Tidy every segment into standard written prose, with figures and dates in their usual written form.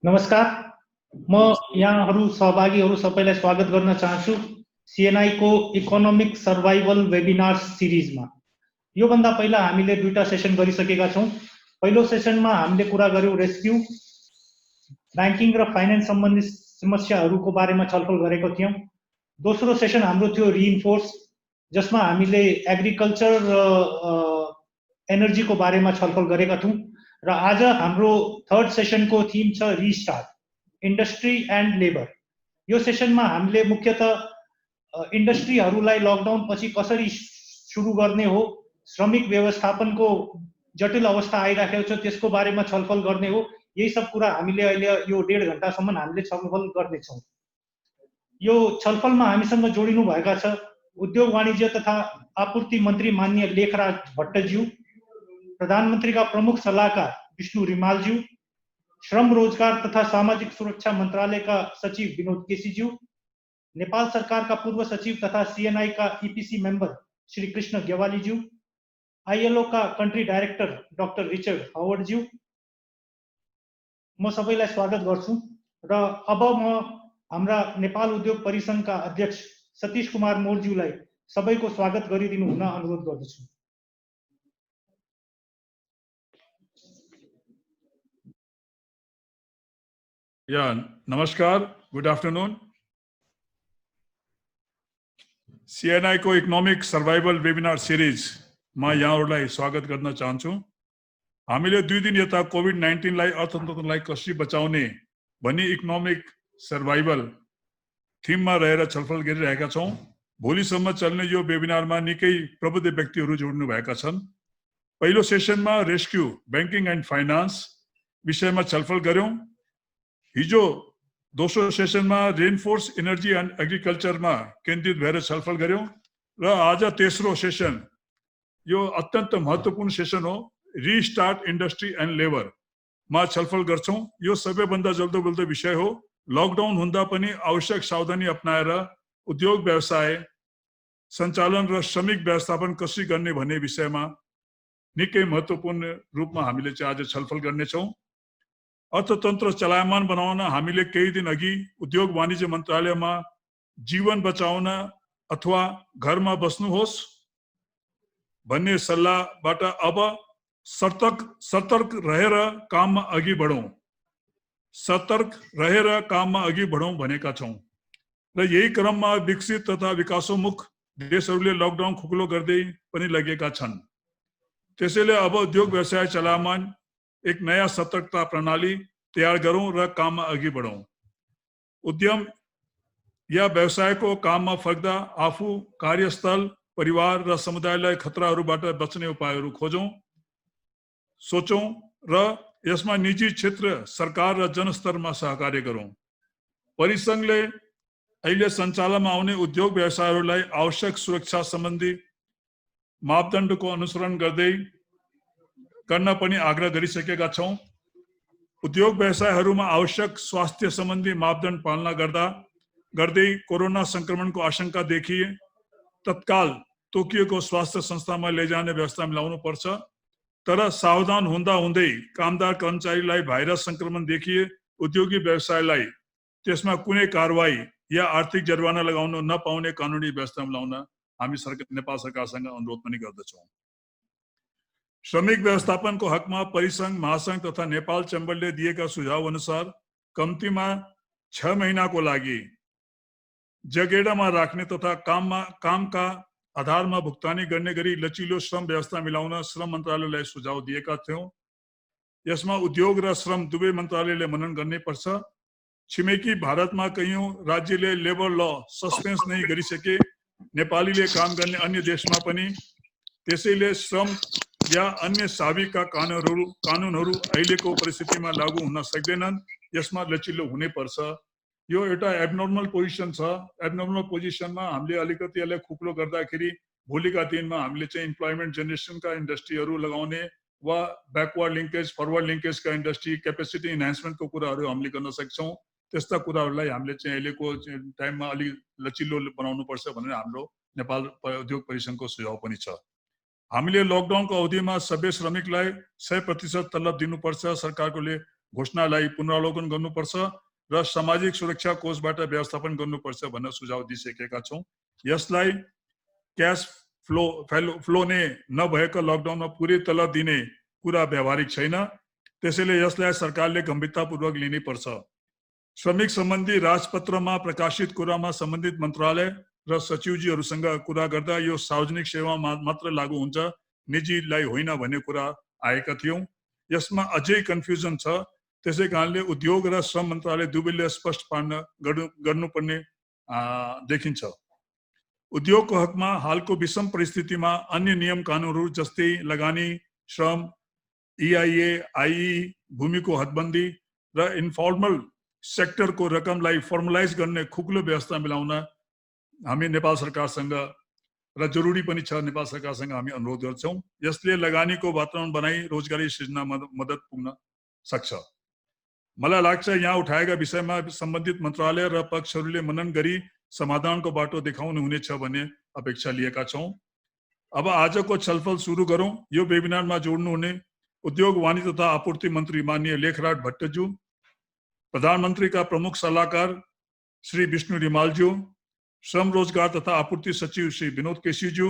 नमस्कार, म यहाँहरू सहभागीहरू सबैलाई स्वागत गर्न चाहन्छु सीएनआई को इकोनोमिक सर्भाइभल वेबिनार सिरिजमा। यो भन्दा पहिला हामीले दुईटा सेसन गरिसकेका छौं। पहिलो सेसनमा हामीले कुरा गर्यौं रेस्क्यू, बैंकिङ र फाइनान्स सम्बन्धी समस्याहरूको बारेमा छलफल गरेको थियौं। दोस्रो सेसन हाम्रो थियो रिइन्फोर्स, जसमा हामीले एग्रिकल्चर र एनर्जी को बारेमा छलफल गरेका थियौं। र आज हाम्रो थर्ड सेसन को थीम छ रिस्टार्ट, इंडस्ट्री एंड लेबर। यो सेसनमा हामीले मुख्यतः इन्डस्ट्रीहरूलाई लकडाउन पछि कसरी सुरु गर्ने हो, श्रमिक व्यवस्थापनको जटिल अवस्था आइराखेको छ त्यसको बारेमा छलफल गर्ने हो। यही सब कुरा हामीले अहिले यो 1.5 घण्टासम्म हामीले छलफल गर्नेछौं। यो छलफलमा हामीसँग जोडिनु भएका छ उद्योग वाणिज्य तथा आपूर्ति मन्त्री माननीय लेखराज भट्टज्यू, प्रधानमंत्री का प्रमुख सलाहकार विष्णु रिमालज्यू, श्रम रोजगार तथा सामाजिक सुरक्षा मंत्रालय का सचिव विनोद केसीज्यू, नेपाल सरकार का पूर्व सचिव तथा सीएनआई का ईपीसी मेंबर श्री कृष्ण गेवालीज्यू, आईएलओ का कंट्री डायरेक्टर डॉक्टर रिचर्ड हावर्डज्यू। म सबैलाई स्वागत गर्छु र अब म हाम्रा नेपाल उद्योग परिसंघका अध्यक्ष सतीश कुमार मोरज्यूलाई सबैको स्वागत गरिदिनु हुन अनुरोध गर्दछु। नमस्कार, गुड आफ्टरनून। सीएनआई को इकोनोमिक सर्भाइभल वेबिनार सिरिज मा यहाँहरूलाई स्वागत गर्न चाहन्छु। हामीले 2 दिन यता कोभिड-19 लाई अर्थतन्त्रलाई कसरी बचाउने भनी इकोनोमिक सर्भाइभल थीममा रहेर छलफल गरिरहेका छौं। भोलिसम्म चल्ने यो वेबिनारमा निकै प्रबुद्ध व्यक्तिहरू जोड्नु भएका छन्। पहिलो सेसनमा रेस्क्यू, बैंकिङ एन्ड फाइनान्स विषयमा छलफल गर्यौं। हिजो दोस्रो सेसनमा रेनफोर्स, एनर्जी एन्ड एग्रिकल्चरमा केन्द्रित भएर छलफल गर्यौं र आज तेस्रो सेसन, यो अत्यन्त महत्त्वपूर्ण सेसन हो, रिस्टार्ट इंडस्ट्री एन्ड लेबर मा छलफल गर्छौं। यो सबैभन्दा जल्दो बल्दो विषय हो। लकडाउन हुँदा पनि आवश्यक सावधानी अपनाएर उद्योग व्यवसाय सञ्चालन र श्रमिक व्यवस्थापन कसरी गर्ने भन्ने विषयमा निकै महत्त्वपूर्ण रूपमा हामीले चाहिँ आज छलफल गर्नेछौं। अर्थतन्त्र चलायमान बनाउन हामीले केही दिन अघि उद्योग वाणिज्य मन्त्रालयमा जीवन बचाउन अथवा घरमा बस्नुहोस् भन्ने सल्लाहबाट अब सतर्क रहेर काममा अघि बढौं, भनेका छौं। र यही क्रममा विकसित तथा विकासोन्मुख देशहरूले लकडाउन खुकुलो गर्दै पनि लगेका छन्। त्यसैले अब उद्योग व्यवसाय चलायमान एक नयाँ सतर्कता प्रणाली तयार गरौं र काममा अघि बढौं। उद्यम या व्यवसायको काममा फर्क्दा आफू, कार्यस्थल, परिवार र समुदायलाई खतराहरूबाट बच्ने उपायहरू खोजौं, सोचौं र यसमा निजी क्षेत्र, सरकार र जनस्तरमा सहकार्य गरौं। परिसंघले अहिले सञ्चालनमा आउने उद्योग व्यवसायहरूलाई आवश्यक सुरक्षा सम्बन्धी मापदण्डको अनुसरण गर्न पनि आग्रह गरिसकेका छौं। उद्योग व्यवसायहरूमा आवश्यक स्वास्थ्य सम्बन्धी मापदण्ड पालना गर्दै कोरोना संक्रमणको आशंका देखिए तत्काल तोकिएको स्वास्थ्य संस्थामा लैजाने व्यवस्था मिलाउनु पर्छ। तर सावधान हुँदै कामदार कर्मचारीलाई भाइरस संक्रमण देखिए उद्योगी व्यवसायलाई त्यसमा कुनै कारबाही या आर्थिक जरिवाना लगाउन नपाउने कानुनी व्यवस्था मिलाउन हामी नेपाल सरकारसँग अनुरोध पनि गर्दछौं। श्रमिक व्यवस्थापनको हकमा परिसंघ, महासंघ तथा नेपाल चेम्बरले दिएका सुझाव अनुसार कम्तीमा 6 महिनाको लागि जगेडामा राख्ने तथा कामका आधारमा भुक्तानी गर्ने गरी लचिलो श्रम व्यवस्था मिलाउन श्रम मन्त्रालयलाई सुझाव दिएका थियौं। यसमा उद्योग र श्रम दुवै मन्त्रालयले मनन गर्नै पर्छ। छिमेकी भारतमा कैयौं राज्यले लेबर ल सस्पेन्स नै गरिसके, नेपालीले काम गर्ने अन्य देशमा पनि। त्यसैले श्रम या अन्य साविकका कानुनहरू अहिलेको परिस्थितिमा लागू हुन सक्दैनन्। यसमा लचिलो हुनै पर्छ। यो एउटा एब्नर्मल पोजिसन छ। एब्नर्मल पोजिसनमा हामीले अलिकति यसलाई खुकुलो गर्दाखेरि भोलिका दिनमा हामीले चाहिँ इम्प्लोइमेन्ट जेनेरेसनका इन्डस्ट्रीहरू लगाउने वा ब्याकवर्ड लिङ्केज, फरवर्ड लिङ्केजका इन्डस्ट्री, क्यापेसिटी इन्हान्समेन्टको कुराहरू हामीले गर्न सक्छौँ। त्यस्ता कुराहरूलाई हामीले चाहिँ अहिलेको टाइममा अलि लचिलो बनाउनु पर्छ भनेर हाम्रो नेपाल उद्योग परिसंघको सुझाव पनि छ। हामीले लकडाउनको अवधिमा सबै श्रमिकलाई 100% तलब दिनुपर्छ। सरकारले घोषणालाई पुनरावलोकन गर्नुपर्छ र सामाजिक सुरक्षा कोषबाट व्यवस्थापन गर्नुपर्छ भनेर सुझाव दिइसकेका छौं। यसलाई क्याश फ्लो ने नभएका लकडाउनमा पुरै तलब दिने कुरा व्यावहारिक छैन, त्यसैले यसलाई सरकारले गम्भीरतापूर्वक लिनै पर्छ। श्रमिक सम्बन्धी राजपत्रमा प्रकाशित कुरामा सम्बन्धित मन्त्रालय र सचिवजीहरूसँग कुरा गर्दा यो सार्वजनिक सेवामा मात्र लागू हुन्छ, निजीलाई होइन भन्ने कुरा आएका थियौं। यसमा अझै कन्फ्युजन छ, त्यसै कारणले उद्योग र श्रम मन्त्रालय दुवैले स्पष्ट गर्नुपर्ने देखिन्छ। उद्योगको हकमा हालको विषम परिस्थितिमा अन्य नियम कानुनहरू जस्तै लगानी, श्रम, EIA, IE, भूमिको हदबन्दी र इन्फर्मल सेक्टरको रकमलाई फर्मलाइज गर्ने खुकुलो व्यवस्था मिलाउन हामी नेपाल सरकारसँग र जरुरी पनि छ नेपाल सरकारसँग हामी अनुरोध गर्छौं। यसले लगानीको वातावरण बनाई रोजगारी सृजना मद्दत पुग्न सक्छ। मलाई लाग्छ यहाँ उठाएका विषयमा सम्बन्धित मन्त्रालय र पक्षहरूले मनन गरी समाधानको बाटो देखाउनु हुनेछ भन्ने अपेक्षा लिएका छौं। अब आजको छलफल सुरु गरौं। यो वेबिनारमा जोड्नु हुने उद्योग वाणिज्य तथा आपूर्ति मन्त्री माननीय लेखराज भट्टज्यू, प्रधानमन्त्रीका प्रमुख सल्लाहकार श्री विष्णु रिमालज्यू, श्रम रोजगार तथा आपूर्ति सचिव श्री विनोद केसीज्यू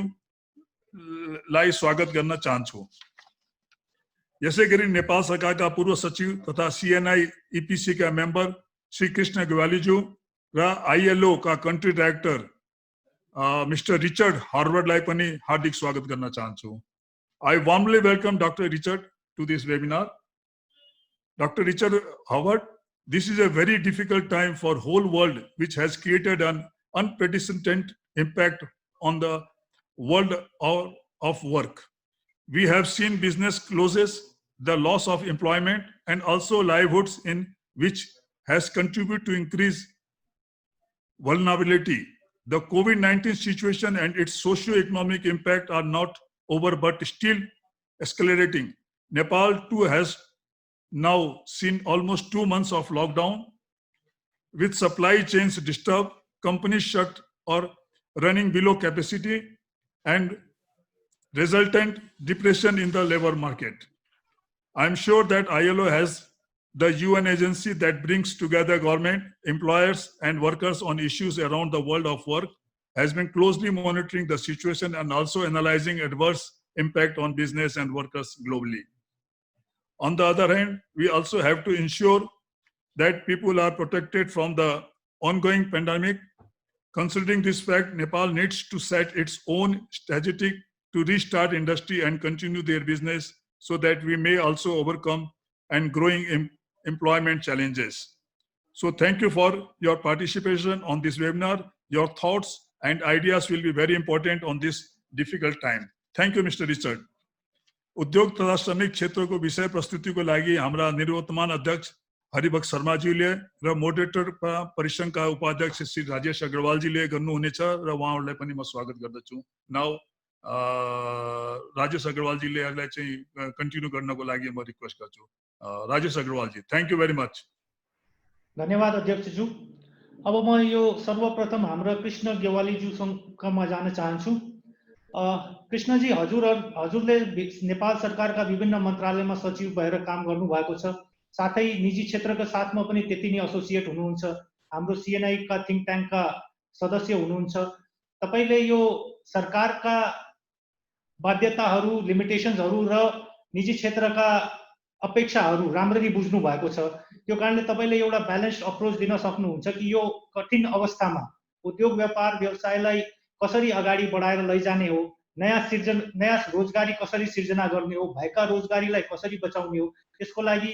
लाई स्वागत गर्न चाहन्छु। यसैगरी नेपाल सरकारका पूर्व सचिव तथा CNI EPC का मेम्बर श्री कृष्ण गेवालीज्यू र ILO का कन्ट्री डाइरेक्टर मिस्टर रिचर्ड हार्वर्डलाई पनि हार्दिक स्वागत गर्न चाहन्छु। I warmly welcome Dr. Richard to this webinar. Dr. Richard Howard, this is a very difficult time for whole world, which has created an unprecedented impact on the world of work. We have seen business closes, the loss of employment, and also livelihoods in which has contributed to increase vulnerability. The COVID-19 situation and its socio-economic impact are not over but still escalating. Nepal too has now seen almost 2 months of lockdown with supply chains disturbed, companies shut or running below capacity, and resultant depression in the labor market. I'm sure that ILO, has the UN agency that brings together government, employers, and workers on issues around the world of work, has been closely monitoring the situation and also analyzing adverse impact on business and workers globally. On the other hand, we also have to ensure that people are protected from the ongoing pandemic. Considering this fact, Nepal needs to set its own strategy to restart industry and continue their business so that we may also overcome and growing employment challenges. So thank you for your participation on this webinar. Your thoughts and ideas will be very important on this difficult time. Thank you, Mr. Richard. उद्योग तथा श्रमिक क्षेत्रको विषय प्रस्तुतिको लागि हाम्रा निर्वर्तमान अध्यक्ष हरिभक्त शर्माजीले र मोडरेटर परिसंघका उपाध्यक्ष श्री राजेश अग्रवालजीले गर्नुहुनेछ र उहाँहरूलाई पनि म स्वागत गर्दछु। नाउ राजेश अग्रवालजीले यसलाई चाहिँ कन्टिन्यू गर्नको लागि म रिक्वेस्ट गर्छु। राजेश अग्रवालजी, थ्यांक यू भेरी मच। धन्यवाद अध्यक्षज्यू। अब म यो सर्वप्रथम हाम्रो कृष्ण गेवालीज्यूसँगमा जान चाहन्छु। कृष्णजी, हजुरले नेपाल सरकारका विभिन्न मन्त्रालयमा सचिव भएर काम गर्नु भएको छ, साथै निजी क्षेत्रका साथमा पनि त्यति नै एसोसिएट हुनुहुन्छ, हाम्रो CNI का थिंक ट्याङ्कका सदस्य हुनुहुन्छ। तपाईले यो सरकारका बाध्यताहरू, लिमिटेशन्सहरू र निजी क्षेत्रका अपेक्षाहरू राम्ररी बुझ्नु भएको छ। त्यो कारणले तपाईले एउटा ब्यालेन्स्ड अप्रोच दिन सक्नुहुन्छ कि यो कठिन अवस्थामा उद्योग व्यापार व्यवसायलाई कसरी अगाडि बढाएर लैजाने हो, नयाँ रोजगारी कसरी सिर्जना गर्ने हो, भएका रोजगारीलाई कसरी बचाउने हो, त्यसको लागि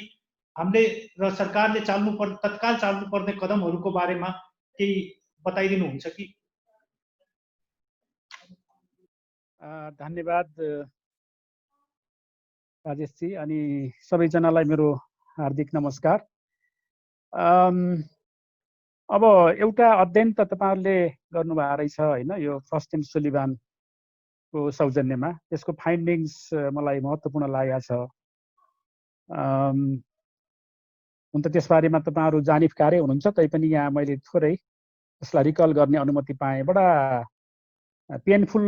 हामीले र सरकारले तत्काल चाल्नुपर्ने कदमहरूको बारेमा केही बताइदिनुहुन्छ कि? धन्यवाद राजेशजी, अनि सबैजनालाई मेरो हार्दिक नमस्कार। अब एउटा अध्ययन त तपाईहरुले गर्नुभएको रहेछ हैन, यो फर्स्ट एन्ड सुलिभान को सौजन्यमा। त्यसको फाइन्डिङ्स मलाई महत्त्वपूर्ण लागेको छ। हुन त त्यसबारेमा तपाईहरु जानिफकारै हुनुहुन्छ, तैपनि यहाँ मैले थोरै त्यसलाई रिकल गर्ने अनुमति पाएँ। बडा पेनफुल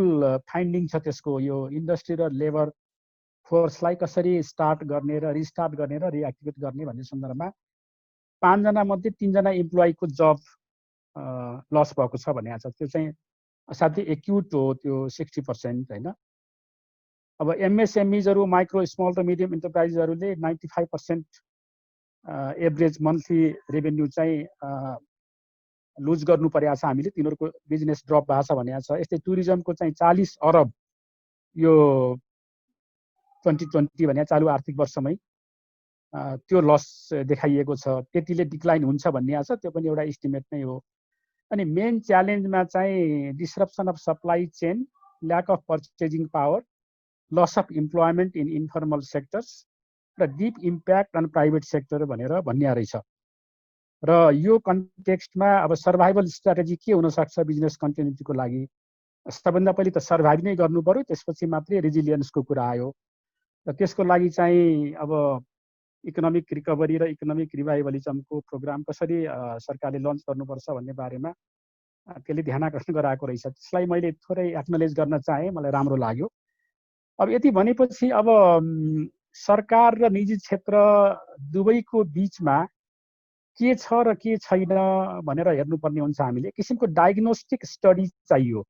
फाइन्डिङ छ त्यसको। यो इन्डस्ट्री र लेबर फोर्सलाई कसरी स्टार्ट गर्ने र रिस्टार्ट गर्ने र रिएक्टिभेट गर्ने भन्ने सन्दर्भमा 5 जना मध्ये 3 जना इम्प्लोइको जब लस भएको छ भनेको छ। त्यो चाहिँ असाध्यै एक्युट हो, त्यो 60% होइन। अब एमएसएमइजहरू माइक्रो स्मल र मिडियम इन्टरप्राइजहरूले 95% एभरेज मन्थली रेभेन्यू चाहिँ लुज गर्नु परेको छ। हामीले तिनीहरूको बिजनेस ड्रप भएको छ भनेको छ। यस्तै टुरिज्मको चाहिँ 40 अरब यो 2020 भने चालु आर्थिक वर्षमै त्यो लस देखाइएको छ। त्यतिले डिक्लाइन हुन्छ भन्ने छ, त्यो पनि एउटा इस्टिमेट नै हो। अनि मेन च्यालेन्जमा चाहिँ disruption of supply chain, lack of purchasing power, loss of employment in informal sectors र deep impact on private sector भनेर भन्ने रहेछ। र यो कन्टेक्स्टमा अब सर्भाइभल स्ट्राटेजी के हुनसक्छ बिजनेस कन्टिन्युटीको लागि? सबभन्दा पहिले त सर्भाइभ नै गर्नु पर्यो, त्यसपछि मात्रै रेजिलियन्सको कुरा आयो। र त्यसको लागि चाहिँ अब इकोनोमिक रिकभरी र इकोनोमिक रिभाइभलिजमको प्रोग्राम कसरी सरकारले लन्च गर्नुपर्छ भन्ने बारेमा त्यसले ध्यानाकर्षण गराएको रहेछ। त्यसलाई मैले थोरै एक्नोलेज गर्न चाहेँ, मलाई राम्रो लाग्यो। अब यति भनेपछि अब सरकार र निजी क्षेत्र दुवैको बिचमा के छ र के छैन भनेर हेर्नुपर्ने हुन्छ। हामीले किसिमको डायग्नोस्टिक स्टडी चाहियो।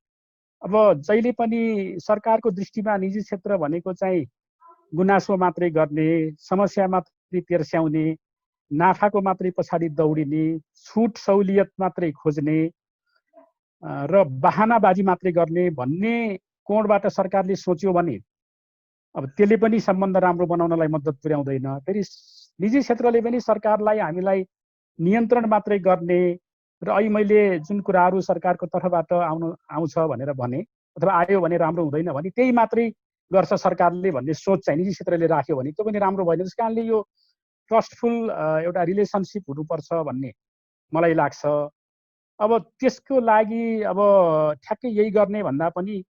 अब जहिले पनि सरकारको दृष्टिमा निजी क्षेत्र भनेको चाहिँ गुनासो मात्रै गर्ने, समस्या मात्रै तेर्स्याउने, नाफाको मात्रै पछाडि दौडिने, छुट सहुलियत मात्रै खोज्ने र बहानाबाजी मात्रै गर्ने भन्ने कोणबाट सरकारले सोच्यो भने अब त्यसले पनि सम्बन्ध राम्रो बनाउनलाई मद्दत पुर्याउँदैन। फेरि निजी क्षेत्रले पनि सरकारलाई हामीलाई नियन्त्रण मात्रै गर्ने र अहिले मैले जुन कुराहरू सरकारको तर्फबाट आउँछ भनेर भने अथवा आयो भने राम्रो हुँदैन भने त्यही मात्रै गर्छ सरकारले भन्ने सोच चाहिँ निजी क्षेत्रले राख्यो भने त्यो पनि राम्रो भएन। त्यस कारणले यो ट्रस्टफुल एउटा रिलेसनसिप हुनुपर्छ भन्ने मलाई लाग्छ। अब त्यसको लागि अब ठ्याक्कै यही गर्ने भन्दा पनि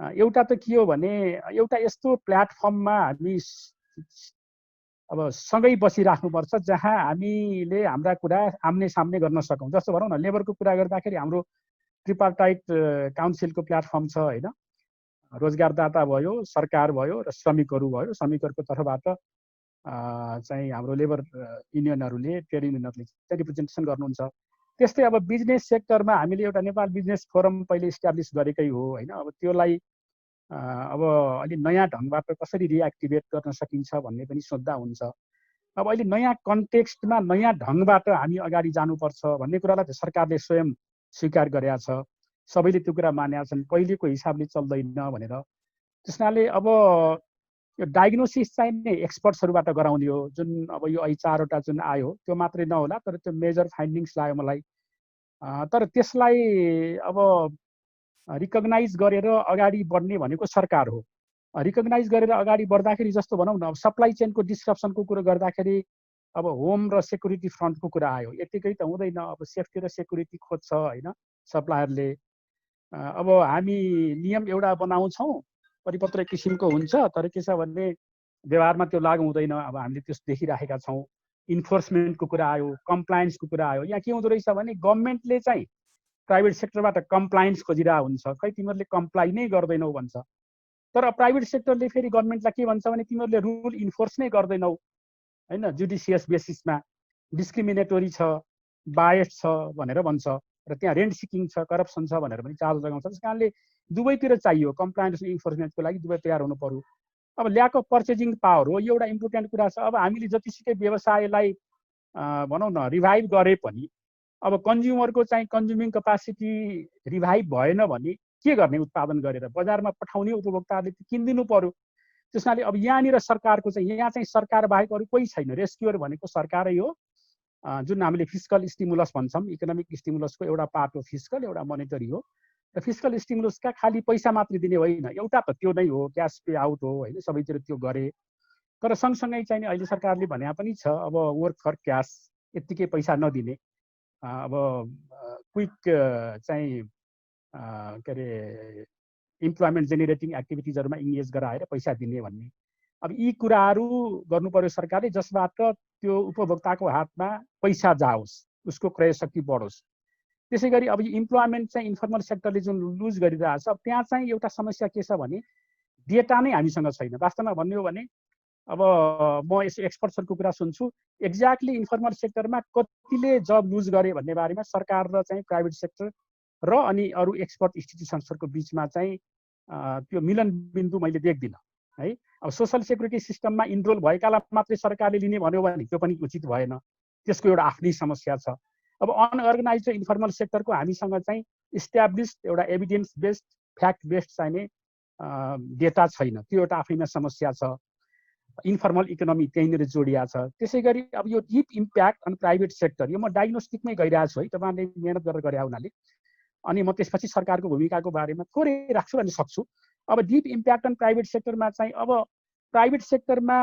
एउटा त के हो भने एउटा यस्तो प्लेटफर्ममा हामी अब सँगै बसिराख्नुपर्छ जहाँ हामीले हाम्रा कुरा आम्ने सामने गर्न सकौँ। जस्तो भनौँ न, लेबरको कुरा गर्दाखेरि हाम्रो ट्रिपार्टाइट काउन्सिलको प्लेटफर्म छ होइन। रोजगारदाता भयो, सरकार भयो र श्रमिकहरू भयो। श्रमिकहरूको तर्फबाट चाहिँ हाम्रो लेबर युनियनहरूले, ट्रेड युनियनहरूले चाहिँ रिप्रेजेन्टेसन गर्नुहुन्छ। त्यस्तै अब बिजनेस सेक्टरमा हामीले एउटा नेपाल बिजनेस फोरम पहिले इस्टाब्लिस गरेकै हो होइन। अब त्यसलाई अब अलि नयाँ ढङ्गबाट कसरी रिएक्टिभेट गर्न सकिन्छ भन्ने पनि सोध्दा हुन्छ। अब अहिले नयाँ कन्टेक्स्टमा नयाँ ढङ्गबाट हामी अगाडि जानुपर्छ भन्ने कुरालाई त सरकारले स्वयं स्वीकार गरेका छ। सबैले त्यो कुरा मानेका छन्, पहिलेको हिसाबले चल्दैन भनेर। त्यस कारणले अब यो डायग्नोसिस चाहिँ नै एक्सपर्ट्सहरूबाट गराउने हो। जुन अब यो अहिले 4वटा जुन आयो त्यो मात्रै नहोला, तर त्यो मेजर फाइन्डिङ्स लाग्यो मलाई। तर त्यसलाई अब रिकग्नाइज गरेर अगाडि बढ्ने भनेको सरकार हो। रिकग्नाइज गरेर अगाडि बढ्दाखेरि जस्तो भनौँ न, अब सप्लाई चेनको डिस्ट्रप्सनको कुरो गर्दाखेरि अब होम र सेक्युरिटी फ्रन्टको कुरा आयो। यतिकै त हुँदैन, अब सेफ्टी र सेक्युरिटी खोज्छ होइन सप्लायरले। अब हामी नियम एउटा बनाउँछौँ, परिपत्र किसिमको हुन्छ, तर के छ भने व्यवहारमा त्यो लागु हुँदैन। अब हामीले त्यस देखिराखेका छौँ। इन्फोर्समेन्टको कुरा आयो, कम्प्लायन्सको कुरा आयो। यहाँ के हुँदो रहेछ भने गभर्मेन्टले चाहिँ प्राइभेट सेक्टरबाट कम्प्लायन्स खोजिरहेको हुन्छ। खै तिमीहरूले कम्प्लाई नै गर्दैनौ भन्छ। तर प्राइभेट सेक्टरले फेरि गभर्मेन्टलाई के भन्छ भने तिमीहरूले रुल इन्फोर्स नै गर्दैनौ होइन, जुडिसियस बेसिसमा डिस्क्रिमिनेटोरी छ, बायस छ भनेर भन्छ। र त्यहाँ रेन्ट सिकिङ छ, करप्सन छ भनेर पनि चार्ज लगाउँछ। त्यस कारणले दुवैतिर चाहियो कम्प्लायन्स इन्फोर्समेन्टको लागि, दुवै तयार हुनु पर्यो। अब ल्याक अफ पर्चेजिङ पावर हो, यो एउटा इम्पोर्टेन्ट कुरा छ। अब हामीले जतिसुकै व्यवसायलाई भनौँ न रिभाइभ गरे पनि अब कन्ज्युमरको चाहिँ कन्ज्युमिङ कपासिटी रिभाइभ भएन भने के गर्ने? उत्पादन गरेर बजारमा पठाउने उपभोक्ताहरूले किनिदिनु पर्यो। त्यस कारणले अब यहाँनिर सरकारको चाहिँ यहाँ चाहिँ सरकार बाहेक अरू कोही छैन। रेस्क्युअर भनेको सरकारै हो। जुन हामीले फिस्कल स्टिमुलस भन्छौँ, इकोनोमिक स्टिमुलसको एउटा पार्ट हो फिस्कल, एउटा मोनेटरी हो। र फिस्कल स्टिमुलसका खालि पैसा मात्रै दिने होइन, एउटा त त्यो नै हो, क्यास पे आउट हो होइन, सबैतिर त्यो गरे। तर सँगसँगै चाहिँ अहिले सरकारले भने पनि छ अब वर्क फर क्यास, यत्तिकै पैसा नदिने, अब क्विक चाहिँ के अरे इम्प्लोइमेन्ट जेनेरेटिङ एक्टिभिटिजहरूमा इङ्गेज गराएर पैसा दिने भन्ने। अब यी कुराहरू गर्नु पर्यो सरकारले, जसबाट त्यो उपभोक्ताको हातमा पैसा जाओस्, उसको क्रय शक्ति बढोस्। त्यसै गरी अब इम्प्लोइमेन्ट चाहिँ इन्फर्मल सेक्टरले जुन लुज गरिरहेछ, अब त्यहाँ चाहिँ एउटा समस्या के छ भने डेटा नै हामीसँग छैन। वास्तवमा भन्ने हो भने अब म यसो एक्सपर्ट्सहरूको कुरा सुन्छु, एक्ज्याक्टली इन्फर्मल सेक्टरमा कतिले जब लुज गरे भन्ने बारेमा सरकार र चाहिँ प्राइभेट सेक्टर र अनि अरू एक्सपर्ट इन्स्टिट्युसन्सहरूको बिचमा चाहिँ त्यो मिलन बिन्दु मैले देख्दिनँ है। अब सोसल सेक्युरिटी सिस्टममा इनरोल भएकालाई मात्रै सरकारले लिने भन्यो भने त्यो पनि उचित भएन, त्यसको एउटा आफ्नै समस्या छ। अब अनअर्गनाइज र इन्फर्मल सेक्टरको हामीसँग चाहिँ इस्ट्याब्लिस्ड एउटा एभिडेन्स बेस्ड फ्याक्ट बेस्ड चाहिने डेटा छैन, त्यो एउटा आफैमा समस्या छ। इन्फर्मल इकोनोमी त्यहीँनिर जोडिया छ। त्यसै गरी अब यो deep impact on private sector, यो म डायग्नोस्टिकमै गइरहेको छु है, तपाईँहरूले मेहनत गरेर गरे हुनाले। अनि म त्यसपछि सरकारको भूमिकाको बारेमा थोरै राख्छु अनि सक्छु। अब डिप इम्प्याक्ट अन प्राइभेट सेक्टरमा चाहिँ अब प्राइभेट सेक्टरमा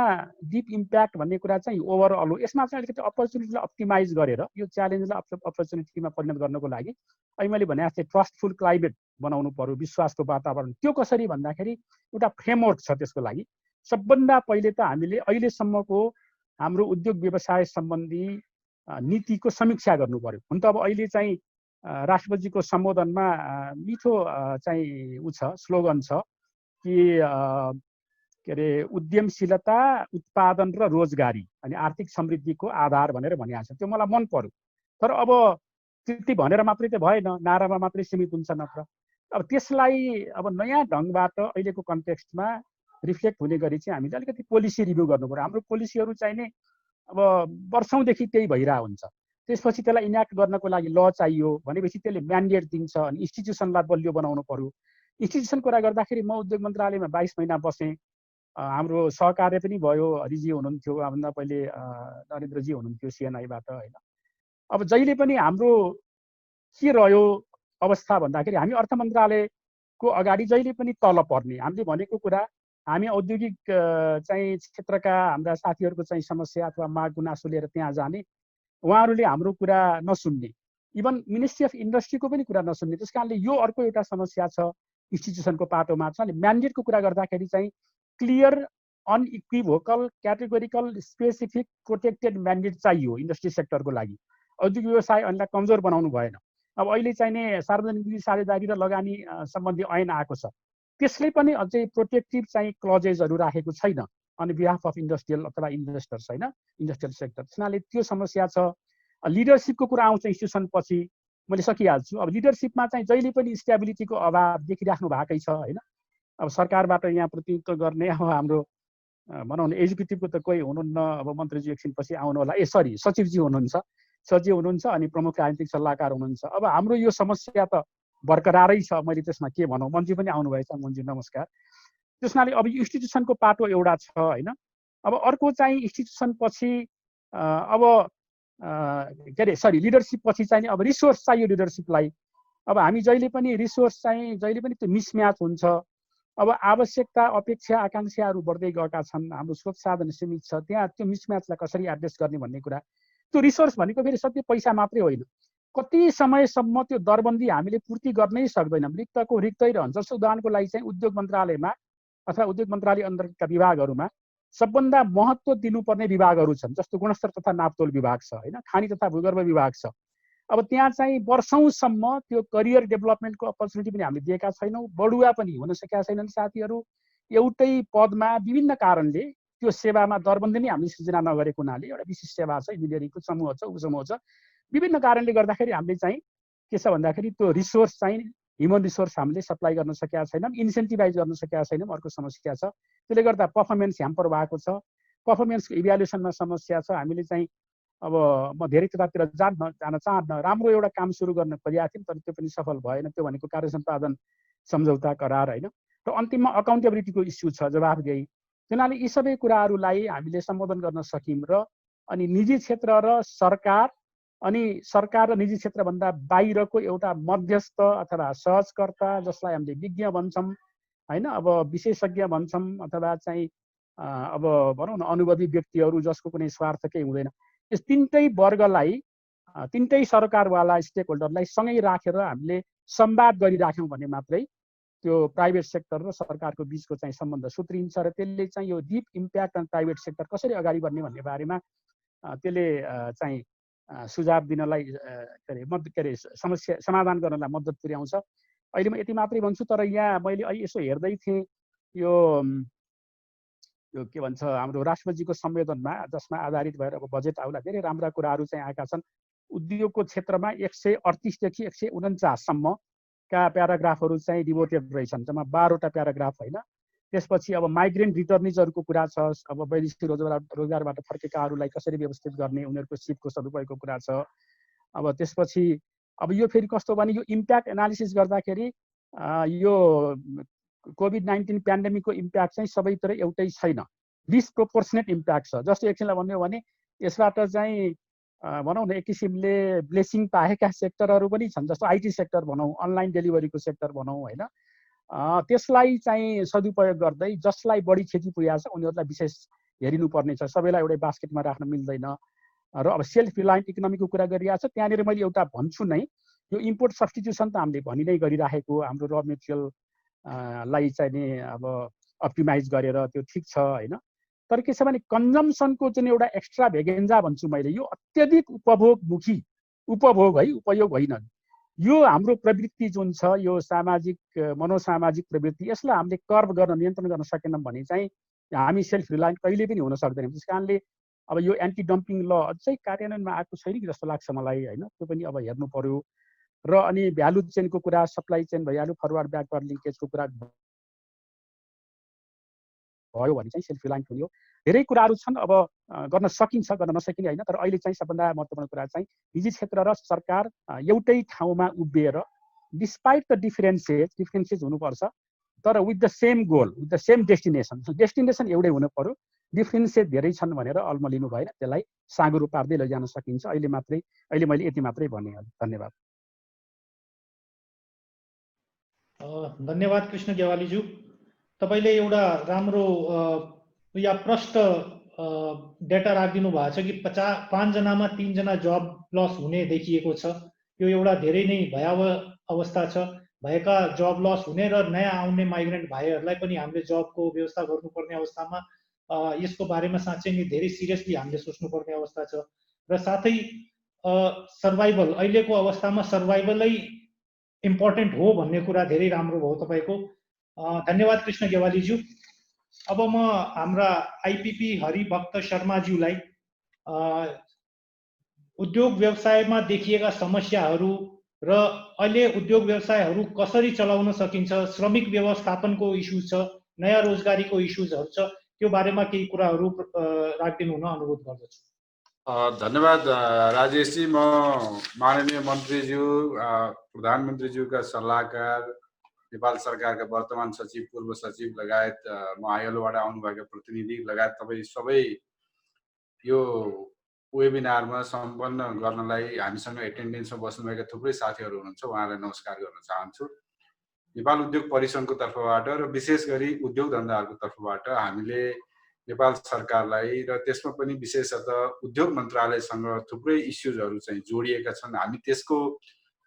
डिप इम्प्याक्ट भन्ने कुरा चाहिँ ओभरअल हो। यसमा चाहिँ अलिकति अपर्च्युनिटीलाई अप्टिमाइज गरेर यो च्यालेन्जलाई अपर्च्युनिटीमा परिणत गर्नको लागि अहिले मैले भने जस्तै ट्रस्टफुल क्लाइमेट बनाउनु पर्यो, विश्वासको वातावरण। त्यो कसरी भन्दाखेरि एउटा फ्रेमवर्क छ त्यसको लागि। सबभन्दा पहिले त हामीले अहिलेसम्मको हाम्रो उद्योग व्यवसाय सम्बन्धी नीतिको समीक्षा गर्नु पर्यो। हुन त अब अहिले चाहिँ राष्ट्रपतिजीको सम्बोधनमा मिठो चाहिँ उ छ, स्लोगन छ कि के अरे उद्यमशीलता, उत्पादन र रोजगारी अनि आर्थिक समृद्धिको आधार भनेर भनिएको छ। त्यो मलाई मन पर्यो। तर अब त्यति भनेर मात्रै त भएन, नारामा मात्रै सीमित हुन्छ नत्र। अब त्यसलाई अब नयाँ ढङ्गबाट अहिलेको कन्टेक्स्टमा रिफ्लेक्ट हुने गरी चाहिँ हामीले अलिकति पोलिसी रिभ्यू गर्नु पर्यो। हाम्रो पोलिसीहरू चाहिँ नि अब वर्षौँदेखि त्यही भइरहेको हुन्छ। त्यसपछि त्यसलाई इन्याक्ट गर्नको लागि ल चाहियो भनेपछि त्यसले म्यान्डेट दिन्छ अनि इन्स्टिट्युसनलाई बलियो बनाउनु पर्यो। इन्स्टिट्युसनको कुरा गर्दाखेरि म उद्योग मन्त्रालयमा 22 महिना बसेँ। हाम्रो सहकार्य पनि भयो, हरिजी हुनुहुन्थ्यो, भन्दा पहिले नरेन्द्रजी हुनुहुन्थ्यो सिएनआईबाट होइन। अब जहिले पनि हाम्रो के रह्यो अवस्था भन्दाखेरि हामी अर्थ मन्त्रालयको अगाडि जहिले पनि तल पर्ने। हामीले भनेको कुरा हामी औद्योगिक चाहिँ क्षेत्रका हाम्रा साथीहरूको चाहिँ समस्या अथवा माग गुनासो लिएर त्यहाँ जाने, उहाँहरूले हाम्रो कुरा नसुन्ने, इभन मिनिस्ट्री अफ इन्डस्ट्रीको पनि कुरा नसुन्ने। त्यस कारणले यो अर्को एउटा समस्या छ इन्स्टिट्युसनको पाटोमा छ। म्यान्डेटको कुरा गर्दाखेरि चाहिँ क्लियर, अनइक्विभोकल, क्याटेगोरिकल, स्पेसिफिक, प्रोटेक्टेड म्यान्डेट चाहियो इन्डस्ट्री सेक्टरको लागि। औद्योगिक व्यवसाय ऐनलाई कमजोर बनाउनु भएन। अब अहिले चाहिने सार्वजनिक साझेदारी र लगानी सम्बन्धी ऐन आएको छ, त्यसले पनि अझै प्रोटेक्टिभ चाहिँ क्लजेसहरू राखेको छैन अनि बिहाफ अफ इन्डस्ट्रियल अथवा इन्भेस्टर्स होइन, इन्डस्ट्रियल सेक्टर। त्यसले त्यो समस्या छ। लिडरसिपको कुरा आउँछ इन्स्टिट्युसन पछि, मैले सकिहाल्छु। अब लिडरसिपमा चाहिँ जहिले पनि स्टेबिलिटीको अभाव देखिराख्नु भएकै छ होइन। अब सरकारबाट यहाँ प्रतिनिधित्व गर्ने अब हाम्रो भनौँ न एक्जिक्युटिभको त कोही हुनुहुन्न, अब मन्त्रीजी एकछिनपछि आउनु होला, सरी सचिवजी हुनुहुन्छ, सचिव हुनुहुन्छ अनि प्रमुख राजनीतिक सल्लाहकार हुनुहुन्छ। अब हाम्रो यो समस्या त बरकरारै छ, मैले त्यसमा के भनौँ। मन्त्री पनि आउनुभएछ, मन्त्री नमस्कार। त्यसनाले अब इन्स्टिट्युसनको पाटो एउटा छ होइन। अब अर्को चाहिँ इन्स्टिट्युसन पछि अब के अरे सरी लिडरसिप पछि चाहिँ अब रिसोर्स चाहियो लिडरसिपलाई। अब हामी जहिले पनि रिसोर्स चाहिँ जहिले पनि त्यो मिसम्याच हुन्छ। अब आवश्यकता, अपेक्षा, आकाङ्क्षाहरू बढ्दै गएका छन्, हाम्रो स्रोत साधन सीमित छ, त्यहाँ त्यो मिसम्याचलाई कसरी एड्रेस गर्ने भन्ने कुरा। त्यो रिसोर्स भनेको फेरि सबै पैसा मात्रै होइन, कति समयसम्म त्यो दरबन्दी हामीले पूर्ति गर्नै सक्दैनौँ, रिक्तको रिक्तै रहन्छ। जस्तो उदाहरणको लागि चाहिँ उद्योग मन्त्रालयमा अथवा उद्योग मन्त्रालय अन्तर्गतका विभागहरूमा सबभन्दा महत्त्व दिनुपर्ने विभागहरू छन्, जस्तो गुणस्तर तथा नापतोल विभाग छ होइन, खानी तथा भूगर्भ विभाग छ। अब त्यहाँ चाहिँ वर्षौँसम्म त्यो करियर डेभलपमेन्टको अपर्च्युनिटी पनि हामीले दिएका छैनौँ, बढुवा पनि हुन सकेका छैनन् साथीहरू। एउटै पदमा विभिन्न कारणले त्यो सेवामा दरबन्दी नै हामीले सृजना नगरेको हुनाले एउटा विशिष्ट सेवा छ, इन्जिनियरिङको समूह छ, उपसमूह छ, विभिन्न कारणले गर्दाखेरि हामीले चाहिँ के छ भन्दाखेरि त्यो रिसोर्स चाहिँ ह्युमन रिसोर्स हामीले सप्लाई गर्न सकेका छैनौँ, इन्सेन्टिभाइज गर्न सकेका छैनौँ। अर्को समस्या छ, त्यसले गर्दा पर्फर्मेन्स ह्याम्पर भएको छ, पर्फर्मेन्सको इभ्यालुएसनमा समस्या छ। हामीले चाहिँ अब म धेरै त्यतातिर जान चाहन्न, राम्रो एउटा काम सुरु गर्न खोजेका थियौँ तर त्यो पनि सफल भएन। त्यो भनेको कार्य सम्पादन सम्झौता करार होइन। र अन्तिममा अकाउन्टेबिलिटीको इस्यु छ, जवाफदेही। त्यसैले यी सबै कुराहरूलाई हामीले सम्बोधन गर्न सक्यौँ र अनि निजी क्षेत्र र सरकार अनि सरकार र निजी क्षेत्रभन्दा बाहिरको एउटा मध्यस्थ अथवा सहजकर्ता जसलाई हामीले विज्ञ भन्छौँ होइन, अब विशेषज्ञ भन्छौँ अथवा चाहिँ अब भनौँ न अनुभवी व्यक्तिहरू जसको कुनै स्वार्थ केही हुँदैन, यस तिनटै वर्गलाई, तिनटै सरकारवाला स्टेक होल्डरलाई सँगै राखेर हामीले संवाद गरिराख्यौँ भने मात्रै त्यो प्राइभेट सेक्टर र सरकारको बिचको चाहिँ सम्बन्ध सुत्रिन्छ र त्यसले चाहिँ यो deep impact on private sector कसरी अगाडि बढ्ने भन्ने बारेमा त्यसले चाहिँ सुझाव दिनलाई के अरे समस्या समाधान गर्नलाई मद्दत पुर्याउँछ। अहिले म यति मात्रै भन्छु, तर यहाँ मैले अहिले यसो हेर्दै थिएँ यो यो के भन्छ हाम्रो राष्ट्रपतिको संवेदनमा जसमा आधारित भएर अब बजेट आउला धेरै राम्रा कुराहरू चाहिँ आएका छन्। उद्योगको क्षेत्रमा 138 देखि 149 सम्मका प्याराग्राफहरू चाहिँ डिभोटेड रहेछन्, जम्मा 12 वटा प्याराग्राफ होइन। त्यसपछि अब माइग्रेन्ट रिटर्निजहरूको कुरा छ, अब वैदेशिक रोजगारबाट फर्केकाहरूलाई कसरी व्यवस्थित गर्ने, उनीहरूको सिपको सदुपयोगको कुरा छ। अब त्यसपछि अब यो फेरि कस्तो भने यो इम्प्याक्ट एनालिसिस गर्दाखेरि यो कोभिड-19 प्यान्डेमिकको इम्प्याक्ट चाहिँ सबैतिर एउटै छैन, डिसप्रोपोर्सनेट इम्प्याक्ट छ। जस्तो एकछिनलाई भन्यो भने यसबाट चाहिँ भनौँ न एक किसिमले ब्लेसिङ पाएका सेक्टरहरू पनि छन्, जस्तो आइटी सेक्टर भनौँ, अनलाइन डेलिभरीको सेक्टर भनौँ होइन। त्यसलाई चाहिँ सदुपयोग गर्दै जसलाई बढी क्षति पुगेको छ उनीहरूलाई विशेष हेरिनुपर्ने छ, सबैलाई एउटै बास्केटमा राख्न मिल्दैन। र अब सेल्फ रिलायन्ट इकोनोमीको कुरा गरिरहेको छ, त्यहाँनिर मैले एउटा भन्छु नै, यो इम्पोर्ट सब्स्टिट्युसन त हामीले भनि नै गरिराखेको, हाम्रो र मेटेरियल लाई चाहिँ नि अब अप्टिमाइज गरेर त्यो ठिक छ होइन। तर के छ भने कन्जम्सनको जुन एउटा एक्स्ट्रा भेगेन्जा भन्छु मैले, यो अत्यधिक उपभोगमुखी उपभोग है, उपयोग होइन। यो हाम्रो प्रवृत्ति जुन छ, यो सामाजिक मनोसामाजिक प्रवृत्ति, यसलाई हामीले कर्ब गर्न नियन्त्रण गर्न सकेनौँ भने चाहिँ हामी सेल्फ रिलायन्ट कहिले पनि हुन सक्दैनौँ। त्यस कारणले अब यो एन्टी डम्पिङ ल अझै कार्यान्वयनमा आएको छैन कि जस्तो लाग्छ मलाई होइन, त्यो पनि अब हेर्नु पर्यो। र अनि भ्यालु चेनको कुरा, सप्लाई चेन भइहाल्यो, फरवर्ड ब्याकवर्ड लिङ्केजको कुरा भयो भने चाहिँ सेल्फ रिलायन्ट हुने हो। धेरै कुराहरू छन्, अब गर्न सकिन्छ, गर्न नसकिने होइन। तर अहिले चाहिँ सबभन्दा महत्त्वपूर्ण कुरा चाहिँ निजी क्षेत्र र सरकार एउटै ठाउँमा उभिएर डिस्पाइट द डिफरेन्सेस हुनुपर्छ, तर with the same goal, with the same destination एउटै हुनु पर्यो। डिफरेन्सेस धेरै छन् भनेर अल्मलिनु भएन, त्यसलाई साँगुरो पार्दै लैजान सकिन्छ। अहिले मैले यति मात्रै भने। धन्यवाद। धन्यवाद कृष्ण गेवालीज्यू, तपाईँले एउटा राम्रो या प्रष्ट डेटा राखिदिनु भएको छ कि 5 जनामा 3 जना जब लस हुने देखिएको छ। यो एउटा धेरै नै भयावह अवस्था छ। भएका जब लस हुने र नयाँ आउने माइग्रेन्ट भाइहरूलाई पनि हामीले जबको व्यवस्था गर्नुपर्ने अवस्थामा यसको बारेमा साँच्चै नै धेरै सिरियसली हामीले सोच्नुपर्ने अवस्था छ। र साथै सर्भाइभल, अहिलेको अवस्थामा सर्भाइभलै इम्पोर्टेन्ट हो भन्ने कुरा धेरै राम्रो भयो तपाईँको। धन्यवाद कृष्ण गेवालीज्यू। अब म हाम्रा आइपिपी हरिभक्त शर्माज्यूलाई उद्योग व्यवसायमा देखिएका समस्याहरू र अहिले उद्योग व्यवसायहरू कसरी चलाउन सकिन्छ, श्रमिक व्यवस्थापनको इस्युज छ, नयाँ रोजगारीको इस्युजहरू छ, त्यो बारेमा केही कुराहरू राखिदिनु हुन अनुरोध गर्दछु। धन्यवाद राजेशजी। म माननीय मन्त्रीज्यू, प्रधानमन्त्रीज्यूका सल्लाहकार, नेपाल सरकारका वर्तमान सचिव, पूर्व सचिव लगायत म आइएलओबाट आउनुभएका प्रतिनिधि लगायत तपाईँ सबै यो वेबिनारमा सम्पन्न गर्नलाई हामीसँग एटेन्डेन्समा बस्नुभएका थुप्रै साथीहरू हुनुहुन्छ, उहाँलाई नमस्कार गर्न चाहन्छु। नेपाल उद्योग परिसङ्घको तर्फबाट र विशेष गरी उद्योग धन्दाहरूको तर्फबाट हामीले नेपाल सरकारलाई र त्यसमा पनि विशेषतः उद्योग मन्त्रालयसँग थुप्रै इस्युजहरू चाहिँ जोडिएका छन्। हामी त्यसको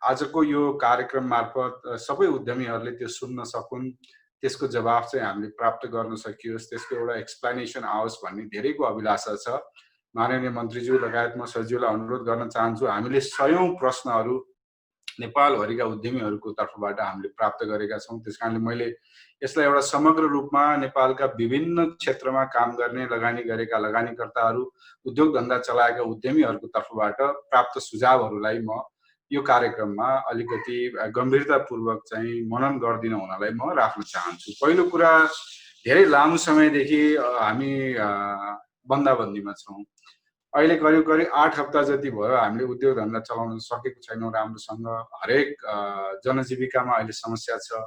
आजको यो कार्यक्रम मार्फत सबै उद्यमीहरूले त्यो सुन्न सकुन्, त्यसको जवाफ चाहिँ हामीले प्राप्त गर्न सकियोस्, त्यसको एउटा एक्सप्लेनेसन आओस् भन्ने धेरैको अभिलाषा छ। माननीय मन्त्रीज्यू लगायत म सचिवलाई अनुरोध गर्न चाहन्छु, हामीले 100औं प्रश्नहरू नेपालभरिका उद्यमीहरूको तर्फबाट हामीले प्राप्त गरेका छौँ। त्यसकारणले मैले यसलाई एउटा समग्र रूपमा नेपालका विभिन्न क्षेत्रमा काम गर्ने, लगानी गरेका लगानीकर्ताहरू, उद्योग धन्दा चलाएका उद्यमीहरूको तर्फबाट प्राप्त सुझावहरूलाई म यो कार्यक्रममा अलिकति गम्भीरतापूर्वक चाहिँ मनन गरिदिन हुनलाई म राख्न चाहन्छु। पहिलो कुरा, धेरै लामो समयदेखि हामी बन्दाबन्दीमा छौँ। अहिले करिब 8 हप्ता जति भयो हामीले उद्योग धन्दा चलाउन सकेको छैनौँ राम्रोसँग। हरेक जनजीविकामा अहिले समस्या छ।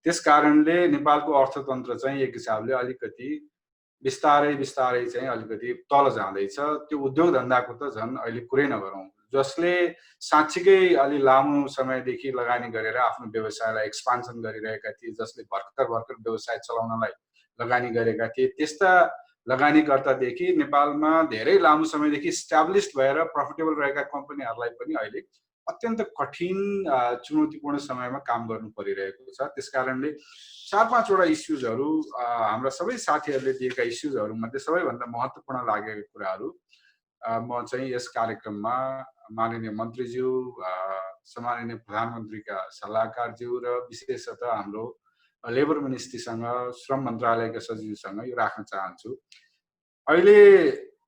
त्यस कारणले नेपालको अर्थतन्त्र चाहिँ एक हिसाबले अलिकति बिस्तारै चाहिँ अलिकति तल जाँदैछ। त्यो उद्योग धन्दाको त झन् अहिले कुरै नगरौँ। जसले साँच्चीकै अलि लामो समयदेखि लगानी गरेर आफ्नो व्यवसायलाई एक्सपान्सन गरिरहेका थिए, जसले भर्खर व्यवसाय चलाउनलाई लगानी गरेका थिए, त्यस्ता लगानीकर्तादेखि नेपालमा धेरै लामो समयदेखि इस्टाब्लिस्ड भएर प्रफिटेबल रहेका कम्पनीहरूलाई पनि अहिले अत्यन्त कठिन चुनौतीपूर्ण समयमा काम गर्नु परिरहेको छ। त्यसकारणले 4-5 वटा इस्युजहरू हाम्रा सबै साथीहरूले दिएका इस्युजहरू मध्ये सबैभन्दा महत्त्वपूर्ण लागेका कुराहरू म चाहिँ यस कार्यक्रममा माननीय मन्त्रीज्यू, सम्माननीय प्रधानमन्त्रीका सल्लाहकारज्यू र विशेषतः हाम्रो लेबर मिनिस्ट्रीसँग, श्रम मन्त्रालयका सचिवसँग यो राख्न चाहन्छु। अहिले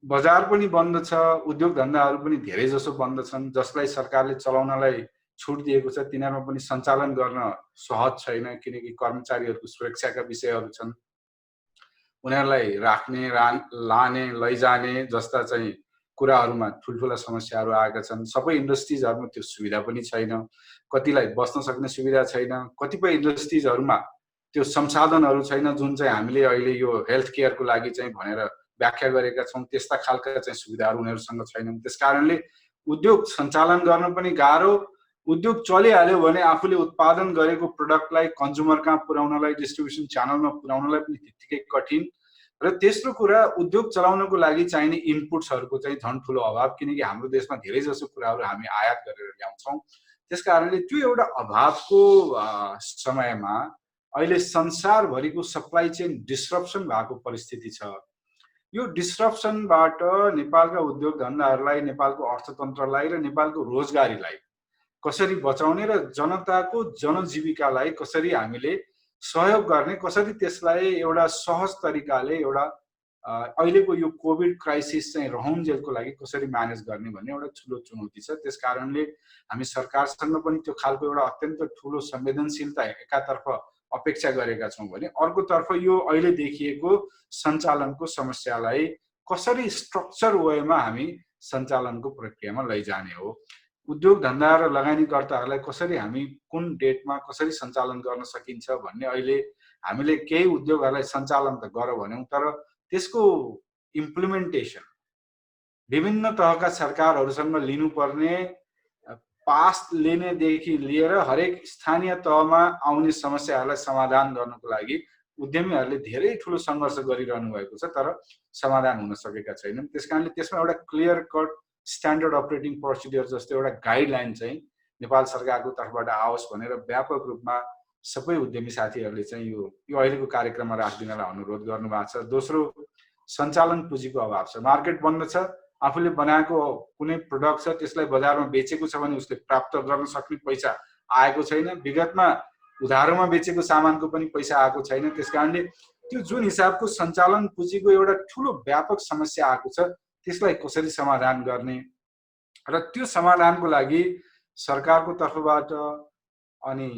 बजार पनि बन्द छ, उद्योग धन्दाहरू पनि धेरै जसो बन्द छन्, जसलाई सरकारले चलाउनलाई छुट दिएको छ तिनीहरूमा पनि सञ्चालन गर्न सहज छैन, किनकि कर्मचारीहरूको सुरक्षाका विषयहरू छन्। उनीहरूलाई राख्ने, लाने, लैजाने जस्ता चाहिँ कुराहरूमा ठुल्ठुला समस्याहरू आएका छन्। सबै इन्डस्ट्रिजहरूमा त्यो सुविधा पनि छैन, कतिलाई बस्न सक्ने सुविधा छैन, कतिपय इन्डस्ट्रिजहरूमा त्यो संसाधनहरू छैन जुन चाहिँ हामीले अहिले यो हेल्थ केयरको लागि चाहिँ भनेर व्याख्या गरेका छौँ, त्यस्ता खालका चाहिँ सुविधाहरू उनीहरूसँग छैनन्। त्यसकारणले उद्योग सञ्चालन गर्न पनि गाह्रो, उद्योग चलिहाल्यो भने आफूले उत्पादन गरेको प्रोडक्टलाई कन्ज्युमर कहाँ पुर्याउनलाई, डिस्ट्रिब्युसन च्यानलमा पुर्याउनलाई पनि त्यत्तिकै कठिन। र तेस्रो कुरा, उद्योग चलाउनको लागि चाहिने इनपुट्सहरूको चाहिँ झन् ठुलो अभाव, किनकि हाम्रो देशमा धेरै जसो कुराहरू हामी आयात गरेर ल्याउँछौँ। त्यसकारणले त्यो एउटा अभावको समयमा अहिले संसारभरिको सप्लाई चेन डिस्ट्रप्सन भएको परिस्थिति छ। यो डिस्ट्रप्सनबाट नेपालका उद्योग धन्दाहरूलाई, नेपालको अर्थतन्त्रलाई र नेपालको रोजगारीलाई कसरी बचाउने र जनताको जनजीविकालाई कसरी हामीले सहयोग गर्ने, कसरी त्यसलाई एउटा सहज तरिकाले एउटा अहिलेको यो कोभिड क्राइसिस चाहिँ रहउन्जेलको लागि कसरी म्यानेज गर्ने भन्ने एउटा ठुलो चुनौती छ। त्यसकारणले हामी सरकारसँग पनि त्यो खालको एउटा अत्यन्त ठुलो संवेदनशीलता एकातर्फ अपेक्षा गरेका छौँ भने अर्कोतर्फ यो अहिले देखिएको सञ्चालनको समस्यालाई कसरी स्ट्रक्चर वेमा हामी सञ्चालनको प्रक्रियामा लैजाने हो, उद्योग धन्दा र लगानीकर्ताहरूलाई कसरी हामी कुन डेटमा कसरी सञ्चालन गर्न सकिन्छ भन्ने अहिले हामीले केही उद्योगहरूलाई सञ्चालन त गरौँ भन्यौँ, तर त्यसको इम्प्लिमेन्टेसन विभिन्न तहका सरकारहरूसँग लिनुपर्ने, पास लिनेदेखि लिएर हरेक स्थानीय तहमा आउने समस्याहरूलाई समाधान गर्नको लागि उद्यमीहरूले धेरै ठुलो सङ्घर्ष गरिरहनु भएको छ, तर समाधान हुन सकेका छैनन्। त्यसकारणले त्यसमा एउटा clear cut standard operating procedure जस्तो एउटा गाइडलाइन चाहिँ नेपाल सरकारको तर्फबाट आओस् भनेर व्यापक रूपमा सबै उद्यमी साथीहरूले चाहिँ यो अहिलेको कार्यक्रममा राखिदिनलाई अनुरोध गर्नुभएको छ। दोस्रो, सञ्चालन पुँजीको अभाव छ, मार्केट बन्द छ, आफूले बनाएको कुनै प्रोडक्ट छ त्यसलाई बजारमा बेचेको छ भने उसले प्राप्त गर्न सक्ने पैसा आएको छैन, विगतमा उधारोमा बेचेको सामानको पनि पैसा आएको छैन। त्यसकारणले त्यो जुन हिसाबको सञ्चालन पुँजीको एउटा ठुलो व्यापक समस्या आएको छ त्यसलाई कसरी समाधान गर्ने र त्यो समाधानको लागि सरकारको तर्फबाट अनि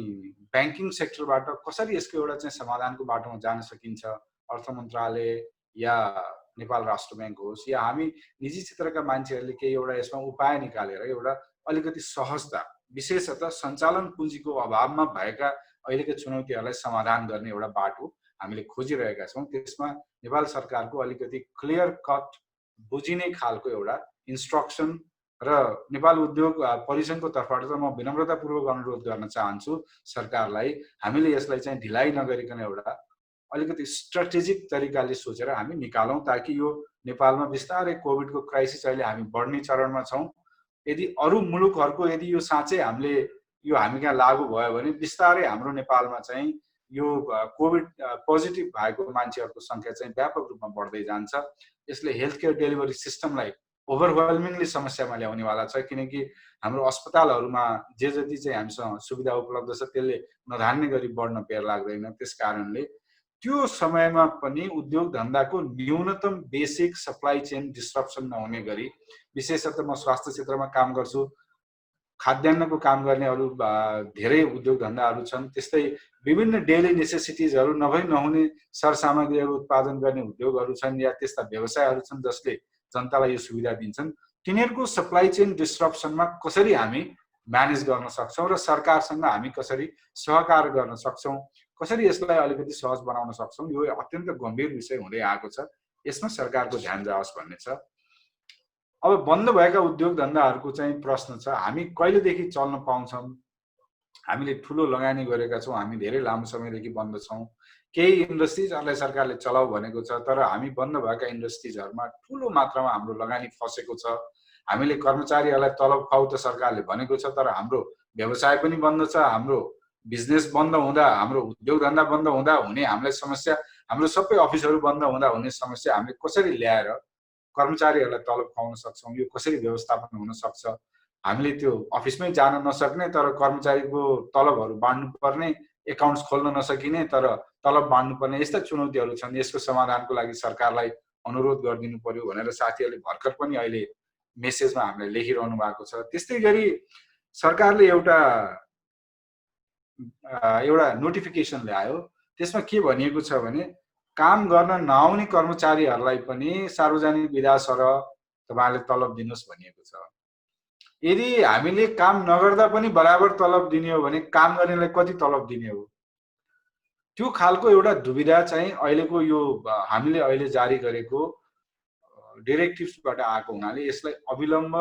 ब्याङ्किङ सेक्टरबाट कसरी यसको एउटा चाहिँ समाधानको बाटोमा जान सकिन्छ, अर्थ मन्त्रालय या नेपाल राष्ट्र ब्याङ्क होस् या हामी निजी क्षेत्रका मान्छेहरूले केही एउटा यसमा उपाय निकालेर एउटा अलिकति सहजता, विशेषतः सञ्चालन पुँजीको अभावमा भएका अहिलेका चुनौतीहरूलाई समाधान गर्ने एउटा बाटो हामीले खोजिरहेका छौँ। त्यसमा नेपाल सरकारको अलिकति क्लियर कट बुझिने खालको एउटा इन्स्ट्रक्सन र नेपाल उद्योग परिसङ्घको तर्फबाट त म विनम्रतापूर्वक अनुरोध गर्न चाहन्छु सरकारलाई, हामीले यसलाई चाहिँ ढिलाइ नगरिकन एउटा अलिकति स्ट्राटेजिक तरिकाले सोचेर हामी निकालौँ, ताकि यो नेपालमा बिस्तारै कोभिडको क्राइसिस अहिले हामी बढ्ने चरणमा छौँ। यदि अरू मुलुकहरूको यदि यो साँच्चै हामी कहाँ लागू भयो भने बिस्तारै हाम्रो नेपालमा चाहिँ यो कोभिड पोजिटिभ भएको मान्छेहरूको सङ्ख्या चाहिँ व्यापक रूपमा बढ्दै जान्छ। यसले हेल्थ केयर डेलिभरी सिस्टमलाई ओभरवेल्मिङली समस्यामा ल्याउनेवाला छ, किनकि हाम्रो अस्पतालहरूमा जे जति चाहिँ हामीसँग सुविधा उपलब्ध छ त्यसले नधान्ने गरी बढ्न बेर लाग्दैन। त्यस कारणले त्यो समयमा पनि उद्योग धन्दाको न्यूनतम बेसिक सप्लाई चेन डिस्ट्रप्सन नहुने गरी, विशेषतः म स्वास्थ्य क्षेत्रमा काम गर्छु, खाद्यान्नको काम गर्ने अरू धेरै उद्योग धन्दाहरू छन्, त्यस्तै विभिन्न डेली नेसेसिटिजहरू नहुने सरसामग्रीहरू उत्पादन गर्ने उद्योगहरू छन् या त्यस्ता व्यवसायहरू छन् जसले जनतालाई यो सुविधा दिन्छन्। तिनीहरूको सप्लाई चेन डिस्ट्रप्सनमा कसरी हामी म्यानेज गर्न सक्छौँ र सरकारसँग हामी कसरी सहकार गर्न सक्छौँ, कसरी यसलाई अलिकति सहज बनाउन सक्छौँ, यो अत्यन्त गम्भीर विषय हुँदै आएको छ। यसमा सरकारको ध्यान जाओस् भन्ने छ। अब बन्द भएका उद्योग धन्दाहरूको चाहिँ प्रश्न छ, हामी कहिलेदेखि चल्न पाउँछौँ? हामीले ठुलो लगानी गरेका छौँ, हामी धेरै लामो समयदेखि बन्द छौँ। केही इन्डस्ट्रिजहरूलाई सरकारले चलाऊ भनेको छ, तर हामी बन्द भएका इन्डस्ट्रिजहरूमा ठुलो मात्रामा हाम्रो लगानी फसेको छ। हामीले कर्मचारीहरूलाई तलब खुवाऊ त सरकारले भनेको छ, तर हाम्रो व्यवसाय पनि बन्द छ। हाम्रो बिजनेस बन्द हुँदा, हाम्रो उद्योग धन्दा बन्द हुँदा हुने हामीलाई समस्या, हाम्रो सबै अफिसहरू बन्द हुँदा हुने समस्या हामीले कसरी ल्याएर कर्मचारीहरूलाई तलब खुवाउन सक्छौँ, यो कसरी व्यवस्थापन हुन सक्छ? हामीले त्यो अफिसमै जान नसक्ने तर कर्मचारीको तलबहरू बाँड्नु पर्ने एकाउन्ट्स खोल्न नसकिने तर तलब बाँड्नुपर्ने यस्ता चुनौतीहरू छन्। यसको समाधानको लागि सरकारलाई अनुरोध गरिदिनु पर्यो भनेर साथीहरूले भर्खर पनि अहिले मेसेजमा हामीलाई लेखिरहनु भएको छ। त्यस्तै गरी सरकारले एउटा नोटिफिकेसन ल्यायो। त्यसमा के भनिएको छ भने काम गर्न नआउने कर्मचारीहरूलाई पनि सार्वजनिक विदा सरह तपाईँले तलब दिनुहोस् भनिएको छ। यदि हामीले काम नगर्दा पनि बराबर तलब दिने हो भने काम गर्नेलाई कति तलब दिने हो? त्यो खालको एउटा दुविधा चाहिँ अहिलेको यो हामीले अहिले जारी गरेको डिरेक्टिभ्सबाट आएको हुनाले यसलाई अविलम्ब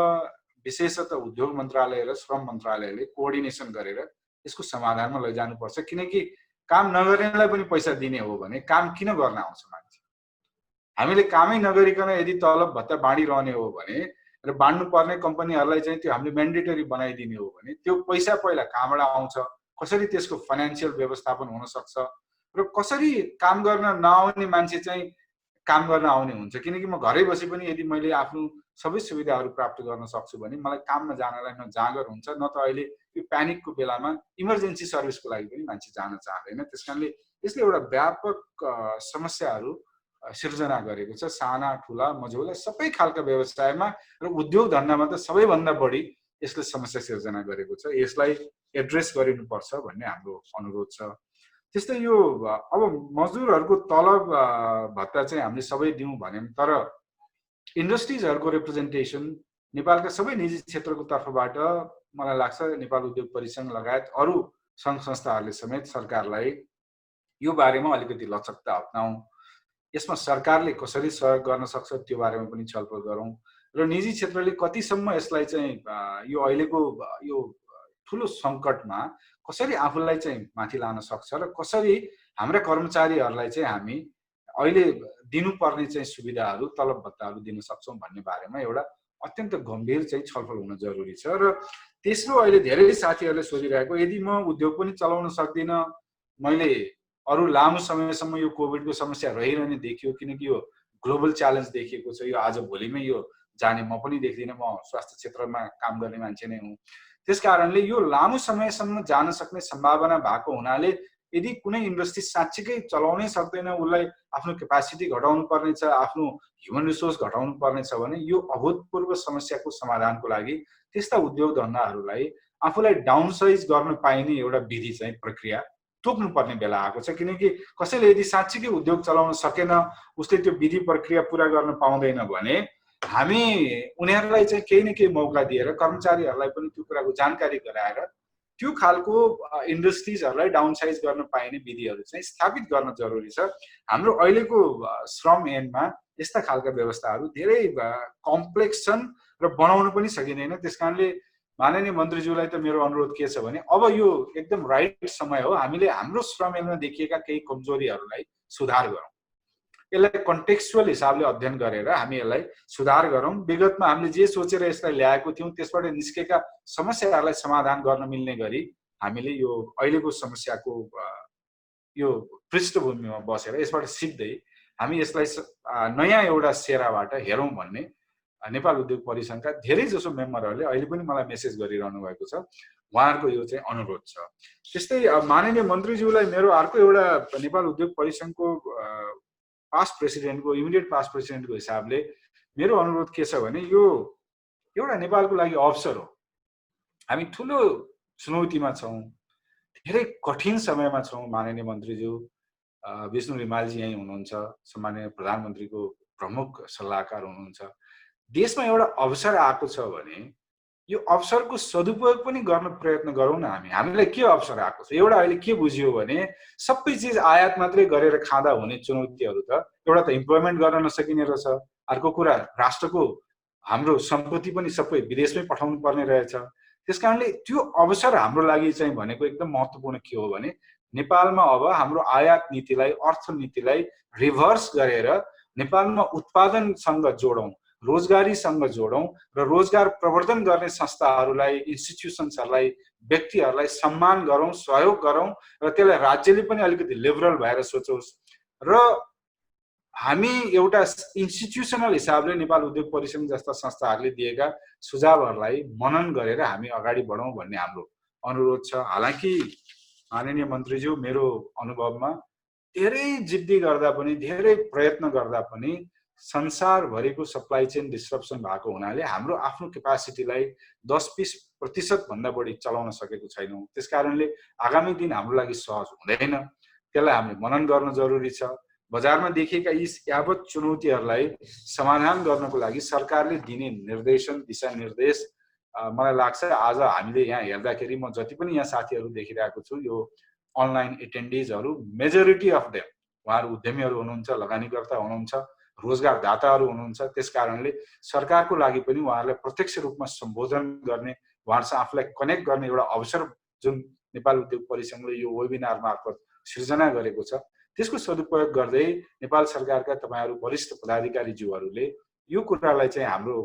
विशेषतः उद्योग मन्त्रालय र श्रम मन्त्रालयले कोअर्डिनेसन गरेर यसको समाधानमा लैजानुपर्छ। किनकि काम नगर्नेलाई पनि पैसा दिने हो भने काम किन गर्न आउँछ मान्छे? हामीले कामै नगरिकन यदि तलब भत्ता बाँडिरहने हो भने र बाँड्नु पर्ने कम्पनीहरूलाई चाहिँ त्यो हामीले म्यान्डेटरी बनाइदिने हो भने त्यो पैसा पहिला कहाँबाट आउँछ, कसरी त्यसको फाइनेन्सियल व्यवस्थापन हुन सक्छ र कसरी काम गर्न नआउने मान्छे चाहिँ काम गर्न आउने हुन्छ? किनकि म घरै बसी पनि यदि मैले आफ्नो सबै सुविधाहरू प्राप्त गर्न सक्छु भने मलाई काममा जानलाई न जाँगर हुन्छ, न त अहिले यो प्यानिकको बेलामा इमर्जेन्सी सर्भिसको लागि पनि मान्छे जान चाहँदैन। त्यसकारणले यसले एउटा व्यापक समस्याहरू सिर्जना गरेको छ। साना ठुला मझौला सबै खालका व्यवसायमा र उद्योग धन्दामा त सबैभन्दा बढी यसले समस्या सिर्जना गरेको छ। यसलाई एड्रेस गरिनुपर्छ भन्ने हाम्रो अनुरोध छ। त्यस्तै यो अब मजदुरहरूको तलब भत्ता चाहिँ हामीले सबै दिउँ भन्यौँ, तर इन्डस्ट्रिजहरूको रिप्रेजेन्टेसन नेपालका सबै निजी क्षेत्रको तर्फबाट मलाई लाग्छ नेपाल उद्योग परिसंघ लगायत अरू सङ्घ संस्थाहरूले समेत सरकारलाई यो बारेमा अलिकति लचकता अपनाउँ, यसमा सरकारले कसरी सहयोग गर्न सक्छ त्यो बारेमा पनि छलफल गरौँ र निजी क्षेत्रले कतिसम्म यसलाई चाहिँ यो अहिलेको यो ठुलो सङ्कटमा कसरी आफूलाई चाहिँ माथि लान सक्छ र कसरी हाम्रा कर्मचारीहरूलाई चाहिँ हामी अहिले दिनुपर्ने चाहिँ सुविधाहरू तलब भत्ताहरू दिन सक्छौँ भन्ने बारेमा एउटा अत्यन्त गम्भीर चाहिँ छलफल हुन जरुरी छ। र तेस्रो, अहिले धेरै साथीहरूले सोधिरहेको, यदि म उद्योग पनि चलाउन सक्दिनँ, मैले अरू लामो समयसम्म यो कोभिडको समस्या रहिरहने देखियो, किनकि यो ग्लोबल च्यालेन्ज देखिएको छ, यो आज भोलिमै यो जाने म पनि देख्दिनँ, म स्वास्थ्य क्षेत्रमा काम गर्ने मान्छे नै हुँ। त्यस कारणले यो लामो समयसम्म जान सक्ने सम्भावना भएको हुनाले यदि कुनै इन्डस्ट्री साँच्चीकै चलाउनै सक्दैन, उसलाई आफ्नो क्यापासिटी घटाउनु पर्नेछ, आफ्नो ह्युमन रिसोर्स घटाउनु पर्नेछ भने यो अभूतपूर्व समस्याको समाधानको लागि त्यस्ता उद्योग धन्दाहरूलाई आफूलाई डाउनसाइज गर्न पाइने एउटा विधि चाहिँ प्रक्रिया तोक्नुपर्ने बेला आएको छ। किनकि कसैले यदि साँच्चीकै उद्योग चलाउन सकेन, उसले त्यो विधि प्रक्रिया पुरा गर्न पाउँदैन भने हामी उनीहरूलाई चाहिँ केही न केही मौका दिएर कर्मचारीहरूलाई पनि त्यो कुराको जानकारी गराएर त्यो खालको इन्डस्ट्रिजहरूलाई डाउनसाइज गर्न पाइने विधिहरू चाहिँ स्थापित गर्न जरुरी छ। हाम्रो अहिलेको श्रम ऐनमा यस्ता खालका व्यवस्थाहरू धेरै कम्प्लेक्स छन् र बनाउन पनि सकिँदैन। त्यसकारणले माननीय मन्त्रीज्यूलाई त मेरो अनुरोध के छ भने अब यो एकदम राइट समय हो, हामीले हाम्रो श्रम ऐनमा देखिएका केही कमजोरीहरूलाई सुधार गरौँ, यसलाई कन्टेक्स्चुअल हिसाबले अध्ययन गरेर हामी यसलाई सुधार गरौँ। विगतमा हामीले जे सोचेर यसलाई ल्याएको थियौँ त्यसबाट निस्केका समस्याहरूलाई समाधान गर्न मिल्ने गरी हामीले यो अहिलेको समस्याको यो पृष्ठभूमिमा बसेर यसबाट सिक्दै हामी यसलाई नयाँ एउटा सेराबाट हेरौँ भन्ने नेपाल उद्योग परिसंघका धेरै जसो मेम्बरहरूले अहिले पनि मलाई मेसेज गरिरहनु भएको छ, उहाँहरूको यो चाहिँ अनुरोध छ। त्यस्तै माननीय मन्त्रीज्यूलाई मेरो अर्को एउटा नेपाल उद्योग परिसंघको पास्ट प्रेसिडेन्टको इमिडिएट पास्ट प्रेसिडेन्टको हिसाबले मेरो अनुरोध के छ भने यो एउटा नेपालको लागि अवसर हो। हामी ठुलो चुनौतीमा छौँ, धेरै कठिन समयमा छौँ। माननीय मन्त्रीज्यू विष्णु रिमालजी यहीँ हुनुहुन्छ, सम्माननीय प्रधानमन्त्रीको प्रमुख सल्लाहकार हुनुहुन्छ। देशमा एउटा अवसर आएको छ भने यो अवसरको सदुपयोग पनि गर्न प्रयत्न गरौँ न। हामीलाई के अवसर आएको छ? एउटा अहिले के बुझियो भने सबै चिज आयात मात्रै गरेर खाँदा हुने चुनौतीहरू त एउटा त इम्प्लोइमेन्ट गर्न नसकिने रहेछ, अर्को कुरा राष्ट्रको हाम्रो सम्पत्ति पनि सबै विदेशमै पठाउनु पर्ने रहेछ। त्यसकारणले त्यो अवसर हाम्रो लागि चाहिँ भनेको एकदम महत्त्वपूर्ण के हो भने नेपालमा अब हाम्रो आयात नीतिलाई, अर्थनीतिलाई रिभर्स गरेर नेपालमा उत्पादनसँग जोडौँ, रोजगारीसँग जोडौँ र रोजगार प्रवर्धन गर्ने संस्थाहरूलाई, इन्स्टिट्युसन्सहरूलाई, व्यक्तिहरूलाई सम्मान गरौँ, सहयोग गरौँ र त्यसलाई राज्यले पनि अलिकति लिबरल भएर सोचोस् र हामी एउटा इन्स्टिट्युसनल हिसाबले नेपाल उद्योग परिसंघ जस्ता संस्थाहरूले दिएका सुझावहरूलाई मनन गरेर हामी अगाडि बढौँ भन्ने हाम्रो अनुरोध छ। हालाकि माननीय मन्त्रीज्यू मेरो अनुभवमा धेरै जिद्दी गर्दा पनि धेरै प्रयत्न गर्दा पनि संसारभरिको सप्लाई चेन डिस्ट्रप्सन भएको हुनाले हाम्रो आफ्नो क्यापासिटीलाई 10-20% भन्दा बढी चलाउन सकेको छैनौँ। त्यसकारणले आगामी दिन हाम्रो लागि सहज हुँदैन। त्यसलाई हामीले मनन गर्न जरुरी छ। बजारमा देखिएका यी यावत चुनौतीहरूलाई समाधान गर्नको लागि सरकारले दिने निर्देशन दिशानिर्देश मलाई लाग्छ आज हामीले यहाँ हेर्दाखेरि म जति पनि यहाँ साथीहरू देखिरहेको छु यो अनलाइन एटेन्डिजहरू मेजोरिटी अफ देम उहाँहरू उद्यमीहरू हुनुहुन्छ, लगानीकर्ता हुनुहुन्छ, रोजगारदाताहरू हुनुहुन्छ। त्यसकारणले सरकारको लागि पनि उहाँहरूलाई प्रत्यक्ष रूपमा सम्बोधन गर्ने, उहाँहरूसँग आफूलाई कनेक्ट गर्ने एउटा अवसर जुन नेपाल उद्योग परिसङ्घले यो वेबिनार मार्फत सृजना गरेको छ त्यसको सदुपयोग गर्दै नेपाल सरकारका तपाईहरू वरिष्ठ पदाधिकारीज्यूहरूले यो कुरालाई चाहिँ हाम्रो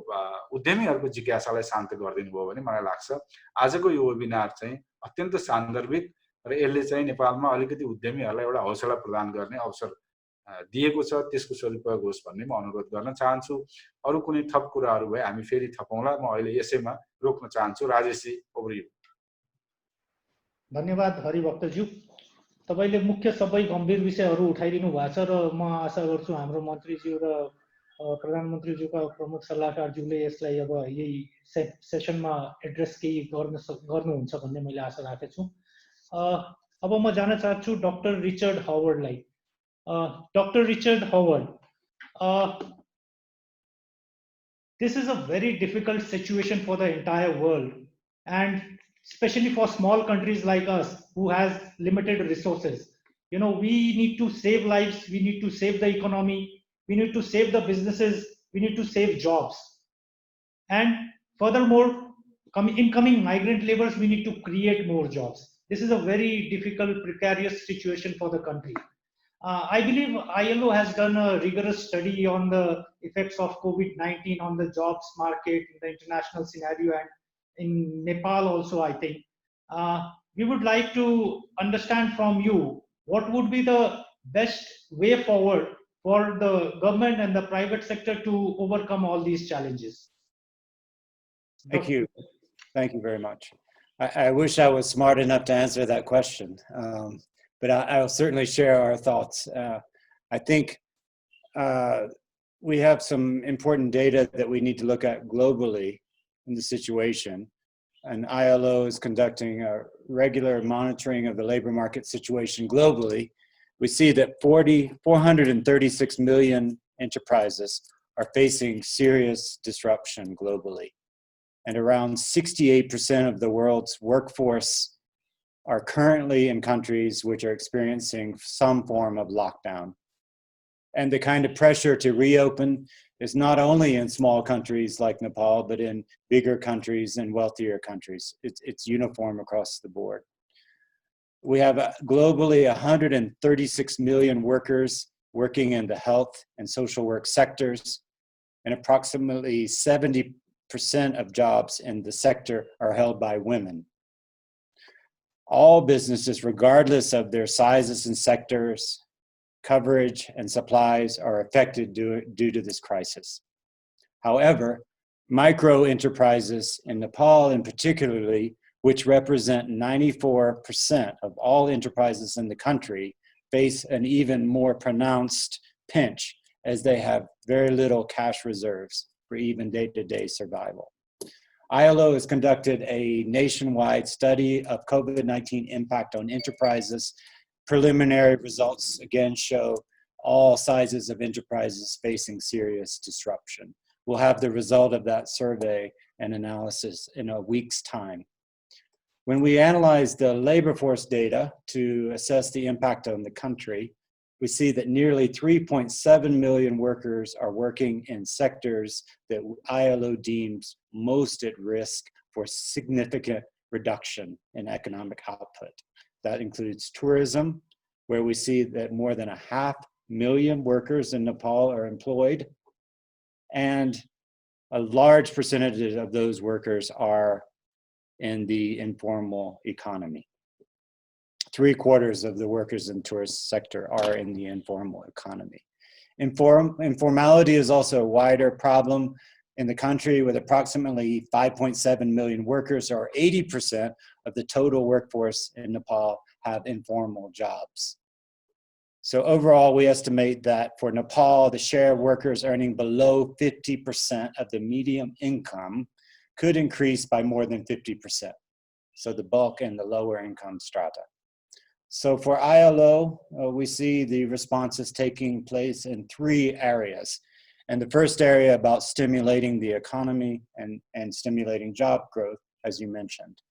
उद्यमीहरूको जिज्ञासालाई शान्त गरिदिनु भयो भने मलाई लाग्छ आजको यो वेबिनार चाहिँ अत्यन्त सान्दर्भिक र यसले चाहिँ नेपालमा अलिकति उद्यमीहरूलाई एउटा हौसला प्रदान गर्ने अवसर दिएको छ। त्यसको सदुपयोग होस् भन्ने म अनुरोध गर्न चाहन्छु। अरू कुनै थप कुराहरू भए हामी फेरि थपौँला। म अहिले यसैमा रोक्न चाहन्छु। राजेशजी, ओभर यु। धन्यवाद हरिभक्तज्यू। तपाईले मुख्य सबै गम्भीर विषयहरू उठाइदिनु भएको छ र म आशा गर्छु हाम्रो मन्त्रीज्यू र प्रधानमन्त्रीज्यूका प्रमुख सल्लाहकारज्यूले यसलाई अब यही सेसनमा एड्रेस केही गर्नुहुन्छ भन्ने मैले आशा राखेछु। अब म जान चाहन्छु डाक्टर रिचर्ड हवर्डलाई। Dr. Richard Howard, this is a very difficult situation for the entire world, and especially for small countries like us who has limited resources. You know, we need to save lives, we need to save the economy, we need to save the businesses, we need to save jobs. And furthermore, incoming migrant laborers, we need to create more jobs. This is a very difficult, precarious situation for the country. I believe ILO has done a rigorous study on the effects of COVID-19 on the jobs market in the international scenario and in Nepal also, I think. We would like to understand from you what would be the best way forward for the government and the private sector to overcome all these challenges. Thank you. Thank you very much. I wish I was smart enough to answer that question. But I'll certainly share our thoughts. I think we have some important data that we need to look at globally in the situation. And ILO is conducting a regular monitoring of the labor market situation globally. We see that 436 million enterprises are facing serious disruption globally. And around 68% of the world's workforce are currently in countries which are experiencing some form of lockdown. And the kind of pressure to reopen is not only in small countries like Nepal, but in bigger countries and wealthier countries. It's uniform across the board. We have globally 136 million workers working in the health and social work sectors, and approximately 70% of jobs in the sector are held by women. All businesses, regardless of their sizes and sectors, coverage and supplies, are affected due to this crisis. However, micro enterprises in Nepal in particularly, which represent 94% of all enterprises in the country, face an even more pronounced pinch as they have very little cash reserves for even day-to-day survival. ILO has conducted a nationwide study of COVID-19 impact on enterprises. Preliminary results again show all sizes of enterprises facing serious disruption. We'll have the result of that survey and analysis in a week's time. When we analyze the labor force data to assess the impact on the country, we see that nearly 3.7 million workers are working in sectors that ILO deems most at risk for significant reduction in economic output. That includes tourism, where we see that more than 500,000 workers in Nepal are employed, and a large percentage of those workers are in the informal economy. 3/4 of the workers in the tourist sector are in the informal economy. Informality is also a wider problem in the country, with approximately 5.7 million workers, or 80% of the total workforce in Nepal, have informal jobs. So overall, we estimate that for Nepal, the share of workers earning below 50% of the median income could increase by more than 50%. So the bulk in the lower income strata. So for ILO, we see the responses taking place in 3 areas. And the first area about stimulating the economy and stimulating job growth, as you mentioned.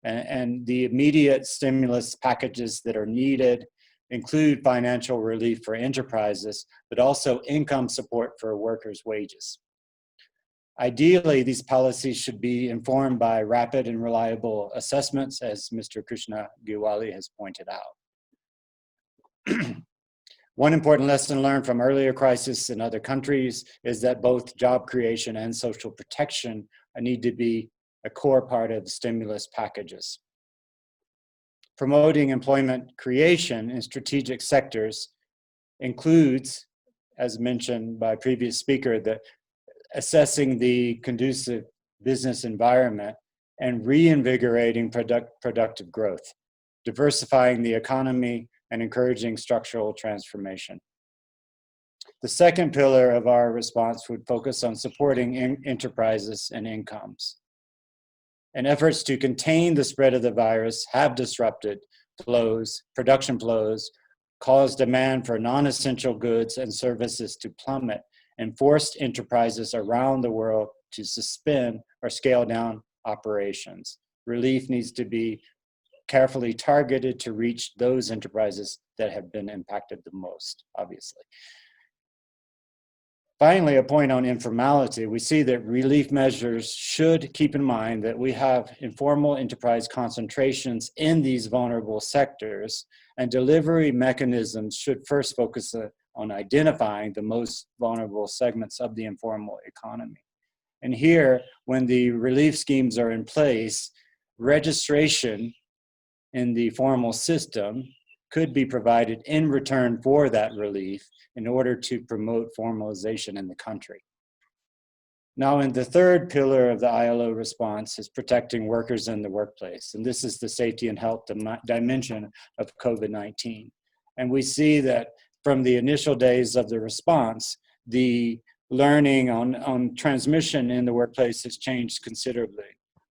And the immediate stimulus packages that are needed include financial relief for enterprises, but also income support for workers' wages. Ideally, these policies should be informed by rapid and reliable assessments, as Mr. Krishna Giwali has pointed out. One important lesson learned from earlier crises in other countries is that both job creation and social protection need to be a core part of stimulus packages. Promoting employment creation in strategic sectors includes, as mentioned by previous speaker, assessing the conducive business environment and reinvigorating productive growth, diversifying the economy and encouraging structural transformation. The second pillar of our response would focus on supporting enterprises and incomes. And efforts to contain the spread of the virus have disrupted flows, production flows, caused demand for non-essential goods and services to plummet, and forced enterprises around the world to suspend or scale down operations. Relief needs to be carefully targeted to reach those enterprises that have been impacted the most, obviously. Finally, a point on informality. We see that relief measures should keep in mind that we have informal enterprise concentrations in these vulnerable sectors, and delivery mechanisms should first focus on identifying the most vulnerable segments of the informal economy. And here, when the relief schemes are in place, registration in the formal system could be provided in return for that relief in order to promote formalization in the country. Now, in the third pillar of the ILO response is protecting workers in the workplace. And this is the safety and health dimension of COVID-19. And we see that from the initial days of the response, the learning on transmission in the workplace has changed considerably.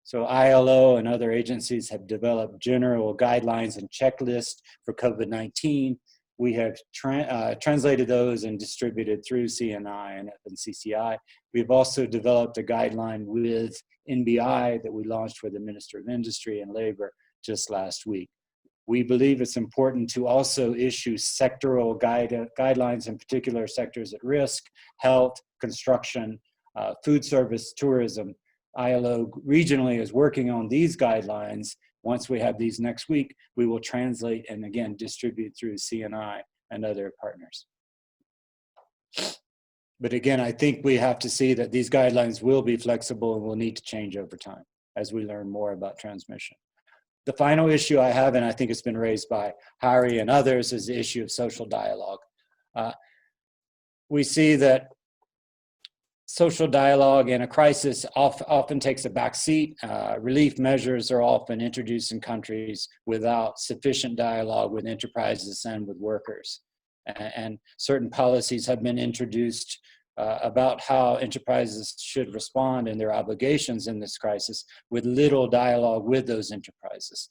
So ILO and other agencies have developed general guidelines and checklists for COVID-19. We have translated those and distributed through CNI and FNCCI. We've also developed a guideline with NBI that we launched for the Minister of Industry and Labor just last week. We believe it's important to also issue sectoral guidelines in particular sectors at risk: health, construction, food service, tourism. ILO regionally is working on these guidelines. Once we have these next week, we will translate and again distribute through CNI and other partners. But again, I think we have to see that these guidelines will be flexible and will need to change over time as we learn more about transmission. The final issue I have, and I think it's been raised by Harry and others, is the issue of social dialogue. We see that social dialogue in a crisis often takes a back seat. Relief measures are often introduced in countries without sufficient dialogue with enterprises and with workers. And certain policies have been introduced about how enterprises should respond and their obligations in this crisis with little dialogue with those enterprises.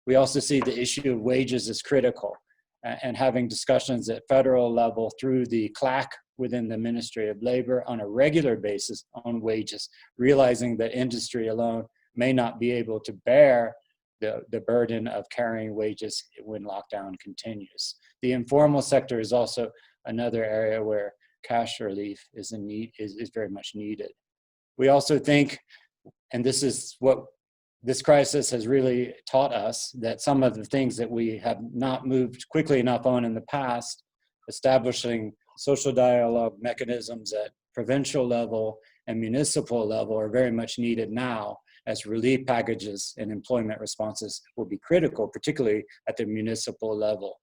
We also see the issue of wages as critical, and having discussions at federal level through the CLAC within the Ministry of Labor on a regular basis on wages, realizing that industry alone may not be able to bear the burden of carrying wages when lockdown continues. The informal sector is also another area where cash relief is very much needed. We also think, and this is what this crisis has really taught us, that some of the things that we have not moved quickly enough on in the past, establishing social dialogue mechanisms at provincial level and municipal level, are very much needed now, as relief packages and employment responses will be critical, particularly at the municipal level.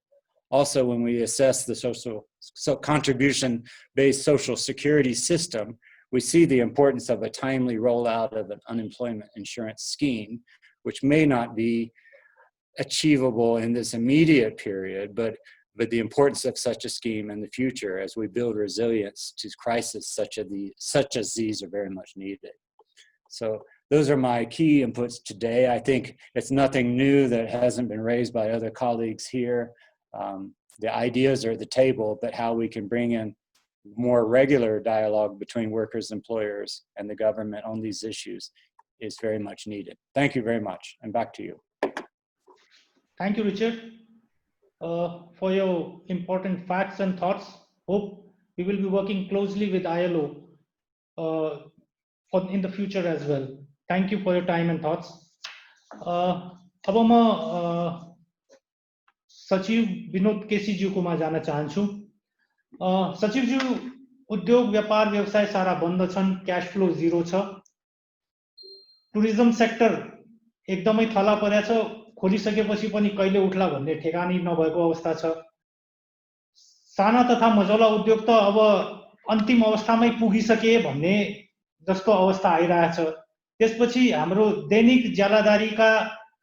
Also, when we assess the contribution-based social security system, we see the importance of a timely rollout of an unemployment insurance scheme, which may not be achievable in this immediate period, but the importance of such a scheme in the future as we build resilience to crises such as these are very much needed. So those are my key inputs today. I think it's nothing new that hasn't been raised by other colleagues here. The ideas are at the table, but how we can bring in more regular dialogue between workers, employers, and the government on these issues is very much needed. Thank you very much, and back to you. Thank you, Richard, for your important facts and thoughts. Hope we will be working closely with ILO in the future as well. Thank you for your time and thoughts. अब म सचिव विनोद केसीज्यूकोमा जान चाहन्छु। सचिवज्यू, उद्योग व्यापार व्यवसाय सारा बन्द छन्, क्याश फ्लो जीरो छ, टुरिज्म सेक्टर एकदमै थला परेछ, खोलिसकेपछि पनि कहिले उठ्ला भन्ने ठेगानी नभएको अवस्था छ। साना तथा मझौला उद्योग त अब अन्तिम अवस्थामै पुगिसके भन्ने जस्तो अवस्था आइरहेछ। त्यसपछि हाम्रो दैनिक ज्यालादारीका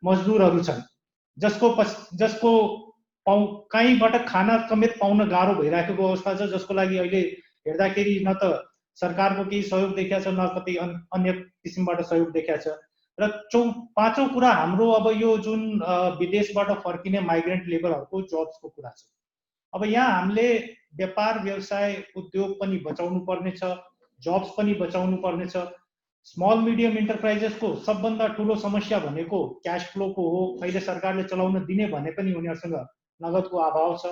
मजदुरहरू छन्, जसको कहीँबाट खाना समेत पाउन गाह्रो भइराखेको अवस्था छ, जसको लागि अहिले हेर्दाखेरि न त सरकारको केही सहयोग देखिया छ, न कतै अन्य किसिमबाट सहयोग देखिया छ। र पाँचौं कुरा हाम्रो अब यो जुन विदेशबाट फर्किने माइग्रेन्ट लेबरहरूको जब्सको कुरा छ। अब यहाँ हामीले व्यापार व्यवसाय उद्योग पनि बचाउनु पर्नेछ, जब्स पनि बचाउनु पर्नेछ। स्मल मिडियम इन्टरप्राइजेसको सबभन्दा ठुलो समस्या भनेको क्याश फ्लोको हो। अहिले सरकारले चलाउन दिने भने पनि उनीहरूसँग नगदको अभाव छ।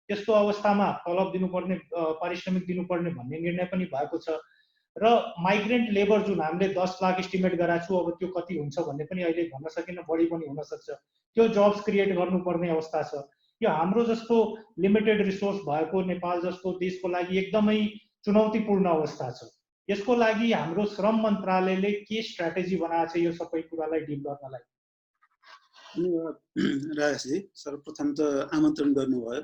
त्यस्तो अवस्थामा तलब दिनुपर्ने, पारिश्रमिक दिनुपर्ने भन्ने निर्णय पनि भएको छ। र माइग्रेन्ट लेबर जुन हामीले 10 लाख एस्टिमेट गराएको छु, अब त्यो कति हुन्छ भन्ने पनि अहिले भन्न सकिन्न, बढी पनि हुन सक्छ। त्यो जब्स क्रिएट गर्नुपर्ने अवस्था छ। यो हाम्रो जस्तो लिमिटेड रिसोर्स भएको नेपाल जस्तो देशको लागि एकदमै चुनौतीपूर्ण अवस्था छ। यसको लागि हाम्रो श्रम मन्त्रालयले के स्ट्र्याटेजी बनाएको छ यो सबै कुरालाई डिल गर्नलाई? राजेशजी, सर्वप्रथम त आमन्त्रण गर्नुभयो।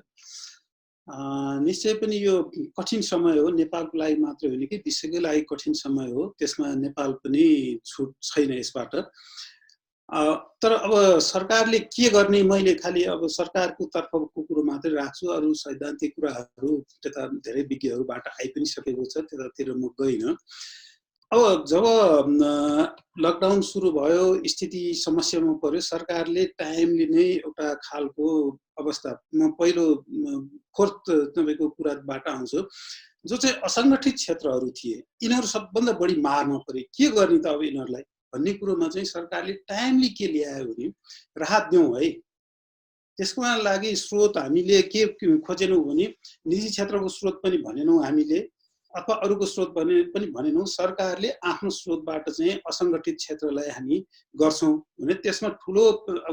निश्चय पनि यो कठिन समय हो, नेपालको लागि मात्र होइन कि विश्वकै लागि कठिन समय हो। त्यसमा नेपाल पनि छुट छैन यसबाट। तर अब सरकारले के गर्ने, मैले खालि अब सरकारको तर्फको कुरो मात्रै राख्छु, अरू सैद्धान्तिक कुराहरू त्यता धेरै विज्ञहरूबाट आइ पनि सकेको छ, त्यतातिर म गइनँ। अब जब लकडाउन सुरु भयो, स्थिति समस्यामा पर्यो, सरकारले टाइमली नै एउटा खालको अवस्था, म पहिलो फोर्थ तपाईँको कुराबाट आउँछु, जो चाहिँ असङ्गठित क्षेत्रहरू थिए, यिनीहरू सबभन्दा बढी मारमा परे। के गर्ने त अब यिनीहरूलाई भन्ने कुरोमा चाहिँ सरकारले टाइमली के ल्यायो भने राहत दिउँ है। त्यसको लागि स्रोत हामीले के खोजेनौँ भने निजी क्षेत्रको स्रोत पनि भनेनौँ हामीले, अथवा अरूको स्रोत पनि भनेनौँ। सरकारले आफ्नो स्रोतबाट चाहिँ असङ्गठित क्षेत्रलाई हामी गर्छौँ भने त्यसमा ठुलो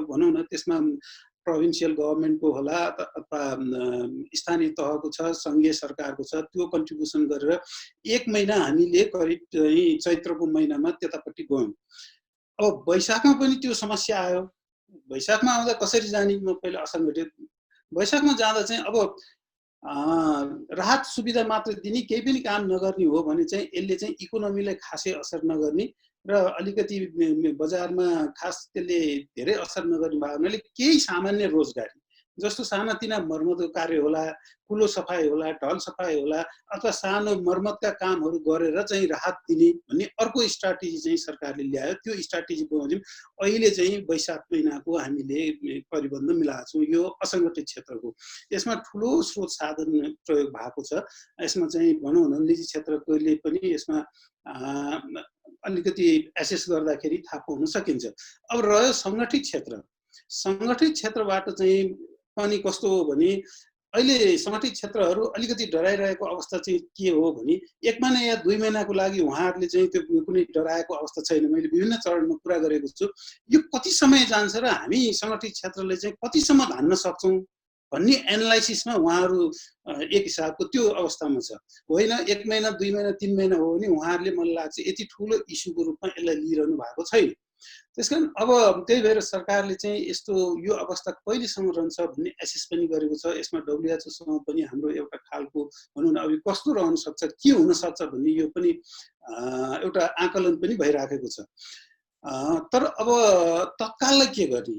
भनौँ न, त्यसमा प्रोभिन्सियल गभर्मेन्टको होला अथवा स्थानीय तहको छ, सङ्घीय सरकारको छ, त्यो कन्ट्रिब्युसन गरेर 1 महिना हामीले करिब चैत्रको महिनामा त्यतापट्टि गयौँ। अब वैशाखमा पनि त्यो समस्या आयो। वैशाखमा आउँदा कसरी जाने, म पहिला असङ्गठित वैशाखमा जाँदा चाहिँ अब राहत सुविधा मात्र दिने, केही पनि काम नगर्ने हो भने चाहिँ यसले चाहिँ इकोनोमीलाई खासै असर नगर्ने र अलिकति बजारमा खास त्यसले धेरै असर नगर्ने भएको हुनाले केही सामान्य रोजगारी जस्तो सानातिना मर्मतको कार्य होला, कुलो सफाइ होला, ढल सफाइ होला, अथवा सानो मर्मतका कामहरू गरेर चाहिँ राहत दिने भन्ने अर्को स्ट्राटेजी चाहिँ सरकारले ल्यायो। त्यो स्ट्राटेजी बमोजिम अहिले चाहिँ वैशाख महिनाको हामीले परिबन्ध मिलाएको छौँ यो असङ्गठित क्षेत्रको। यसमा ठुलो स्रोत साधन प्रयोग भएको छ। यसमा चाहिँ भनौँ न निजी क्षेत्रकोले पनि यसमा अलिकति एसेस गर्दाखेरि थाहा पाउन सकिन्छ। अब रह्यो सङ्गठित क्षेत्र, सङ्गठित क्षेत्रबाट चाहिँ पनि कस्तो हो भने अहिले सङ्गठित क्षेत्रहरू अलिकति डराइरहेको अवस्था चाहिँ के हो भने 1 महिना या 2 महिनाको लागि उहाँहरूले चाहिँ त्यो कुनै डराएको अवस्था छैन। मैले विभिन्न चरणमा कुरा गरेको छु। यो कति समय जान्छ र हामी सङ्गठित क्षेत्रले चाहिँ कतिसम्म धान्न सक्छौँ भन्ने एनालाइसिसमा उहाँहरू एक हिसाबको त्यो अवस्थामा छ। होइन 1 महिना 2 महिना 3 महिना हो भने उहाँहरूले मलाई लाग्छ यति ठुलो इस्युको रूपमा यसलाई लिइरहनु भएको छैन। त्यसकारण अब त्यही भएर सरकारले चाहिँ यस्तो यो अवस्था कहिलेसम्म रहन्छ भन्ने एसेस पनि गरेको छ। यसमा WHO सँग पनि हाम्रो एउटा खालको भनौँ न अब कस्तो रहन सक्छ, के हुन सक्छ भन्ने यो पनि एउटा आकलन पनि भइराखेको छ। तर अब तत्काललाई के गर्ने,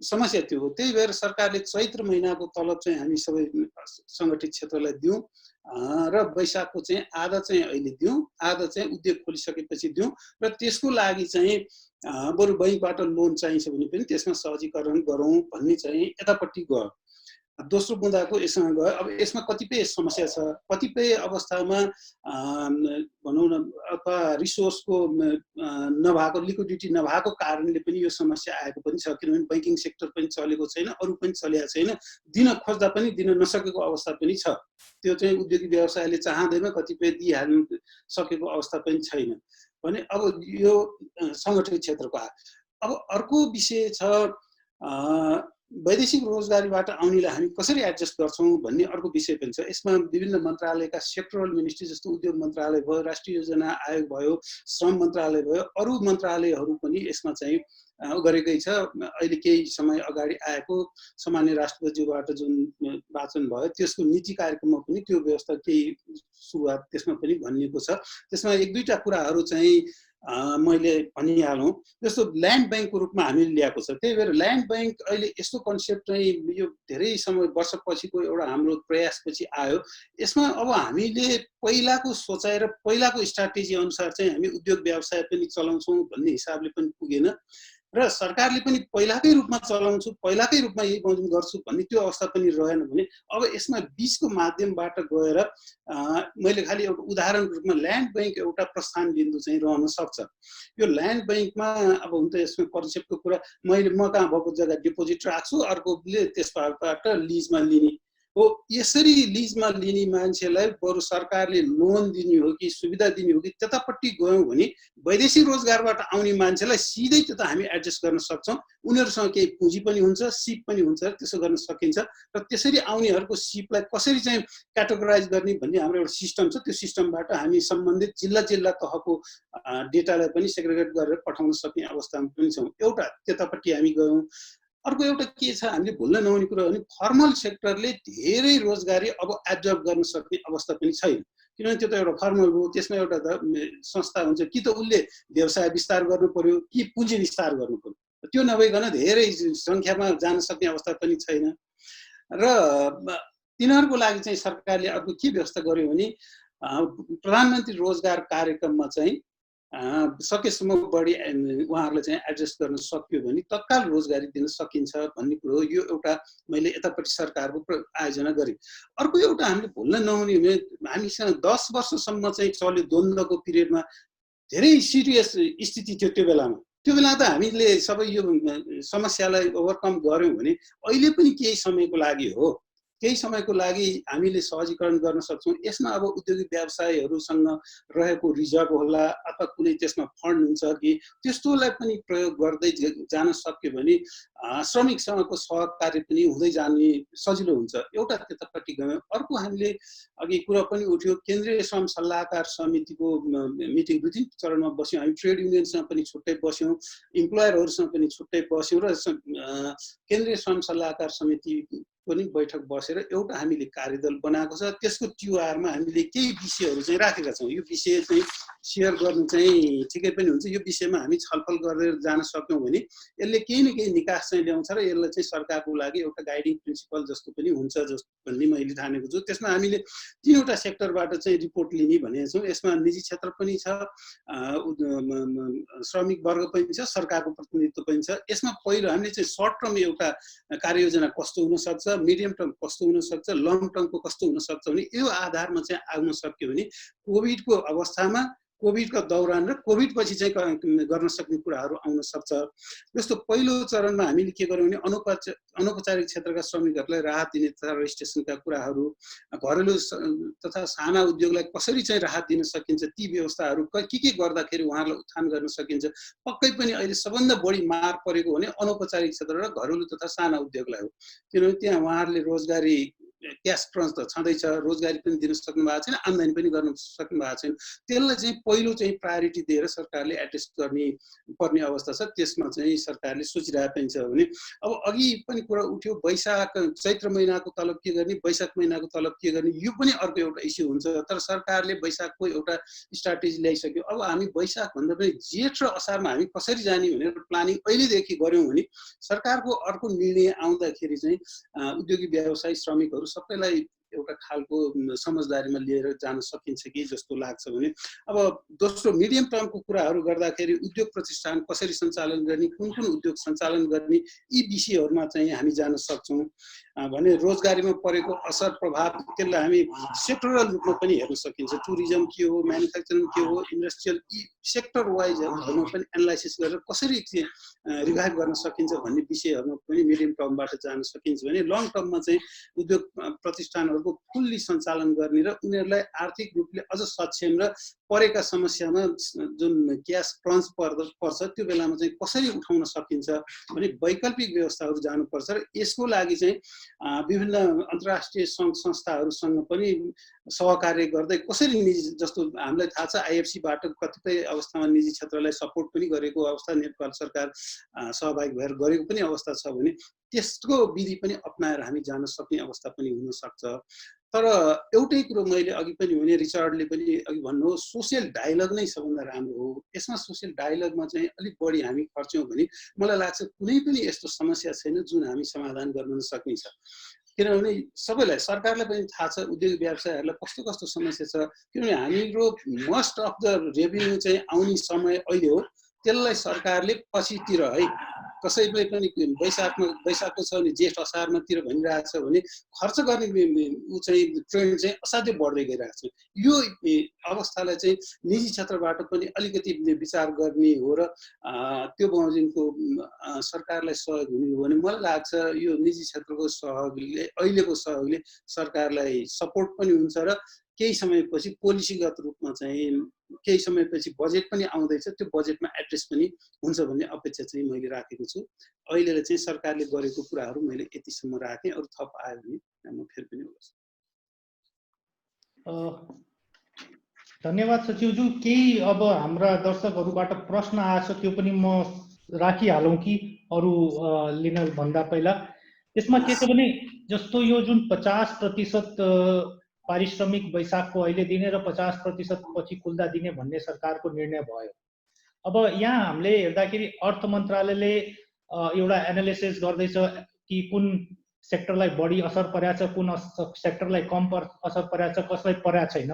समस्या त्यो हो। त्यही भएर सरकारले चैत्र महिनाको तलब चाहिँ हामी सबै सङ्गठित क्षेत्रलाई दिउँ र वैशाखको चाहिँ आधा चाहिँ अहिले दिउँ, आधा चाहिँ उद्योग खोलिसकेपछि दिउँ र त्यसको लागि चाहिँ बरु बैङ्कबाट लोन चाहिन्छ भने पनि त्यसमा सहजीकरण गरौँ भन्ने चाहिँ यतापट्टि गयो। दोस्रो बुँदाको यसमा गयो। अब यसमा कतिपय समस्या छ, कतिपय अवस्थामा भनौँ न अथवा रिसोर्सको नभएको, लिक्विडिटी नभएको कारणले पनि यो समस्या आएको पनि छ। किनभने बैंकिङ सेक्टर पनि चलेको छैन, अरू पनि चलेको छैन, दिन खोज्दा पनि दिन नसकेको अवस्था पनि छ। त्यो चाहिँ उद्योगी व्यवसायले चाहँदैमा कतिपय दिइहाल्नु सकेको अवस्था पनि छैन भने अब यो सङ्गठित क्षेत्रको अब अर्को विषय छ वैदेशिक रोजगारीबाट आउनेलाई हामी कसरी एडजस्ट गर्छौँ भन्ने अर्को विषय पनि छ। यसमा विभिन्न मन्त्रालयका सेक्टरल मिनिस्ट्री जस्तो उद्योग मन्त्रालय भयो, राष्ट्रिय योजना आयोग भयो, श्रम मन्त्रालय भयो, अरू मन्त्रालयहरू पनि यसमा चाहिँ गरेकै छ। अहिले केही समय अगाडि आएको सामान्य राष्ट्रपतिज्यूबाट जुन वाचन भयो त्यसको नीति कार्यक्रममा पनि त्यो व्यवस्था केही सुरुवात त्यसमा पनि भनिएको छ। त्यसमा एक दुईवटा कुराहरू चाहिँ मैले भनिहालौँ। जस्तो ल्यान्ड ब्याङ्कको रूपमा हामीले ल्याएको छ। त्यही भएर ल्यान्ड ब्याङ्क अहिले यस्तो कन्सेप्ट चाहिँ यो धेरै समय वर्षपछिको एउटा हाम्रो प्रयासपछि आयो। यसमा अब हामीले पहिलाको सोचाइ र पहिलाको स्ट्राटेजी अनुसार चाहिँ हामी उद्योग व्यवसाय पनि चलाउँछौँ भन्ने हिसाबले पनि पुगेन र सरकारले पनि पहिलाकै रूपमा चलाउँछु, पहिलाकै रूपमा यही बन्द गर्छु भन्ने त्यो अवस्था पनि रहेन भने अब यसमा बीचको माध्यमबाट गएर मैले खालि एउटा उदाहरणको रूपमा ल्यान्ड ब्याङ्क एउटा प्रस्थान बिन्दु चाहिँ रहन सक्छ। यो ल्यान्ड ब्याङ्कमा अब हुन्छ यसमा कन्सेप्टको कुरा, म कहाँ भएको जग्गा डिपोजिट राख्छु, अर्कोले त्यसबाट लिजमा लिने हो। यसरी लिजमा लिने मान्छेलाई बरु सरकारले लोन दिने हो कि सुविधा दिने हो कि त्यतापट्टि गयौँ भने वैदेशिक रोजगारबाट आउने मान्छेलाई सिधै त्यता हामी एडजस्ट गर्न सक्छौँ। उनीहरूसँग केही पुँजी पनि हुन्छ, सिप पनि हुन्छ, त्यसो गर्न सकिन्छ र त्यसरी आउनेहरूको सिपलाई कसरी चाहिँ क्याटेगोराइज गर्ने भन्ने हाम्रो एउटा सिस्टम छ। त्यो सिस्टमबाट हामी सम्बन्धित जिल्ला जिल्ला तहको डेटालाई पनि सेग्रिगेट गरेर पठाउन सक्ने अवस्थामा पनि छौँ। एउटा त्यतापट्टि हामी गयौँ। अर्को एउटा के छ हामीले भुल्न नहुने कुरा भने फर्मल सेक्टरले धेरै रोजगारी अब एब्जर्भ गर्न सक्ने अवस्था पनि छैन। किनभने त्यो त एउटा फर्मल हो, त्यसमा एउटा संस्था हुन्छ कि त उसले व्यवसाय विस्तार गर्नु पर्यो कि पुँजी विस्तार गर्नु पर्यो। त्यो नभइकन धेरै सङ्ख्यामा जान सक्ने अवस्था पनि छैन र तिनीहरूको लागि चाहिँ सरकारले अर्को के व्यवस्था गर्यो भने प्रधानमन्त्री रोजगार कार्यक्रममा चाहिँ सकेसम्म बढी उहाँहरूलाई चाहिँ एडजस्ट गर्न सक्यो भने तत्काल रोजगारी दिन सकिन्छ भन्ने कुरो हो। यो एउटा मैले यतापट्टि सरकारको आयोजना गरेँ। अर्को एउटा हामीले भुल्न नहुने भने हामीसँग 10 वर्षसम्म चाहिँ चल्यो द्वन्द्वको पिरियडमा धेरै सिरियस स्थिति थियो। त्यो बेला त हामीले सबै यो समस्यालाई ओभरकम गऱ्यौँ भने अहिले पनि केही समयको लागि हो, केही समयको लागि हामीले सहजीकरण गर्न सक्छौँ। यसमा अब उद्योगिक व्यवसायहरूसँग रहेको रिजर्भ होला अथवा कुनै त्यसमा फन्ड हुन्छ कि त्यस्तोलाई पनि प्रयोग गर्दै जान सक्यो भने श्रमिकसँगको सहकार्य पनि हुँदै जाने सजिलो हुन्छ। एउटा त्यतापट्टि गयौँ। अर्को हामीले अघि कुरा पनि उठ्यो, केन्द्रीय श्रम सल्लाहकार समितिको मिटिङ 2-3 चरणमा बस्यौँ हामी। ट्रेड युनियनसँग पनि छुट्टै बस्यौँ, इम्प्लोयरहरूसँग पनि छुट्टै बस्यौँ र केन्द्रीय श्रम सल्लाहकार समिति पनि बैठक बसेर एउटा हामीले कार्यदल बनाएको छ। त्यसको TOR-मा हामीले केही विषयहरू चाहिँ राखेका छौँ। यो विषय चाहिँ सेयर गर्नु चाहिँ ठिकै पनि हुन्छ। यो विषयमा हामी छलफल गरेर जान सक्यौँ भने यसले केही न केही निकास चाहिँ ल्याउँछ र यसलाई चाहिँ सरकारको लागि एउटा गाइडिङ प्रिन्सिपल जस्तो पनि हुन्छ जस्तो भन्ने मैले ठानेको छु। त्यसमा हामीले 3वटा सेक्टरबाट चाहिँ रिपोर्ट लिने भनेका छौँ। यसमा निजी क्षेत्र पनि छ, श्रमिक वर्ग पनि छ, सरकारको प्रतिनिधित्व पनि छ। यसमा पहिलो हामीले चाहिँ सर्ट टर्म एउटा कार्ययोजना कस्तो हुनसक्छ, मिडियम टर्म कस्तो हुनसक्छ, लङ टर्मको कस्तो हुनसक्छ भने यो आधारमा चाहिँ आउन सक्यो भने कोभिडको अवस्थामा, कोभिडको दौरान र कोभिड पछि चाहिँ गर्न सक्ने कुराहरू आउन सक्छ। जस्तो पहिलो चरणमा हामीले के गर्यौँ भने अनौपचारिक क्षेत्रका श्रमिकहरूलाई राहत दिने तथा रजिस्ट्रेसनका कुराहरू, घरेलु तथा साना उद्योगलाई कसरी चाहिँ राहत दिन सकिन्छ ती व्यवस्थाहरू के गर्दाखेरि उहाँहरूलाई उत्थान गर्न सकिन्छ। पक्कै पनि अहिले सबभन्दा बढी मार परेको भने अनौपचारिक क्षेत्र र घरेलु तथा साना उद्योगलाई हो। किनभने त्यहाँ उहाँहरूले रोजगारी क्यास क्रन्च त छँदैछ, रोजगारी पनि दिन सक्नु भएको छैन, आम्दानी पनि गर्न सक्नु भएको छैन। त्यसलाई चाहिँ पहिलो चाहिँ प्रायोरिटी दिएर सरकारले एड्रेस गर्ने पर्ने अवस्था छ। त्यसमा चाहिँ सरकारले सोचिरहेको पनि छ भने अब अघि पनि कुरा उठ्यो, वैशाख चैत्र महिनाको तलब के गर्ने, वैशाख महिनाको तलब के गर्ने, यो पनि अर्को एउटा इस्यु हुन्छ। तर सरकारले वैशाखको एउटा स्ट्राटेजी ल्याइसक्यो। अब हामी वैशाख भन्दा पनि जेठ र असारमा हामी कसरी जाने भनेर प्लानिङ अहिलेदेखि गऱ्यौँ भने सरकारको अर्को निर्णय आउँदाखेरि चाहिँ उद्योगी व्यवसायी श्रमिकहरू सबैलाई एउटा खालको समझदारीमा लिएर जान सकिन्छ कि जस्तो लाग्छ। भने अब दोस्रो मिडियम टर्मको कुराहरू गर्दाखेरि उद्योग प्रतिष्ठान कसरी सञ्चालन गर्ने, कुन कुन उद्योग सञ्चालन गर्ने, यी विषयहरूमा चाहिँ हामी जान सक्छौँ भने रोजगारीमा परेको असर प्रभाव त्यसलाई हामी सेक्टरल रूपमा पनि हेर्न सकिन्छ। टुरिज्म के हो, म्यानुफ्याक्चरिङ के हो, इन्डस्ट्रियल, यी सेक्टर वाइजहरूमा पनि एनालाइसिस गरेर कसरी रिभाइभ गर्न सकिन्छ भन्ने विषयहरूमा पनि मिडियम टर्मबाट जान सकिन्छ। भने लङ टर्ममा चाहिँ उद्योग प्रतिष्ठानहरूको फुल्ली सञ्चालन गर्ने र उनीहरूलाई आर्थिक रूपले अझ सक्षम र परेका समस्यामा जुन क्यास क्रन्च पर्छ त्यो बेलामा चाहिँ कसरी उठाउन सकिन्छ भने वैकल्पिक व्यवस्थाहरू जानुपर्छ। र यसको लागि चाहिँ विभिन्न अन्तर्राष्ट्रिय सङ्घ संस्थाहरूसँग पनि सहकार्य गर्दै कसरी निजी, जस्तो हामीलाई थाहा छ आइएफसीबाट कतिपय अवस्थामा निजी क्षेत्रलाई सपोर्ट पनि गरेको अवस्था, नेपाल सरकार सहभागी भएर गरेको पनि अवस्था छ भने त्यसको विधि पनि अपनाएर हामी जान सक्ने अवस्था पनि हुनसक्छ। तर एउटै कुरो मैले अघि पनि भने, रिचर्डले पनि अघि भन्नुभयो, सोसियल डायलग नै सबभन्दा राम्रो हो। यसमा सोसियल डायलगमा चाहिँ अलिक बढी हामी खर्च्यौँ भने मलाई लाग्छ कुनै पनि यस्तो समस्या छैन जुन हामी समाधान गर्न सकिन्छ। किनभने सबैलाई, सरकारलाई पनि थाहा छ उद्योग व्यवसायहरूलाई कस्तो कस्तो समस्या छ। किनभने हाम्रो मोस्ट अफ द रेभिन्यू चाहिँ आउने समय अहिले हो, त्यसलाई सरकारले पछितिर है कसैले पनि वैशाखको छ भने जेठ असारमातिर भनिरहेको छ भने खर्च गर्ने ऊ चाहिँ ट्रेन्ड चाहिँ असाध्यै बढ्दै गइरहेको छ। यो अवस्थालाई चाहिँ निजी क्षेत्रबाट पनि अलिकति विचार गर्ने हो र त्यो बमोजिमको सरकारलाई सहयोग हुने हो भने मलाई लाग्छ यो निजी क्षेत्रको सहयोगले, अहिलेको सहयोगले सरकारलाई सपोर्ट पनि हुन्छ र केही समयपछि पोलिसीगत रूपमा चाहिँ केही समयपछि बजेट पनि आउँदैछ, त्यो बजेटमा एड्रेस पनि हुन्छ भन्ने अपेक्षा चाहिँ मैले राखेको छु। अहिले चाहिँ सरकारले गरेको कुराहरू मैले यतिसम्म राखेँ, अरू थप आयो भने म फेरि पनि बोल्छु। धन्यवाद सचिवज्यू। केही अब हाम्रा दर्शकहरूबाट प्रश्न आएछ, त्यो पनि म राखिहालौँ कि अरू लिन भन्दा पहिला। यसमा के छ भने जस्तो यो जुन 50% पारिश्रमिक वैशाखको अहिले दिने र 50% पछि खुल्दा दिने भन्ने सरकारको निर्णय भयो। अब यहाँ हामीले हेर्दाखेरि अर्थ मन्त्रालयले एउटा एनालिसिस गर्दैछ कि कुन सेक्टरलाई बढी असर परेको छ, कुन सेक्टरलाई कम असर परेको छ, कसलाई परेको छैन,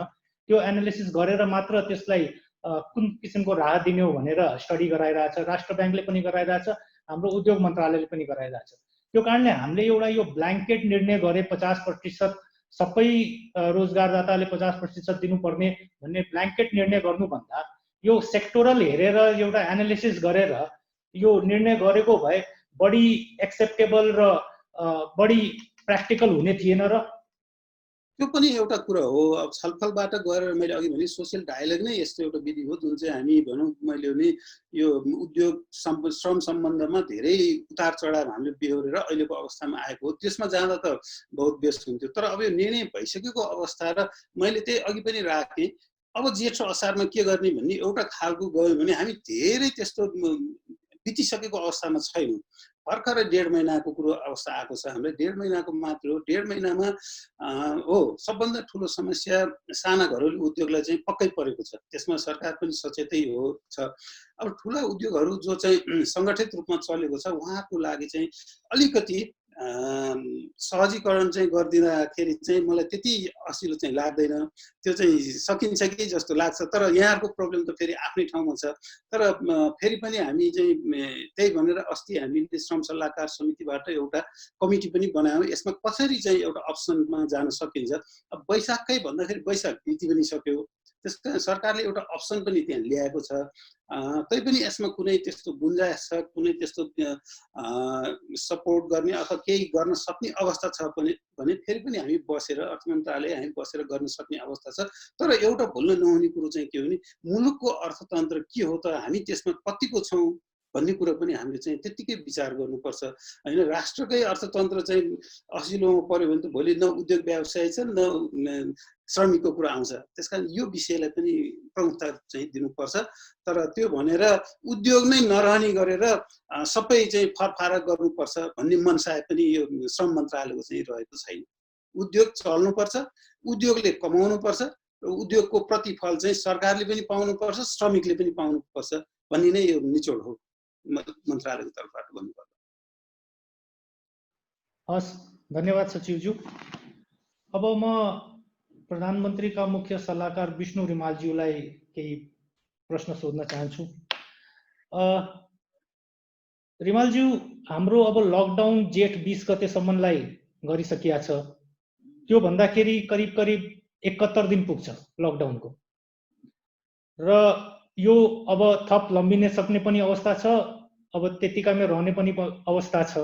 त्यो एनालिसिस गरेर मात्र त्यसलाई कुन किसिमको राहत दिने हो भनेर स्टडी गराइरहेछ। राष्ट्र ब्याङ्कले पनि गराइरहेछ, हाम्रो उद्योग मन्त्रालयले पनि गराइरहेछ। त्यो कारणले हामीले एउटा यो ब्ल्याङ्केट निर्णय गरे 50% सबै रोजगारदाताले 50% दिनुपर्ने भन्ने ब्ल्याङ्केट निर्णय गर्नुभन्दा यो सेक्टोरल हेरेर एउटा एनालिसिस गरेर यो निर्णय गरेको भए बढी एक्सेप्टेबल र बढी प्र्याक्टिकल हुने थिएन र? त्यो पनि एउटा कुरा हो। अब छलफलबाट गएर मैले अघि भने सोसियल डायलग नै यस्तो एउटा विधि हो जुन चाहिँ हामी भनौँ मैले भने यो उद्योग श्रम सम्बन्धमा धेरै उतार चढाव हामीले बेहोरेर अहिलेको अवस्थामा आएको हो। त्यसमा जाँदा त बहुत बेस्ट हुन्थ्यो। तर अब यो निर्णय भइसकेको अवस्था र मैले त्यही अघि पनि राखेँ, अब जेठ असारमा के गर्ने भन्ने एउटा खालको गयो भने हामी धेरै त्यस्तो बितिसकेको अवस्थामा छैनौँ। भर्खरै 1.5 महिनाको कुरो अवस्था आएको छ। हाम्रो 1.5 महिनाको मात्र हो। 1.5 महिनामा हो सबभन्दा ठुलो समस्या साना घरेलु उद्योगलाई चाहिँ पक्कै परेको छ। त्यसमा सरकार पनि सचेतै हो छ। अब ठुला उद्योगहरू जो चाहिँ सङ्गठित रूपमा चलेको छ उहाँको लागि चाहिँ अलिकति सहजीकरण चाहिँ गरिदिँदाखेरि चाहिँ मलाई त्यति असिलो चाहिँ लाग्दैन। त्यो चाहिँ सकिन्छ कि जस्तो लाग्छ। तर यहाँहरूको प्रब्लम त फेरि आफ्नै ठाउँमा छ। तर फेरि पनि हामी चाहिँ त्यही भनेर अस्ति हामीले श्रम सल्लाहकार समितिबाट एउटा कमिटी पनि बनायौँ। यसमा कसरी चाहिँ एउटा अप्सनमा जान सकिन्छ। अब वैशाखकै भन्दाखेरि वैशाख बिति पनि सक्यो। त्यसकारण सरकारले एउटा अप्सन पनि त्यहाँ ल्याएको छ। तैपनि यसमा कुनै त्यस्तो गुन्जाइस छ, कुनै त्यस्तो सपोर्ट गर्ने अथवा केही गर्न सक्ने अवस्था छ भने फेरि पनि हामी बसेर अर्थ मन्त्रालय हामी बसेर गर्न सक्ने अवस्था छ। तर एउटा भुल्न नहुने कुरो चाहिँ के हो भने मुलुकको अर्थतन्त्र के हो त, हामी त्यसमा कतिको छौँ, भन्ने कुरा पनि हामीले चाहिँ त्यतिकै विचार गर्नुपर्छ हैन। राष्ट्रकै अर्थतन्त्र चाहिँ असिलोमा पर्यो भने त भोलि न उद्योग व्यवसाय छ न श्रमिकको कुरा आउँछ। त्यसकारण यो विषयलाई पनि प्रमुखता चाहिँ दिनुपर्छ। तर त्यो भनेर उद्योग नै नरहने गरेर सबै चाहिँ फरफारक गर्नुपर्छ भन्ने मनसाय पनि यो श्रम मन्त्रालयको चाहिँ रहेको छैन। उद्योग चल्नुपर्छ, उद्योगले कमाउनुपर्छ र उद्योगको प्रतिफल चाहिँ सरकारले पनि पाउनुपर्छ, श्रमिकले पनि पाउनुपर्छ भन्ने नै यो निचोड हो मन्त्रालयको तर्फबाट भन्नुपर्छ। हस्, धन्यवाद सचिवज्यू। अब म प्रधानमन्त्रीका मुख्य सल्लाहकार विष्णु रिमालज्यूलाई केही प्रश्न सोध्न चाहन्छु। रिमालज्यू, हाम्रो अब लकडाउन जेठ 20 गतेसम्मलाई गरिसकिया छ। त्यो भन्दाखेरि करिब करिब 71 दिन पुग्छ लकडाउनको, र यो अब थप लम्बिने सक्ने पनि अवस्था छ, अब त्यतिकैमा रहने पनि अवस्था छ।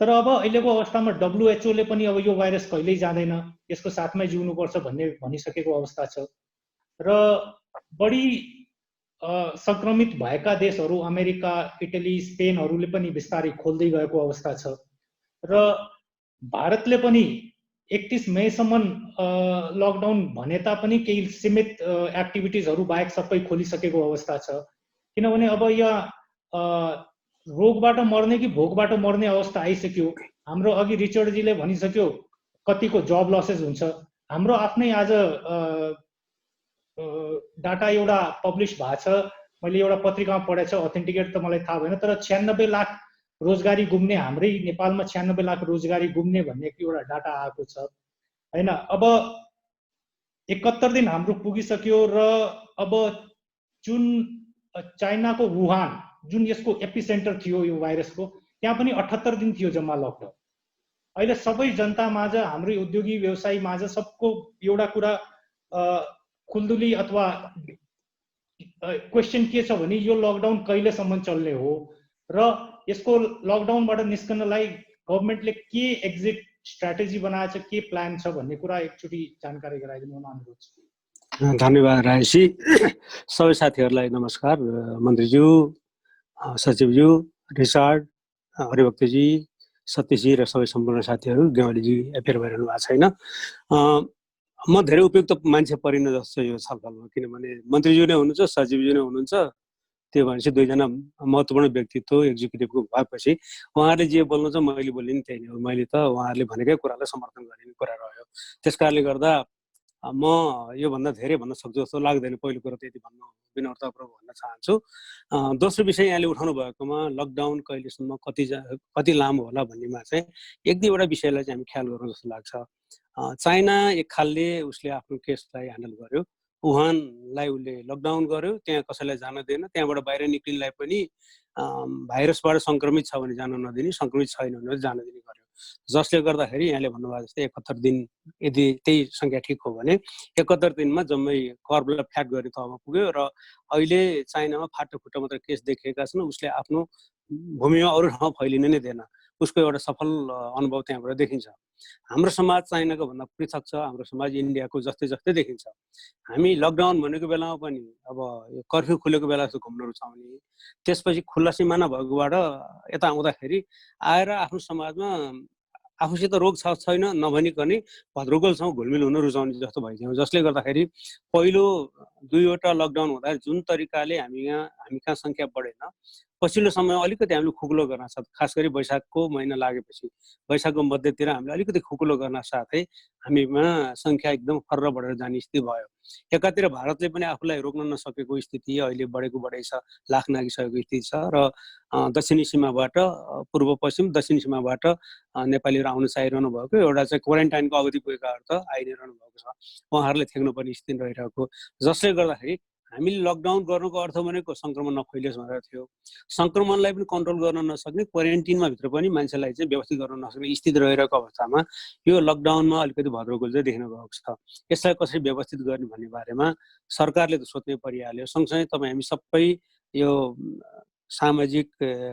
तर अब अहिलेको अवस्थामा WHO ले पनि अब यो भाइरस कहिल्यै जाँदैन, यसको साथमै जिउनुपर्छ भन्ने भनिसकेको अवस्था छ। र बढी संक्रमित भएका देशहरू अमेरिका, इटली, स्पेनहरूले पनि बिस्तारै खोल्दै गएको अवस्था छ। र भारतले पनि 31 मईसम्म लकडाउन भने तापनि केही सीमित एक्टिभिटिजहरू बाहेक सबै खोलिसकेको अवस्था छ। किनभने अब यहाँ रोगबाट मर्ने कि भोकबाट मर्ने अवस्था आइसक्यो। हाम्रो अघि रिचर्डजीले भनिसक्यो कतिको जब लसेस हुन्छ। हाम्रो आफ्नै आज डाटा एउटा पब्लिस भएको छ, मैले एउटा पत्रिकामा पढेको छ, अथेन्टिकेट त मलाई थाहा भएन, तर 96 लाख रोजगारी गुम्ने, हाम्रै नेपालमा 96 लाख रोजगारी गुम्ने भन्ने एउटा डाटा आएको छ हैन। अब 71 दिन हाम्रो पुगिसक्यो र अब जुन चाइनाको वुहान, जुन यसको एपिसेन्टर थियो यो भाइरसको, त्यहाँ पनि 78 दिन थियो जम्मा लकडाउन। अहिले सबै जनता माझ, हाम्रै उद्योगी व्यवसायी माझ सबको एउटा कुरा खुल्दुली अथवा क्वेसन के छ भने यो लकडाउन कहिलेसम्म चल्ने हो र यसको लकडाउनबाट निस्कनलाई गभर्नमेन्टले के एक्जिट स्ट्र्याटेजी बनाएको छ, के प्लान छ भन्ने कुरा एकचोटि जानकारी गराइदिनु अनुरोध छ। धन्यवाद राजेशजी। सबै साथीहरूलाई नमस्कार। मन्त्रीज्यू, सचिवज्यू, रिचार्ड, हरिभक्तजी, सतीशजी र सबै सम्पूर्ण साथीहरू, गेवालीजी एपेयर भइरहनु भएको छैन। म धेरै उपयुक्त मान्छे परिन जस्तो यो छलफलमा, किनभने मन्त्रीज्यू नै हुनुहुन्छ, सचिवज्यू नै हुनुहुन्छ। त्यो भनेपछि दुईजना महत्त्वपूर्ण व्यक्तित्व एक्जिक्युटिभको भएपछि उहाँहरूले जे बोल्नु छ मैले बोल्ने नि त्यही नै हो। मैले त उहाँहरूले भनेकै कुरालाई समर्थन गर्ने कुरा रह्यो। त्यस कारणले गर्दा म योभन्दा धेरै भन्न सक्छु जस्तो लाग्दैन। पहिलो कुरो त यति भन्न विनम्रतापूर्वक भन्न चाहन्छु। दोस्रो विषय यहाँले उठाउनु भएकोमा लकडाउन कहिलेसम्म कति लामो होला भन्नेमा चाहिँ एक दुईवटा विषयलाई चाहिँ हामी ख्याल गरौँ जस्तो लाग्छ। चाइना एक खालले उसले आफ्नो केसलाई ह्यान्डल गर्यो, वुहानलाई उसले लकडाउन गर्यो, त्यहाँ कसैलाई जान दिएन, त्यहाँबाट बाहिर निक्लिनलाई पनि भाइरसबाट सङ्क्रमित छ भने जान नदिने, सङ्क्रमित छैन भने जान दिने गर्यो। जसले गर्दाखेरि यहाँले भन्नुभएको जस्तै 71 दिन यदि त्यही सङ्ख्या ठिक हो भने 71 दिनमा जम्मै कर्भलाई फ्ल्याट गर्ने तहमा पुग्यो र अहिले चाइनामा फाटोफुटो मात्र केस देखिएका छन्। उसले आफ्नो भूमिमा अरू ठाउँ फैलिन नै दिएन। उसको एउटा सफल अनुभव त्यहाँबाट देखिन्छ। हाम्रो समाज चाइनाको भन्दा पृथक छ। हाम्रो समाज इन्डियाको जस्तै जस्तै देखिन्छ। हामी लकडाउन भनेको बेलामा पनि अब यो कर्फ्यू खुलेको बेला जस्तो घुम्न रुचाउने, त्यसपछि खुल्ला सिमाना भएकोबाट यता आउँदाखेरि आएर आफ्नो समाजमा आफूसित रोग छ छैन नभनिकनै भद्रगोलसँग घुलमिल हुन रुचाउने जस्तो भइदियो। जसले गर्दाखेरि पहिलो दुईवटा लकडाउन हुँदा जुन तरिकाले हामी कहाँ सङ्ख्या बढेन, पछिल्लो समय अलिकति हामीले खुकुलो गर्न साथ, खास गरी वैशाखको महिना लागेपछि, वैशाखको मध्यतिर हामीले अलिकति खुकुलो गर्न साथै हामीमा सङ्ख्या एकदम फर्र बढेर जाने स्थिति भयो। एकातिर भारतले पनि आफूलाई रोक्न नसकेको स्थिति अहिले बढेको बढै छ, लाख नागिसकेको स्थिति छ र दक्षिणी सीमाबाट पूर्व पश्चिम दक्षिणी सीमाबाट नेपालीहरू आउन चाहिरहनु भएको, एउटा चाहिँ क्वारेन्टाइनको अवधि पुगेकाहरू त आइ नै रहनु भएको छ। उहाँहरूले थ्याक्नुपर्ने स्थिति रहिरहेको, जसले गर्दाखेरि हामीले लकडाउन गर्नुको अर्थ भनेको सङ्क्रमण नफैलियोस् भनेर थियो। सङ्क्रमणलाई पनि कन्ट्रोल गर्न नसक्ने, क्वारेन्टिनमा भित्र पनि मान्छेलाई चाहिँ व्यवस्थित गर्न नसक्ने स्थिति रहिरहेको अवस्थामा यो लकडाउनमा अलिकति भद्रगोल चाहिँ देख्न गएको छ। यसलाई कसरी व्यवस्थित गर्ने भन्ने बारेमा सरकारले त सोच्नै परिहाल्यो। सँगसँगै तपाईँ हामी सबै यो सामाजिक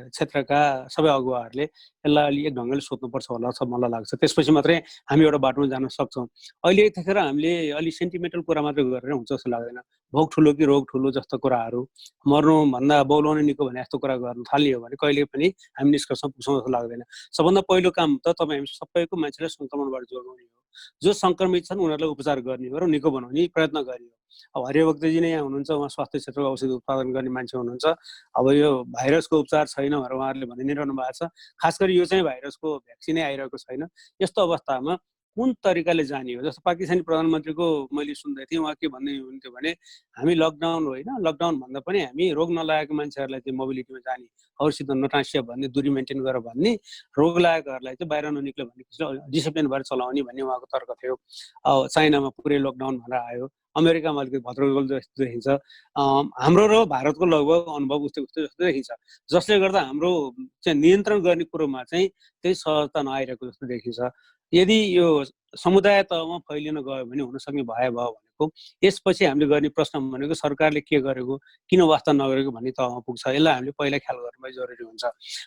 क्षेत्रका सबै अगुवाहरूले यसलाई अलि एक ढङ्गले सोध्नुपर्छ होला जस्तो मलाई लाग्छ। त्यसपछि मात्रै हामी एउटा बाटोमा जान सक्छौँ। अहिले यतिखेर हामीले अलि सेन्टिमेन्टल कुरा मात्रै गरेर हुन्छ जस्तो लाग्दैन। भोग ठुलो कि रोग ठुलो जस्तो कुराहरू, मर्नुभन्दा बौलाउनु निको भने जस्तो कुरा गर्न थालियो भने कहिले पनि हामी निष्कर्षमा पुग्छौँ जस्तो लाग्दैन। सबभन्दा पहिलो काम त तपाईँ हामी सबैको मान्छेलाई सङ्क्रमणबाट जोगाउने हो। जो सङ्क्रमित छन् उनीहरूलाई उपचार गर्ने हो र निको बनाउने प्रयत्न गर्ने हो। अब हरिभक्तजी नै यहाँ हुनुहुन्छ, उहाँ स्वास्थ्य क्षेत्रको औषधि उत्पादन गर्ने मान्छे हुनुहुन्छ। अब यो भाइरसको उपचार छैन भनेर उहाँहरूले भनिरहनु भएको छ। खास गरी यो चाहिँ भाइरसको भ्याक्सिनै आइरहेको छैन। यस्तो अवस्थामा कुन तरिकाले जाने हो? जस्तो पाकिस्तानी प्रधानमन्त्रीको मैले सुन्दै थिएँ, उहाँ के भन्दै हुनुहुन्थ्यो भने हामी लकडाउन होइन, लकडाउन भन्दा पनि हामी रोग नलागेको मान्छेहरूलाई चाहिँ मोबिलिटीमा जाने, अरूसित नटाँसिया भन्ने, दूरी मेन्टेन गरेर भन्ने, रोग लागेकोहरूलाई चाहिँ बाहिर ननिक्ल्यो भन्ने किसिमले डिसिप्लिन भएर चलाउने भन्ने उहाँको तर्क थियो। चाइनामा पुरै लकडाउन भनेर आयो, अमेरिकामा अलिकति भद्रगोल जस्तो देखिन्छ। हाम्रो र भारतको लगभग अनुभव उस्तै जस्तो देखिन्छ, जसले गर्दा हाम्रो चाहिँ नियन्त्रण गर्ने कुरोमा चाहिँ त्यही सहजता नआइरहेको जस्तो देखिन्छ। यदि यो समुदाय तहमा फैलिन गयो भने हुनसक्ने भए भयो भनेको यसपछि हामीले गर्ने प्रश्न भनेको सरकारले के गरेको, किन वास्ता नगरेको भन्ने तहमा पुग्छ। यसलाई हामीले पहिला ख्याल गर्नु जरुरी हुन्छ।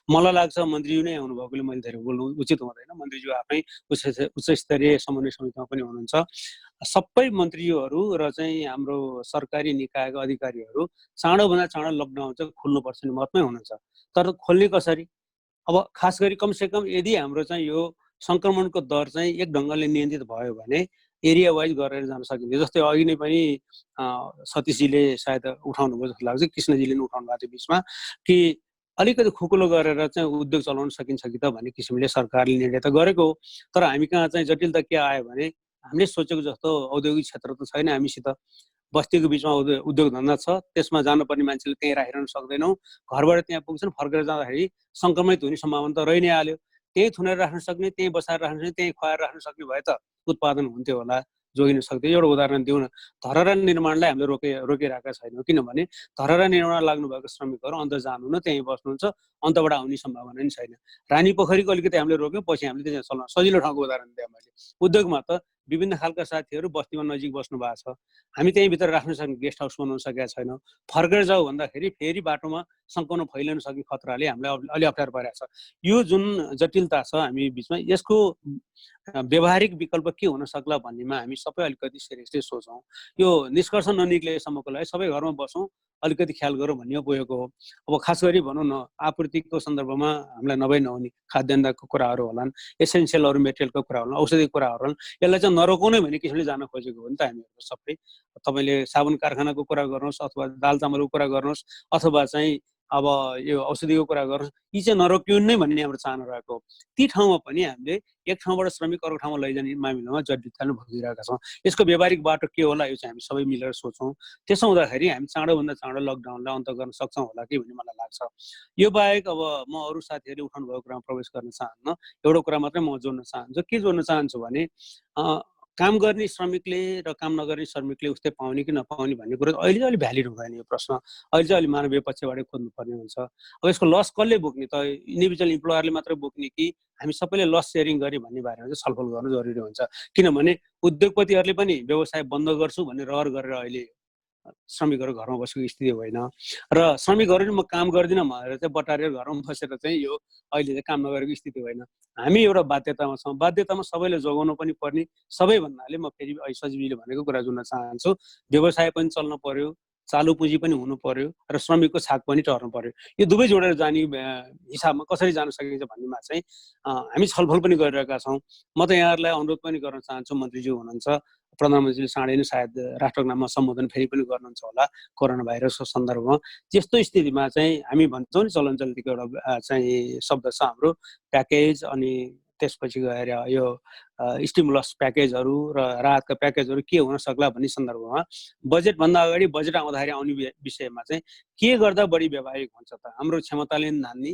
मलाई लाग्छ मन्त्रीज्यू नै आउनुभएकोले मैले धेरै बोल्नु उचित हुँदैन। मन्त्रीज्यू आफै उच्च स्तरीय समन्वय समितिमा पनि हुनुहुन्छ। सबै मन्त्रीहरू र चाहिँ हाम्रो सरकारी निकायका अधिकारीहरू चाँडोभन्दा चाँडो लकडाउन चाहिँ खुल्नुपर्छ नि मतमै हुनुहुन्छ। तर खोल्ने कसरी? अब खास गरी कमसेकम यदि हाम्रो चाहिँ यो सङ्क्रमणको दर चाहिँ एक ढङ्गले नियन्त्रित भयो भने एरिया वाइज गरेर जान सकिन्छ। जस्तै अघि नै पनि सतीशजीले सायद उठाउनु भयो जस्तो लाग्छ, कृष्णजीले पनि उठाउनु भएको थियो बिचमा, कि अलिकति खुकुलो गरेर चाहिँ उद्योग चलाउन सकिन्छ कि त भन्ने किसिमले सरकारले निर्णय त गरेको हो। तर हामी कहाँ चाहिँ जटिलता के आयो भने हामीले सोचेको जस्तो औद्योगिक क्षेत्र त छैन हामीसित। बस्तीको बिचमा उद्योग धन्दा छ, त्यसमा जानुपर्ने मान्छेले त्यहीँ राखिरहन सक्दैनौँ। घरबाट त्यहाँ पुग्छन्, फर्केर जाँदाखेरि सङ्क्रमित हुने सम्भावना त रहि नै हाल्यो। त्यहीँ थुनेर राख्न सक्ने, त्यहीँ बसाएर राख्न सक्ने, त्यहीँ खुवाएर राख्न सक्ने भए त उत्पादन हुन्थ्यो होला, जोगिन सक्थ्यो। एउटा उदाहरण दिउँ न, धरहरा निर्माणलाई हामीले रोकिरहेका छैनौँ, किनभने धरहरा निर्माण लाग्नुभएको श्रमिकहरू अन्त जानुहुन्न, त्यहीँ बस्नुहुन्छ, अन्तबाट आउने सम्भावना पनि छैन। रानी पोखरीको अलिकति हामीले रोक्यौँ, पछि हामीले त्यहाँ चलाउन सजिलो ठाउँको उदाहरण दिएँ मैले। उद्योगमा त विभिन्न खालका साथीहरू बस्तीमा नजिक बस्नु भएको छ, हामी त्यहीँभित्र राख्न सक्ने गेस्ट हाउस बनाउन सकेका छैनौँ। फर्केर जाऊ भन्दाखेरि फेरि बाटोमा सङ्क्रमण फैलिन सक्ने खतराले हामीलाई अलि अप्ठ्यारो परिरहेको छ। यो जुन जटिलता छ हामी बिचमा, यसको व्यवहारिक विकल्प के हुन सक्ला भन्नेमा हामी सबै अलिकति सिरियसली सोचौँ। यो निष्कर्ष ननिक्लेसम्मको लागि सबै घरमा बसौँ, अलिकति ख्याल गरौँ भन्ने उपयोग हो। अब खास गरी भनौँ न, आपूर्तिको सन्दर्भमा हामीलाई नभई नहुने खाद्यान्नको कुराहरू होलान्, एसेन्सियल अरू मेटेरियलको कुरा होलान्, औषधिको कुरा होलान्, यसलाई चाहिँ नरोकौँ नै भन्ने किसिमले जान खोजेको हो नि त हामीहरू सबै। तपाईँले साबुन कारखानाको कुरा गर्नुहोस्, अथवा दाल चामलको कुरा गर्नुहोस्, अथवा चाहिँ अब यो औषधिको कुरा गर्नुहोस्, यी चाहिँ नरोकिउन् नै भन्ने हाम्रो चाहना रहेको हो। ती ठाउँमा पनि हामीले एक ठाउँबाट श्रमिक अर्को ठाउँमा लैजाने मामिलामा जटिलता नै भोगिरहेका छौँ। यसको व्यावहारिक बाटो के होला, यो चाहिँ हामी सबै मिलेर सोचौँ। त्यसो हुँदाखेरि हामी चाँडोभन्दा चाँडो लकडाउनलाई अन्त गर्न सक्छौँ होला कि भन्ने मलाई लाग्छ। यो बाहेक अब म अरू साथीहरूले उठाउनु भएको कुरामा प्रवेश गर्न चाहन्न। एउटा कुरा मात्रै म जोड्न चाहन्छु। के जोड्न चाहन्छु भने काम गर्ने श्रमिकले र काम नगर्ने श्रमिकले उस्तै पाउने कि नपाउने भन्ने कुरो अहिले चाहिँ अलिक भ्यालिड हुँदैन यो प्रश्न। अहिले चाहिँ अलिक मानवीय पक्षबाटै खोज्नुपर्ने हुन्छ। अब यसको लस कसले बोक्ने त? इन्डिभिजुअल इम्प्लोयरले मात्रै बोक्ने कि हामी सबैले लस सेयरिङ गरे भन्ने बारेमा चाहिँ छलफल गर्नु जरुरी हुन्छ। किनभने उद्योगपतिहरूले पनि व्यवसाय बन्द गर्छु भन्ने रहर गरेर अहिले श्रमिकहरू घरमा बसेको स्थिति होइन, र श्रमिकहरू म काम गर्दिनँ भनेर चाहिँ बटारेर घरमा बसेर चाहिँ यो अहिले चाहिँ काम नगरेको स्थिति होइन। हामी एउटा बाध्यतामा छौँ। बाध्यतामा सबैले जोगाउनु पनि पर्ने। सबै भन्नाले म फेरि सजीवले भनेको कुरा जोड्न चाहन्छु, व्यवसाय पनि चल्न पर्यो, चालु पुँजी पनि हुनु पर्यो, र श्रमिकको छाक पनि टर्नु पर्यो। यो दुवै जोडेर जाने हिसाबमा कसरी जान सकिन्छ भन्नेमा चाहिँ हामी छलफल पनि गरिरहेका छौँ। म त यहाँहरूलाई अनुरोध पनि गर्न चाहन्छु, मन्त्रीज्यू हुनुहुन्छ, प्रधानमन्त्रीले चाँडै नै सायद राष्ट्रको नाममा सम्बोधन फेरि पनि गर्नुहुन्छ होला कोरोना भाइरसको सन्दर्भमा। त्यस्तो स्थितिमा चाहिँ हामी भन्छौँ नि, चलन चल्तीको एउटा चाहिँ शब्द छ हाम्रो, प्याकेज, अनि त्यसपछि गएर यो स्टिमुलस प्याकेजहरू र राहतका प्याकेजहरू के हुन सक्ला भन्ने सन्दर्भमा बजेटभन्दा अगाडि बजेट आउँदाखेरि आउने विषयमा चाहिँ के गर्दा बढी व्यावहारिक हुन्छ त? हाम्रो क्षमताले पनि धान्ने,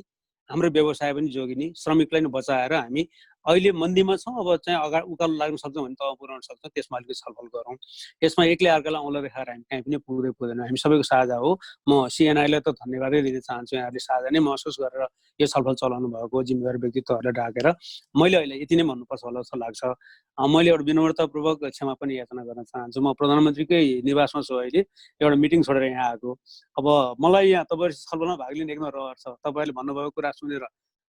हाम्रो व्यवसाय पनि जोगिने, श्रमिकलाई पनि बचाएर हामी अहिले मन्दीमा छौँ, अब चाहिँ अगाडि उकालो लाग्न सक्छौँ भने तब पुर्याउन सक्छौँ, त्यसमा अलिकति छलफल गरौँ। यसमा एक्लै अर्कालाई औँला देखाएर हामी कहीँ पनि पुग्दैनौँ। हामी सबैको साझा हो। म सिएनआईलाई त धन्यवादै दिन चाहन्छु, यहाँहरूले साझा नै महसुस गरेर यो छलफल चलाउनु भएको जिम्मेवार व्यक्तित्वहरूलाई डाकेर। मैले अहिले यति नै भन्नुपर्छ होला जस्तो लाग्छ। मैले एउटा विनम्रतापूर्वक क्षमा पनि याचना गर्न चाहन्छु। म प्रधानमन्त्रीकै निवासमा छु अहिले, एउटा मिटिङ छोडेर यहाँ आएको। अब मलाई यहाँ तपाईँहरू छलफलमा भाग लिने एकदम रहर छ। तपाईँहरूले भन्नुभएको कुरा सुनेर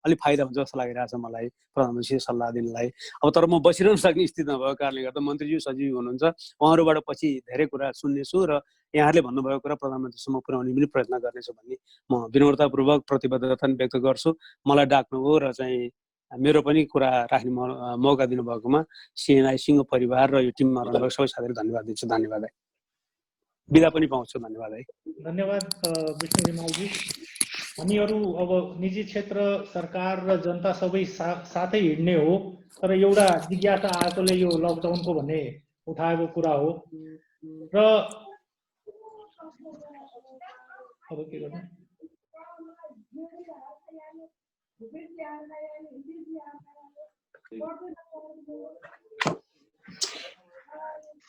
अलिक फाइदा हुन्छ जस्तो लागिरहेछ मलाई प्रधानमन्त्रीले सल्लाह दिनलाई। अब तर म बसिरहन सक्ने स्थिति नभएको कारणले गर्दा मन्त्रीज्यू सचिव हुनुहुन्छ, उहाँहरूबाट पछि धेरै कुरा सुन्नेछु र यहाँहरूले भन्नुभएको कुरा प्रधानमन्त्रीसम्म पुर्याउने पनि प्रयत्न गर्नेछु भन्ने म विनम्रतापूर्वक प्रतिबद्धता व्यक्त गर्छु। मलाई डाक्नुभयो र चाहिँ मेरो पनि कुरा राख्ने मौका दिनुभएकोमा सिएनआई सिंह परिवार र यो टिममा रहनुभएको सबै साथीहरू धन्यवाद दिन्छु। धन्यवाद है, बिदा पनि पाउँछु। धन्यवाद है। धन्यवाद विष्णु रिमालजी। हामीहरू अब निजी क्षेत्र, सरकार र जनता सबै साथै हिँड्ने हो, तर एउटा जिज्ञासा आएकोले यो लकडाउनको भन्ने उठाएको कुरा हो र अब के गर्ने?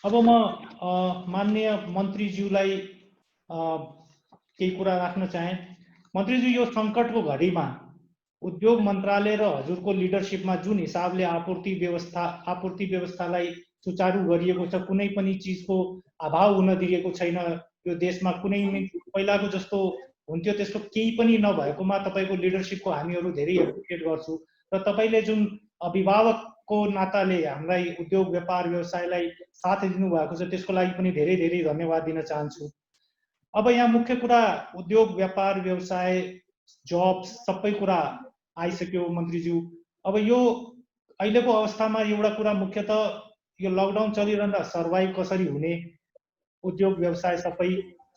अब म माननीय मन्त्रीज्यूलाई केही कुरा राख्न चाहे। मन्त्रीज्यू, यो सङ्कटको घडीमा उद्योग मन्त्रालय र हजुरको लिडरसिपमा जुन हिसाबले आपूर्ति व्यवस्थालाई सुचारू गरिएको छ, कुनै पनि चिजको अभाव हुन दिएको छैन यो देशमा। कुनै पहिलाको जस्तो हुन्थ्यो त्यस्तो केही पनि नभएकोमा तपाईँको लिडरसिपको हामीहरू धेरै एप्रिसिएट गर्छौँ र तपाईँले जुन अभिभावकको नाताले हामीलाई उद्योग व्यापार व्यवसायलाई साथ दिनुभएको छ त्यसको लागि पनि धेरै धेरै धन्यवाद दिन चाहन्छु। अब यहाँ मुख्य कुरा उद्योग व्यापार व्यवसाय जब्स सबै कुरा आइसक्यो मन्त्रीज्यू। अब यो अहिलेको अवस्थामा एउटा कुरा मुख्यतः यो लकडाउन चलिरहँदा सर्भाइभ कसरी हुने, उद्योग व्यवसाय सबै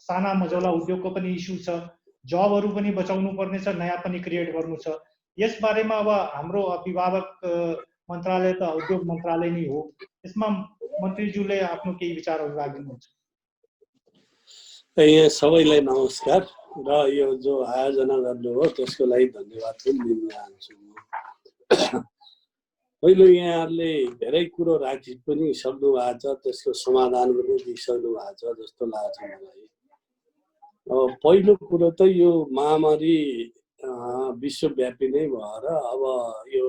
साना मझौला उद्योगको पनि इस्यु छ, जबहरू पनि बचाउनु पर्ने छ, नयाँ पनि क्रिएट गर्नु छ। यस बारेमा अब हाम्रो अभिभावक मन्त्रालय त उद्योग मन्त्रालय नै हो, यसमा मन्त्रीज्यूले आफ्नो केही विचारहरू राखिदिनुहुन्छ। यहाँ सबैलाई नमस्कार र यो जो आयोजना गर्नुभयो त्यसको लागि धन्यवाद पनि दिन चाहन्छु। पहिलो यहाँहरूले धेरै कुरो राखि पनि सक्नु भएको छ, त्यसको समाधान पनि दिइसक्नु भएको छ जस्तो लाग्छ मलाई। पहिलो कुरो त यो महामारी विश्वव्यापी नै भएर अब यो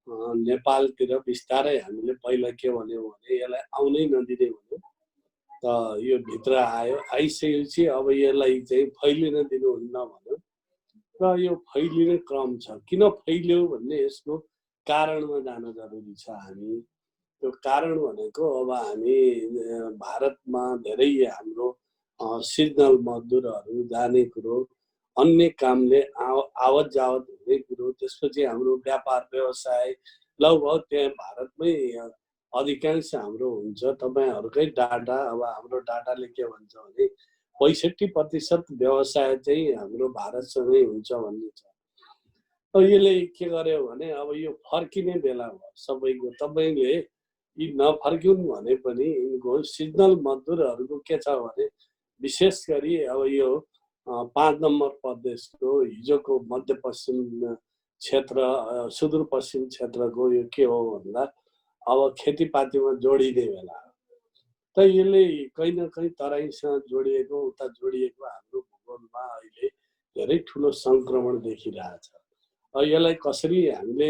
नेपालतिर बिस्तारै हामीले पहिला के भन्यौँ भने यसलाई आउनै नदिने भन्यो, त यो भित्र आयो, आइसकेपछि अब यसलाई चाहिँ फैलिन दिनुहुन्न भन्यो र यो फैलिने क्रम छ। किन फैल्यो भन्ने यसको कारणमा जान जरुरी छ। हामी त्यो कारण भनेको अब हामी भारतमा धेरै हाम्रो सिजनल मजदुरहरू जाने कुरो, अन्य कामले आवत जावत हुने कुरो, त्यसपछि हाम्रो व्यापार व्यवसाय लगभग त्यहाँ भारतमै अधिकांश हाम्रो हुन्छ। तपाईँहरूकै डाटा, अब हाम्रो डाटाले के भन्छ भने 65% व्यवसाय चाहिँ हाम्रो भारतसँगै हुन्छ भन्ने छ। यसले के गर्यो भने अब यो फर्किने बेला भयो सबैको। तपाईँले यी नफर्किउन् भने पनि यिनको सिजनल मजदुरहरूको के छ भने विशेष गरी अब यो 5 नम्बर प्रदेशको हिजोको मध्यपश्चिम क्षेत्र, सुदूरपश्चिम क्षेत्रको यो के हो भन्दा अब खेतीपातीमा जोडिने बेला त यसले कहीँ न कहीँ तराईसँग जोडिएको, उता जोडिएको हाम्रो भूगोलमा अहिले धेरै ठुलो सङ्क्रमण देखिरहेछ। यसलाई कसरी हामीले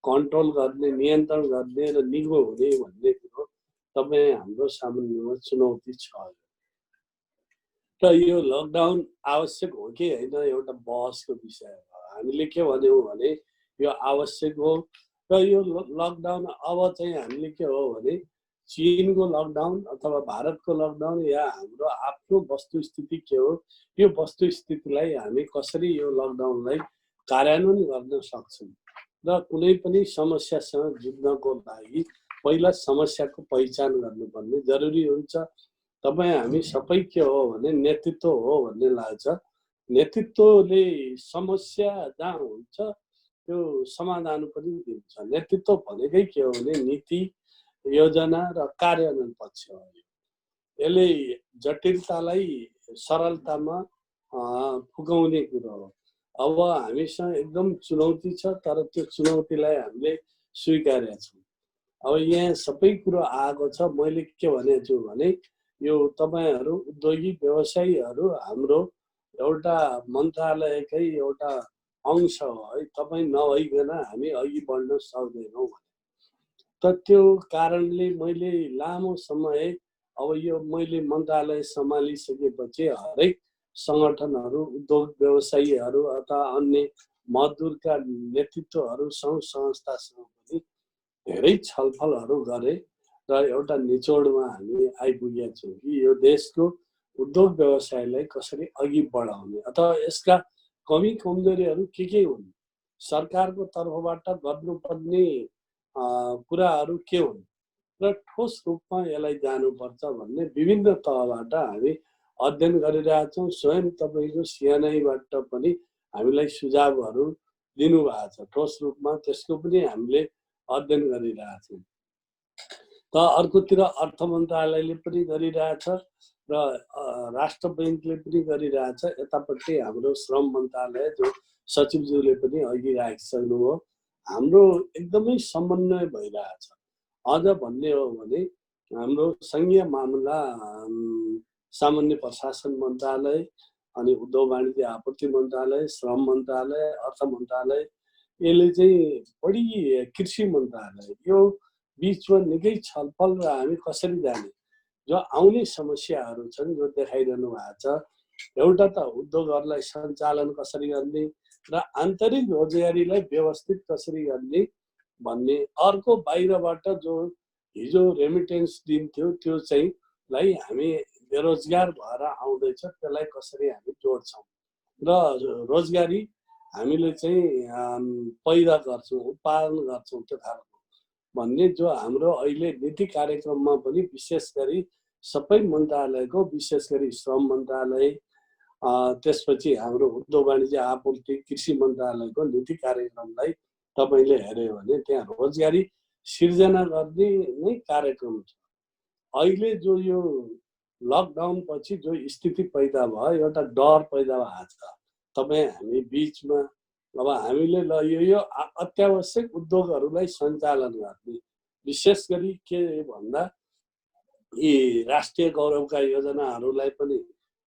कन्ट्रोल गर्ने, नियन्त्रण गर्ने र निगो हुने भन्ने कुरो तपाईँ हाम्रो सामान्यमा चुनौती छ। र यो लकडाउन आवश्यक हो कि होइन एउटा बहसको विषय हो। हामीले के भन्यौँ भने यो आवश्यक हो र यो लकडाउन अब चाहिँ हामीले के हो भने चीनको लकडाउन अथवा भारतको लकडाउन या हाम्रो आफ्नो वस्तुस्थिति के हो, यो वस्तुस्थितिलाई हामी कसरी यो लकडाउनलाई कार्यान्वयन गर्न सक्छौँ र कुनै पनि समस्यासँग जुझ्नको लागि पहिला समस्याको पहिचान गर्नुपर्ने जरुरी हुन्छ। तपाईँ हामी सबै के हो भने नेतृत्व हो भन्ने लाग्छ। नेतृत्वले समस्या जहाँ हुन्छ त्यो समाधान पनि दिन्छ। नेतृत्व भनेकै के हो भने नीति, योजना र कार्यान्वयन पक्ष हो। यसले जटिलतालाई सरलतामा पुगाउने कुरो हो। अब हामीसँग एकदम चुनौती छ, तर त्यो चुनौतीलाई हामीले स्वीकारेका छौँ। अब यहाँ सबै कुरो आएको छ। मैले के भनेको छु भने यो तपाईँहरू उद्योगी व्यवसायीहरू हाम्रो एउटा मन्त्रालयकै एउटा अंश हो है। तपाईँ नभइकन हामी अघि बढ्न सक्दैनौँ भने त त्यो कारणले मैले लामो समय अब यो मैले मन्त्रालय सम्हालिसकेपछि हरेक सङ्गठनहरू, उद्योग व्यवसायीहरू अथवा अन्य मजदुरका नेतृत्वहरू सङ्घ संस्थासँग पनि धेरै छलफलहरू गरे र एउटा निचोडमा हामी आइपुगेका छौँ कि यो देशको उद्योग व्यवसायलाई कसरी अघि बढाउने अथवा यसका कमी कमजोरीहरू के हुन्, सरकारको तर्फबाट गर्नुपर्ने कुराहरू के हुन् र ठोस रूपमा यसलाई जानुपर्छ भन्ने विभिन्न तहबाट हामी अध्ययन गरिरहेछौँ। स्वयं तपाईँको सिएनआईबाट पनि हामीलाई सुझावहरू दिनुभएको छ, ठोस रूपमा त्यसको पनि हामीले अध्ययन गरिरहेछौँ। त अर्कोतिर अर्थ मन्त्रालयले पनि गरिरहेछ र राष्ट्र बैङ्कले पनि गरिरहेछ, यतापट्टि हाम्रो श्रम मन्त्रालय जो सचिवज्यूले पनि अघि राखिसक्नुभयो, हाम्रो एकदमै समन्वय भइरहेछ। अझ भन्ने हो भने हाम्रो सङ्घीय मामला सामान्य प्रशासन मन्त्रालय अनि उद्योग वाणिज्य आपूर्ति मन्त्रालय, श्रम मन्त्रालय, अर्थ मन्त्रालय, यसले चाहिँ बढी कृषि मन्त्रालय यो बिचमा निकै छलफल र हामी कसरी जाने जो आउने समस्याहरू छन् जो देखाइरहनु भएको छ। एउटा त उद्योगहरूलाई सञ्चालन कसरी गर्ने र आन्तरिक रोजगारीलाई व्यवस्थित कसरी गर्ने भन्ने, अर्को बाहिरबाट जो हिजो रेमिटेन्स दिन्थ्यो त्यो चाहिँ लाई हामी बेरोजगार भएर आउँदैछ त्यसलाई कसरी हामी जोड्छौँ र रोजगारी हामीले चाहिँ पैदा गर्छौँ, उत्पादन गर्छौँ त्यो खालको भन्ने जो हाम्रो अहिले नीति कार्यक्रममा पनि विशेष गरी सबै मन्त्रालयको, विशेष गरी श्रम मन्त्रालय, त्यसपछि हाम्रो उद्योग वाणिज्य आपूर्ति कृषि मन्त्रालयको नीति कार्यक्रमलाई तपाईँले हेऱ्यो भने त्यहाँ रोजगारी सिर्जना गर्ने नै कार्यक्रम छ। अहिले जो यो लकडाउन पछि जो स्थिति पैदा भयो, एउटा डर पैदा भएको छ तपाईँ हामी बिचमा। अब हामीले ल यो अत्यावश्यक उद्योगहरूलाई सञ्चालन गर्ने, विशेष गरी के भन्दा यी राष्ट्रिय गौरवका योजनाहरूलाई पनि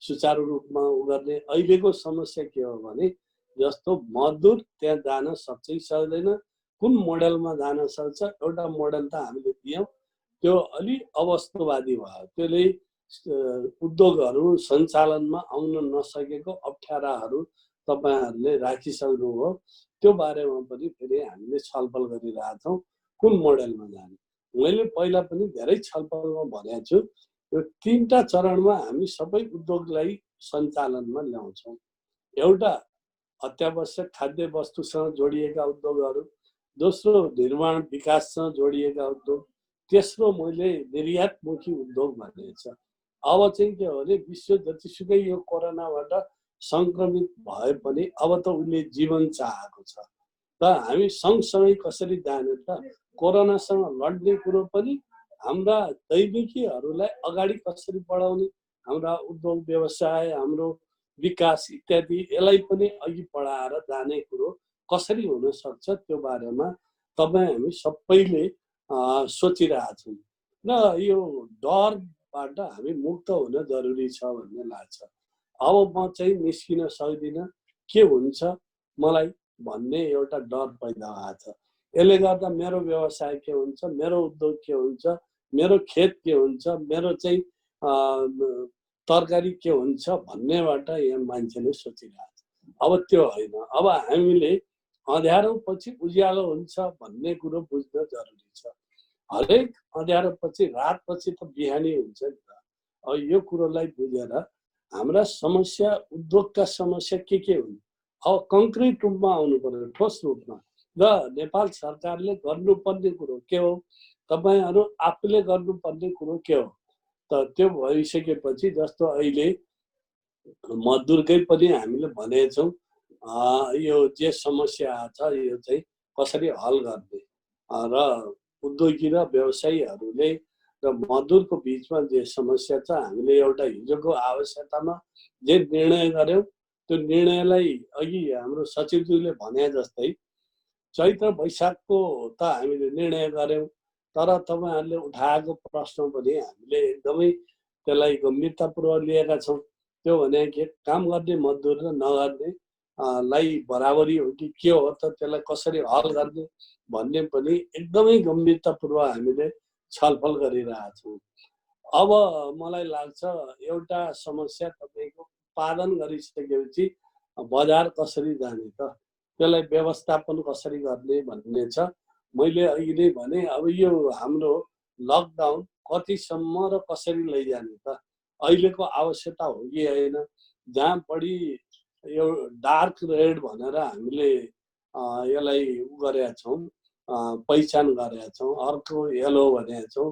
सुचारू रूपमा गर्ने। अहिलेको समस्या के हो भने जस्तो मजदुर त्यहाँ जान सक्छ कि सक्दैन, कुन मोडलमा जान सक्छ, एउटा मोडल त हामीले दियौँ, त्यो अलि अवस्थावादी भयो। त्यसले उद्योगहरू सञ्चालनमा आउन नसकेको अप्ठ्याराहरू तपाईँहरूले राखिसक्नुभयो। त्यो बारेमा पनि फेरि हामीले छलफल गरिरहेछौँ कुन मोडलमा जाने। मैले पहिला पनि धेरै छलफलमा भनेको छु, यो 3टा चरणमा हामी सबै उद्योगलाई सञ्चालनमा ल्याउँछौँ। एउटा अत्यावश्यक खाद्य वस्तुसँग जोडिएका उद्योगहरू, दोस्रो निर्माण विकाससँग जोडिएका उद्योग, तेस्रो मैले निर्यातमुखी उद्योग भनेको छ। अब चाहिँ के हो भने विश्व जतिसुकै यो कोरोनाबाट सङ्क्रमित भए पनि अब त उसले जीवन चाहेको छ। त हामी सँगसँगै कसरी जाने त, कोरोनासँग लड्ने कुरो पनि, हाम्रा दैनिकीहरूलाई अगाडि कसरी बढाउने, हाम्रा उद्योग व्यवसाय, हाम्रो विकास इत्यादि यसलाई पनि अघि बढाएर जाने कुरो कसरी हुन सक्छ त्यो बारेमा तपाईँ हामी सबैले सोचिरहेछौँ र यो डरबाट हामी मुक्त हुन जरुरी छ भन्ने लाग्छ। अब म चाहिँ निस्किन सक्दिनँ, के हुन्छ मलाई भन्ने एउटा डर पैदा भएको छ। यसले गर्दा मेरो व्यवसाय के हुन्छ, मेरो उद्योग के हुन्छ, मेरो खेत के हुन्छ, मेरो चाहिँ तरकारी के हुन्छ भन्नेबाट यहाँ मान्छेले सोचिरहेको छ। अब त्यो होइन, अब हामीले अँध्यारो पछि उज्यालो हुन्छ भन्ने कुरो बुझ्न जरुरी छ। हरेक अँध्यारो पछि रात पछि त बिहानी हुन्छ नि त। अब यो कुरोलाई बुझेर हाम्रा समस्या, उद्योगका समस्या के हुन्, अब कङ्क्रिट रूपमा आउनु पर्यो, ठोस रूपमा। र नेपाल सरकारले गर्नुपर्ने कुरो के हो, तपाईँहरू आफूले गर्नुपर्ने कुरो के हो त त्यो भइसकेपछि जस्तो अहिले मजदुरकै पनि हामीले भनेछौँ यो जे समस्या छ यो चाहिँ कसरी हल गर्ने र उद्योगी र व्यवसायीहरूले र मजदुरको बिचमा जे समस्या छ हामीले एउटा हिजोको आवश्यकतामा जे निर्णय गर्यौँ त्यो निर्णयलाई अघि हाम्रो सचिवज्यूले भने जस्तै चैत्र वैशाखको त हामीले निर्णय गर्यौँ, तर तपाईँहरूले उठाएको प्रश्न पनि हामीले एकदमै त्यसलाई गम्भीरतापूर्वक लिएका छौँ। त्यो भने के काम गर्ने मजदुर र नगर्ने लाई बराबरी हो कि के हो त, त्यसलाई कसरी हल गर्ने भन्ने पनि एकदमै गम्भीरतापूर्वक हामीले छलफल गरिरहेछौँ। अब मलाई लाग्छ एउटा समस्या तपाईँको उत्पादन गरिसकेपछि बजार कसरी जाने त, त्यसलाई व्यवस्थापन कसरी गर्ने भन्ने छ। मैले अघि नै भने अब यो हाम्रो लकडाउन कतिसम्म र कसरी लैजाने त, अहिलेको आवश्यकता हो कि होइन। जहाँ बढी यो डार्क रेड भनेर हामीले यसलाई गरेका छौँ, पहिचान गरेका छौँ, अर्को येलो भनेका छौँ,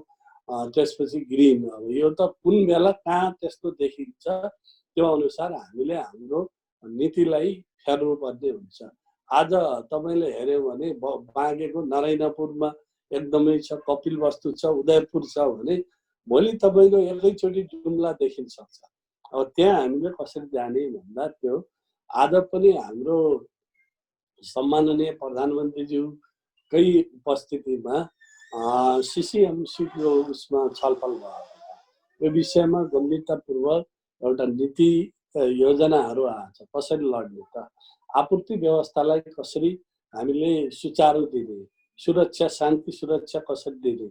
त्यसपछि ग्रिन। अब यो त कुन बेला कहाँ त्यस्तो देखिन्छ त्यो अनुसार हामीले हाम्रो नीतिलाई फेर्नुपर्ने हुन्छ। आज तपाईँले हेऱ्यो भने बाँकेको नारायणपुरमा एकदमै छ, कपिलवस्तु छ, उदयपुर छ भने भोलि तपाईँको एकैचोटि जुम्ला देखिन सक्छ। अब त्यहाँ हामीले कसरी जाने भन्दा त्यो आज पनि हाम्रो सम्माननीय प्रधानमन्त्रीज्यूकै उपस्थितिमा सिसिएमसीको उसमा छलफल भयो। यो विषयमा गम्भीरतापूर्वक एउटा नीति योजनाहरू आएछ। कसरी लड्ने त, आपूर्ति व्यवस्थालाई कसरी हामीले सुचारू दिने, सुरक्षा शान्ति सुरक्षा कसरी दिने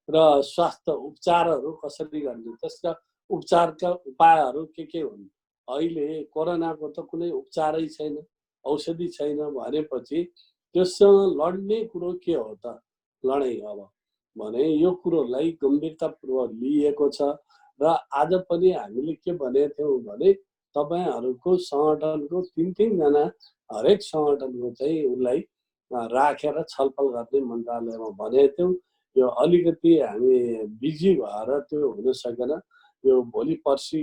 र स्वास्थ्य उपचारहरू कसरी गर्ने, त्यसका उपचारका उपायहरू के हुन्। अहिले कोरोनाको त कुनै उपचारै छैन, औषधि छैन भनेपछि त्यससँग लड्ने कुरो के हो त, लडाइँ। अब भने यो कुरोलाई गम्भीरतापूर्वक लिएको छ र आज पनि हामीले के भनेको थियौँ भने तपाईँहरूको सङ्गठनको 3-3 जना हरेक सङ्गठनको चाहिँ उसलाई राखेर छलफल गर्ने मन्त्रालयमा भनेको थियौँ। यो अलिकति हामी बिजी भएर त्यो हुन सकेन। यो भोलि पर्सि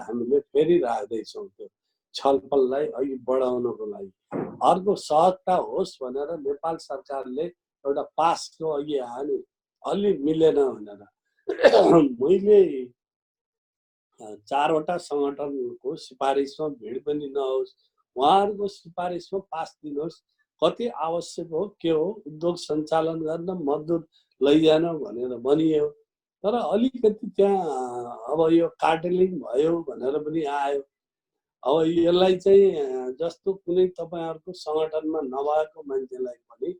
हामीले फेरि राख्दैछौँ त्यो छलफललाई अघि बढाउनको लागि। अर्को सहजता होस् भनेर नेपाल सरकारले एउटा पासको अघि आयो नि, अलि मिलेन भनेर मैले 4वटा सङ्गठनको सिफारिसमा भिड पनि नहोस्, उहाँहरूको सिफारिसमा पास दिनुहोस्, कति आवश्यक हो के हो, उद्योग सञ्चालन गर्न मजदुर लैजान भनेर भनियो। तर अलिकति त्यहाँ अब यो कार्टेलिङ भयो भनेर पनि आयो। अब यसलाई चाहिँ जस्तो कुनै तपाईँहरूको सङ्गठनमा नभएको मान्छेलाई पनि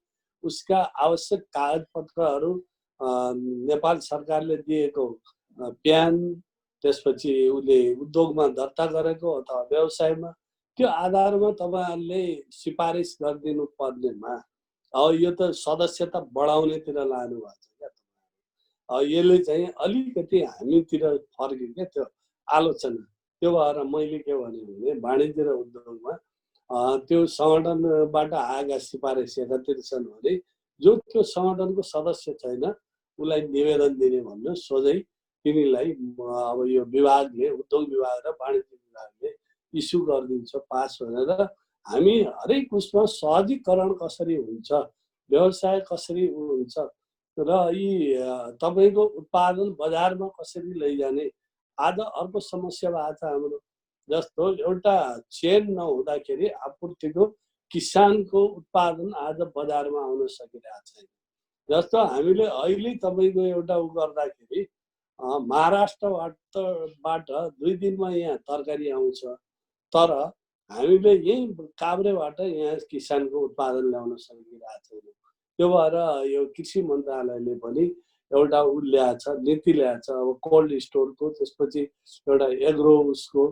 उसका आवश्यक कागजपत्रहरू नेपाल सरकारले दिएको प्यान, त्यसपछि उसले उद्योगमा दर्ता गरेको अथवा व्यवसायमा, त्यो आधारमा तपाईँहरूले सिफारिस गरिदिनु पर्नेमा अब यो त सदस्यता बढाउनेतिर लानु भएको छ क्या तपाईँहरू। यसले चाहिँ अलिकति हामीतिर फर्क्यो क्या त्यो आलोचना। त्यो भएर मैले के भने वाणिज्य र उद्योगमा त्यो सङ्गठनबाट आएका सिफारिस एकत्रित छन् भने जो त्यो सङ्गठनको सदस्य छैन उसलाई निवेदन दिने भन्नु सोझै तिनीलाई अब यो विभागले, उद्योग विभाग र वाणिज्य विभागले इस्यु गरिदिन्छ पास भनेर। हामी हरेक उसमा सहजीकरण कसरी हुन्छ, व्यवसाय कसरी हुन्छ र यी तपाईँको उत्पादन बजारमा कसरी लैजाने। आज अर्को समस्या भएको छ हाम्रो, जस्तो एउटा चेन नहुँदाखेरि आपूर्तिको किसानको उत्पादन आज बजारमा आउन सकिरहेको छैन। जस्तो हामीले अहिले तपाईँको एउटा गर्दाखेरि महाराष्ट्रबाट 2 दिनमा यहाँ तरकारी आउँछ, तर हामीले यही काभ्रेबाट यहाँ किसानको उत्पादन ल्याउन सकिरहेको छैन। त्यो भएर यो कृषि मन्त्रालयले पनि एउटा ल्याएको छ, नीति ल्याएको छ। अब कोल्ड स्टोरको, त्यसपछि एउटा एग्रो उसको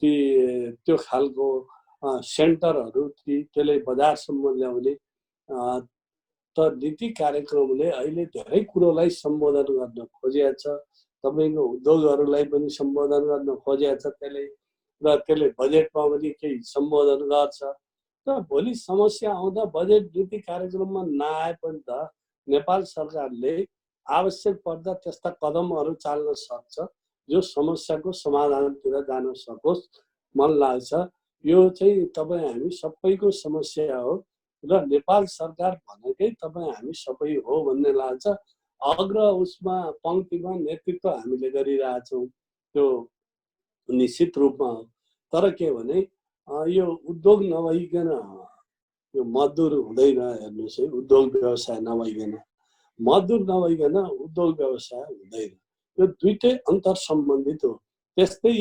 त्यो खालको सेन्टरहरू त्यसले बजारसम्म ल्याउने त नीति कार्यक्रमले अहिले धेरै कुरोलाई सम्बोधन गर्न खोजेको छ। तपाईँको उद्योगहरूलाई पनि सम्बोधन गर्न खोजेको छ त्यसले, र त्यसले बजेटमा पनि केही सम्बोधन गर्छ। र भोलि समस्या आउँदा बजेट नीति कार्यक्रममा नआए पनि त नेपाल सरकारले आवश्यक पर्दा त्यस्ता कदमहरू चाल्न सक्छ जो समस्याको समाधानतिर जान सकोस्। मन लाग्छ यो चाहिँ तपाईँ हामी सबैको समस्या हो र नेपाल सरकार भनेकै तपाईँ हामी सबै हो भन्ने लाग्छ। अग्र उसमा पङ्क्तिमा नेतृत्व हामीले गरिरहेछौँ, त्यो निश्चित रूपमा हो। तर के भने यो उद्योग नभइकन यो मजदुर हुँदैन। हेर्नुहोस् है, उद्योग व्यवसाय नभइकन, मजदुर नभइकन उद्योग व्यवसाय हुँदैन। यो दुइटै अन्तर सम्बन्धित हो। त्यस्तै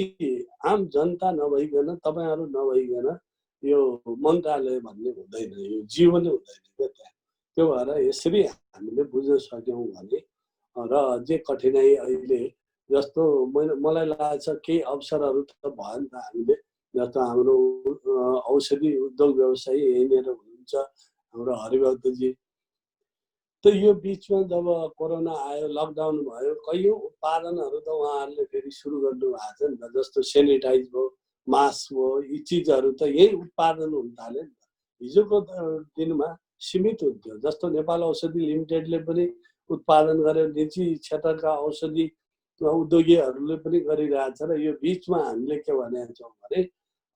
आम जनता नभइकन, तपाईँहरू नभइकन यो मन्त्रालय भन्ने हुँदैन, यो जीवनै हुँदैन क्या त्यहाँ। त्यो भएर यसरी हामीले बुझ्न सक्यौँ भने र जे कठिनाइ अहिले जस्तो मलाई लाग्छ केही अवसरहरू त भयो नि त हामीले जस्तो हाम्रो औषधि उद्योग व्यवसायी यहीँनिर हुनुहुन्छ हाम्रो हरिभक्तजी। त यो बिचमा जब कोरोना आयो, लकडाउन भयो, कैयौँ उत्पादनहरू त उहाँहरूले फेरि सुरु गर्नु भएको छ नि त। जस्तो सेनिटाइज भयो, मास्क भयो, यी चिजहरू त यही उत्पादन हुन थाल्यो नि त। हिजोको दिनमा सीमित हुन्थ्यो। जस्तो नेपाल औषधि लिमिटेडले पनि उत्पादन गर्यो, निजी क्षेत्रका औषधि उद्योगीहरूले पनि गरिरहेछ। र यो बिचमा हामीले के भनेका छौँ भने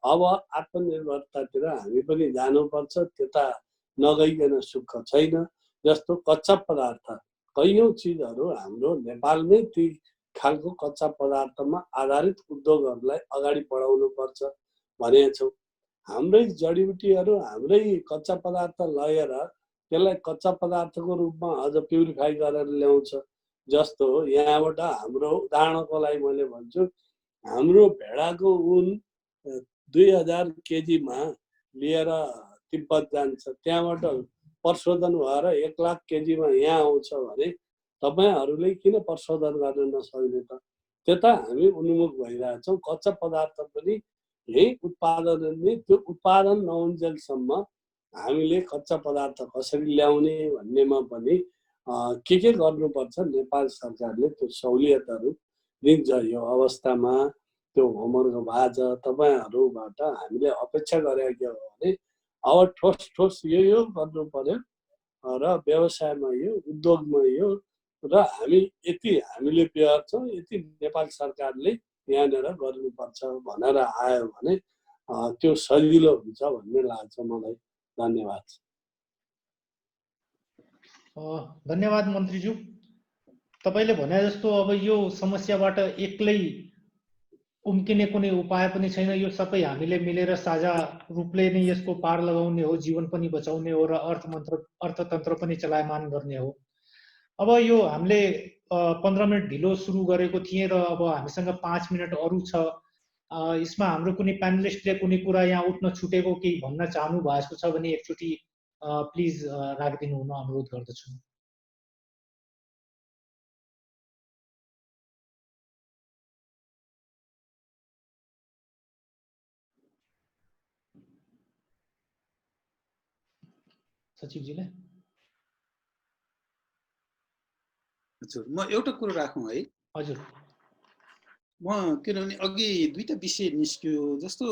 अब आत्मनिर्भरतातिर हामी पनि जानुपर्छ। त्यता नगइकन सुख छैन। जस्तो कच्चा पदार्थ कैयौँ चिजहरू हाम्रो नेपालमै ती खालको कच्चा पदार्थमा आधारित उद्योगहरूलाई अगाडि बढाउनुपर्छ भनेका छौँ। हाम्रै जडीबुटीहरू, हाम्रै कच्चा पदार्थ लगेर त्यसलाई कच्चा पदार्थको रूपमा अझ प्युरिफाई गरेर ल्याउँछ। जस्तो यहाँबाट हाम्रो उदाहरणको लागि मैले भन्छु, हाम्रो भेडाको उन 2000 केजीमा लिएर तिब्बत जान्छ, त्यहाँबाट प्रशोधन भएर 1 लाख केजीमा यहाँ आउँछ भने तपाईँहरूले किन प्रशोधन गर्न नसक्ने त? त्यता हामी उन्मुख भइरहेछौँ। कच्चा पदार्थ पनि यही उत्पादनले त्यो उत्पादन नहुन्जेलसम्म हामीले कच्चा पदार्थ कसरी ल्याउने भन्नेमा पनि के गर्नुपर्छ नेपाल सरकारले त्यो सहुलियतहरू दिन्छ। यो अवस्थामा त्यो होमवर्क भएको छ। तपाईँहरूबाट हामीले अपेक्षा गरेका के हो भने अब ठोस यो गर्नु पर्यो र व्यवसायमा यो, उद्योगमा यो, र हामीले बेहोर्छौँ, यति नेपाल सरकारले यहाँनिर गर्नुपर्छ भनेर आयो भने त्यो सजिलो हुन्छ भन्ने लाग्छ मलाई। धन्यवाद। धन्यवाद मन्त्रीज्यू। तपाईँले भने जस्तो अब यो समस्याबाट एक्लै उम्किने कुनै उपाय पनि छैन। यो सबै हामीले मिलेर साझा रूपले नै यसको पार लगाउने हो, जीवन पनि बचाउने हो र अर्थतन्त्र पनि चलायमान गर्ने हो। अब यो हामीले 15 मिनट ढिलो सुरु गरेको थिएँ र अब हामीसँग 5 मिनट अरू छ। यसमा हाम्रो कुनै प्यानलिस्टले कुनै कुरा यहाँ उठ्न छुटेको केही भन्न चाहनु भएको छ भने एकचोटि प्लिज राखिदिनु हुन अनुरोध गर्दछु। सचिवजीले। हजुर, म एउटा कुरो राखौँ है। हजुर। म किनभने अघि दुईटा विषय निस्क्यो, जस्तो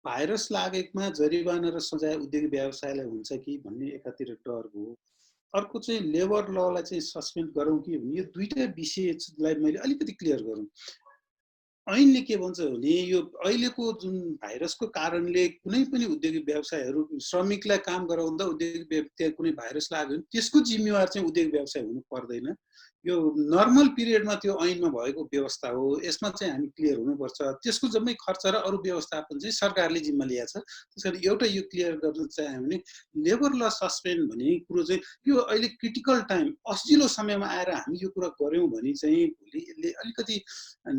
भाइरस लागेकोमा जरिवाना र सजाय उद्योग व्यवसायलाई हुन्छ कि भन्ने एकातिर डर भयो। अर्को चाहिँ लेबर ललाई चाहिँ सस्पेन्ड गरौँ कि भन्ने, यो दुईटा विषयलाई मैले अलिकति क्लियर गरौँ। ऐनले के भन्छ भने यो अहिलेको जुन भाइरसको कारणले कुनै पनि उद्योगिक व्यवसायहरू श्रमिकलाई काम गराउँदा उद्योगिक कुनै भाइरस लाग्यो भने त्यसको जिम्मेवार चाहिँ उद्योग व्यवसाय हुनु पर्दैन। यो नर्मल पिरियडमा त्यो ऐनमा भएको व्यवस्था हो। यसमा चाहिँ हामी क्लियर हुनुपर्छ। त्यसको जम्मै खर्च र अरू व्यवस्थापन चाहिँ सरकारले जिम्मा लिएको छ। त्यसैले एउटा यो क्लियर गर्न चाह्यो भने लेबर ल सस्पेन्ड भन्ने कुरो चाहिँ यो अहिले क्रिटिकल टाइम असिलो समयमा आएर हामी यो कुरा गऱ्यौँ भने चाहिँ भोलि यसले अलिकति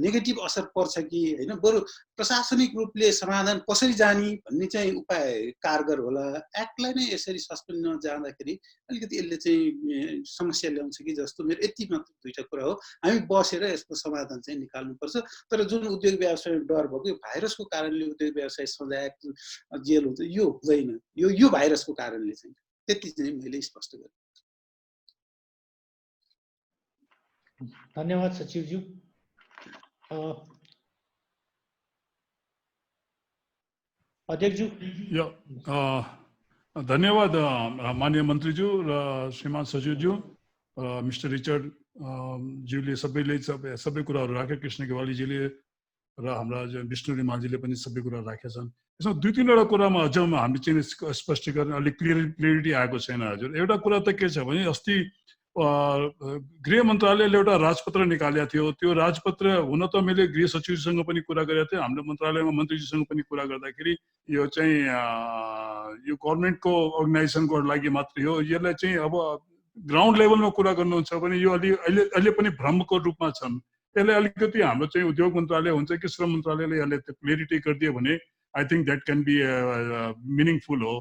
नेगेटिभ असर पर्छ कि होइन, बरु प्रशासनिक रूपले समाधान कसरी जाने भन्ने चाहिँ उपाय कारगर होला। एक्टलाई नै यसरी सस्पेन्ड नजाँदाखेरि अलिकति यसले चाहिँ समस्या ल्याउँछ कि जस्तो मेरो यति मात्र दुईटा कुरा हो। हामी बसेर यसको समाधान चाहिँ निकाल्नुपर्छ। तर जुन उद्योग व्यवसायमा डर भएको भाइरसको कारणले उद्योग व्यवसाय सजाय जेल हुन्छ यो हुँदैन, यो भाइरसको कारणले चाहिँ, त्यति चाहिँ मैले स्पष्ट गरेँ। धन्यवाद सचिवज्यू। अध्यक्षज्यू। धन्यवाद माननीय मन्त्रीज्यू र श्रीमान सचिवज्यू, मिस्टर रिचर्ड ज्यूले सबै कुराहरू राखे, कृष्ण गेवालीजीले र हाम्रा विष्णु रिमालजीले पनि सबै कुरा राखेका छन्। यसमा 2-3वटा कुरामा अझ हामी चाहिँ स्पष्टीकरण अलिक क्लियरिटी आएको छैन। हजुर, एउटा कुरा त के छ भने अस्ति गृह मन्त्रालयले एउटा राजपत्र निकालेको थियो। त्यो राजपत्र हुन त मैले गृह सचिवसँग पनि कुरा गरेको थिएँ, हाम्रो मन्त्रालयमा मन्त्रीजीसँग पनि कुरा गर्दाखेरि यो चाहिँ यो गभर्मेन्टको अर्गनाइजेसनको लागि मात्रै हो। यसलाई चाहिँ अब ग्राउन्ड लेभलमा कुरा गर्नुहुन्छ भने यो अहिले पनि भ्रमको रूपमा छन्। यसलाई अलिकति हाम्रो चाहिँ उद्योग मन्त्रालय हुन्छ कि श्रम मन्त्रालयले यसले क्लियरिटी गरिदियो भने I think that can be meaningful हो।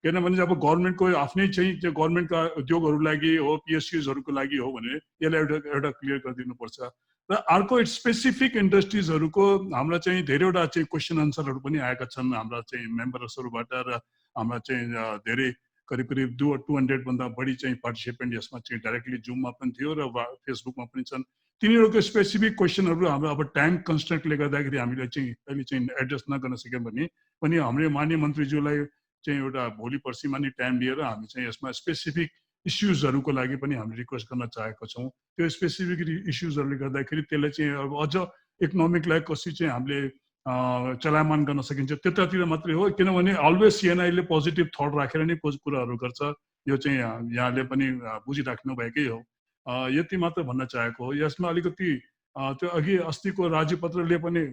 किनभने अब गभर्मेन्टको आफ्नै चाहिँ त्यो गभर्मेन्टका उद्योगहरू लागि हो, पिएसयुजहरूको लागि हो भने यसलाई एउटा क्लियर गरिदिनुपर्छ। र अर्को स्पेसिफिक इन्डस्ट्रिजहरूको हाम्रा चाहिँ धेरैवटा चाहिँ क्वेसन आन्सरहरू पनि आएका छन् हाम्रा चाहिँ मेम्बर्सहरूबाट र हाम्रा चाहिँ धेरै करिब करिब 200 भन्दा बढी चाहिँ पार्टिसिपेन्ट यसमा चाहिँ डाइरेक्टली जुममा पनि थियो र फेसबुकमा पनि छन्। तिनीहरूको स्पेसिफिक क्वेसनहरू हाम्रो अब टाइम कन्स्ट्रेन्टले गर्दाखेरि हामीले चाहिँ अहिले चाहिँ एड्रेस नगर्न सक्यौँ भने पनि हाम्रो माननीय मन्त्रीज्यूलाई चाहिँ एउटा भोलि पर्सिमा नै टाइम लिएर हामी चाहिँ यसमा स्पेसिफिक इस्युजहरूको लागि पनि हामीले रिक्वेस्ट गर्न चाहेका छौँ। त्यो स्पेसिफिक इस्युजहरूले गर्दाखेरि त्यसलाई चाहिँ अब अझ इकोनोमिकलाई कसरी चाहिँ हामीले चलायमान गर्न सकिन्छ त्यतातिर मात्रै हो, किनभने अलवेज सिएनआईले पोजिटिभ थट राखेर नै कुराहरू गर्छ। यो चाहिँ यहाँले पनि बुझिराख्नु भएकै हो। यति मात्र भन्न चाहेको हो। यसमा अलिकति त्यो अघि अस्तिको राज्यपत्रले पनि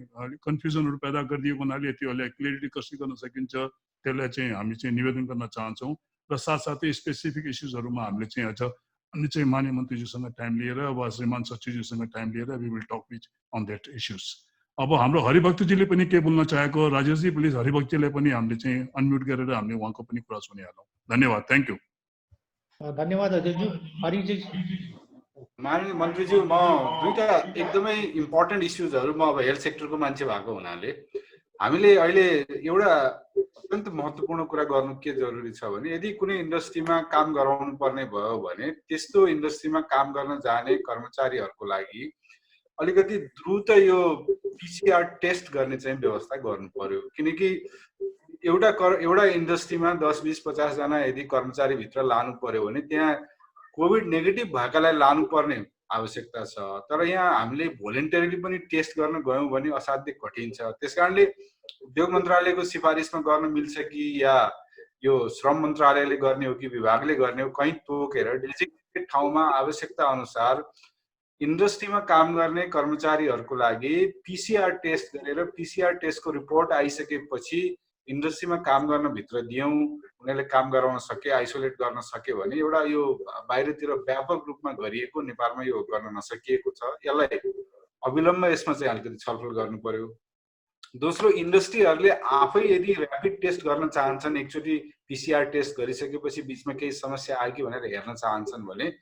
कन्फ्युजनहरू पैदा गरिदिएको हुनाले त्योलाई क्लियरिटी कसरी गर्न सकिन्छ त्यसलाई चाहिँ हामी चाहिँ निवेदन गर्न चाहन्छौँ र साथसाथै स्पेसिफिक इस्युजहरूमा हामीले चाहिँ अझ अनि चाहिँ माननीय मन्त्रीज्यूसँग टाइम लिएर वा श्रीमान सचिवज्यूसँग टाइम लिएर we will talk with on that issues. अब हाम्रो हरिभक्तजीले पनि के बोल्न चाहेको, राजेशजी प्लिज हरिभक्तजीलाई पनि हामीले चाहिँ अनम्युट गरेर हामीले उहाँको पनि कुरा सुनिहालौँ। धन्यवाद, थ्याङ्क यू। धन्यवाद हजुरज्यू। हरिजी माननीय मन्त्रीज्यू, म दुईटा एकदमै इम्पोर्टेन्ट इस्युजहरू, म अब हेल्थ सेक्टरको मान्छे भएको हुनाले हामीले अहिले एउटा अत्यन्त महत्त्वपूर्ण कुरा गर्नु के जरुरी छ भने यदि कुनै इन्डस्ट्रीमा काम गराउनु पर्ने भयो भने त्यस्तो इन्डस्ट्रीमा काम गर्न जाने कर्मचारीहरूको लागि अलिकति द्रुत यो पिसिआर टेस्ट गर्ने चाहिँ व्यवस्था गर्नु पर्यो। किनकि एउटा इन्डस्ट्रीमा 10, 20, 50 जना यदि कर्मचारी भित्र लानु पर्यो भने त्यहाँ कोभिड नेगेटिभ भएकालाई लानुपर्ने आवश्यकता छ। तर यहाँ हामीले भोलिन्टरीली पनि टेस्ट गर्न गयौँ भने असाध्यै कठिन छ। त्यसकारणले उद्योग मन्त्रालयको सिफारिसमा गर्न मिल्छ कि या यो श्रम मन्त्रालयले गर्ने हो कि विभागले गर्ने हो, कहीँ तोकेर डेजिग्नेटेड ठाउँमा आवश्यकता अनुसार इन्डस्ट्रीमा काम गर्ने कर्मचारीहरूको लागि पिसिआर टेस्ट गरेर पिसिआर टेस्टको रिपोर्ट आइसकेपछि इन्डस्ट्रीमा काम गर्न भित्र दियौँ, उनीहरूले काम गराउन सके, आइसोलेट गर्न सके भने एउटा यो बाहिरतिर व्यापक रूपमा गरिएको नेपालमा यो गर्न नसकिएको छ। यसलाई अविलम्ब यसमा चाहिँ अलिकति छलफल गर्नु पर्यो। दोस्रो, इन्डस्ट्रीहरूले आफै यदि ऱ्यापिड टेस्ट गर्न चाहन्छन्, एकचोटि पिसिआर टेस्ट गरिसकेपछि बिचमा केही समस्या आयो कि भनेर हेर्न चाहन्छन् भने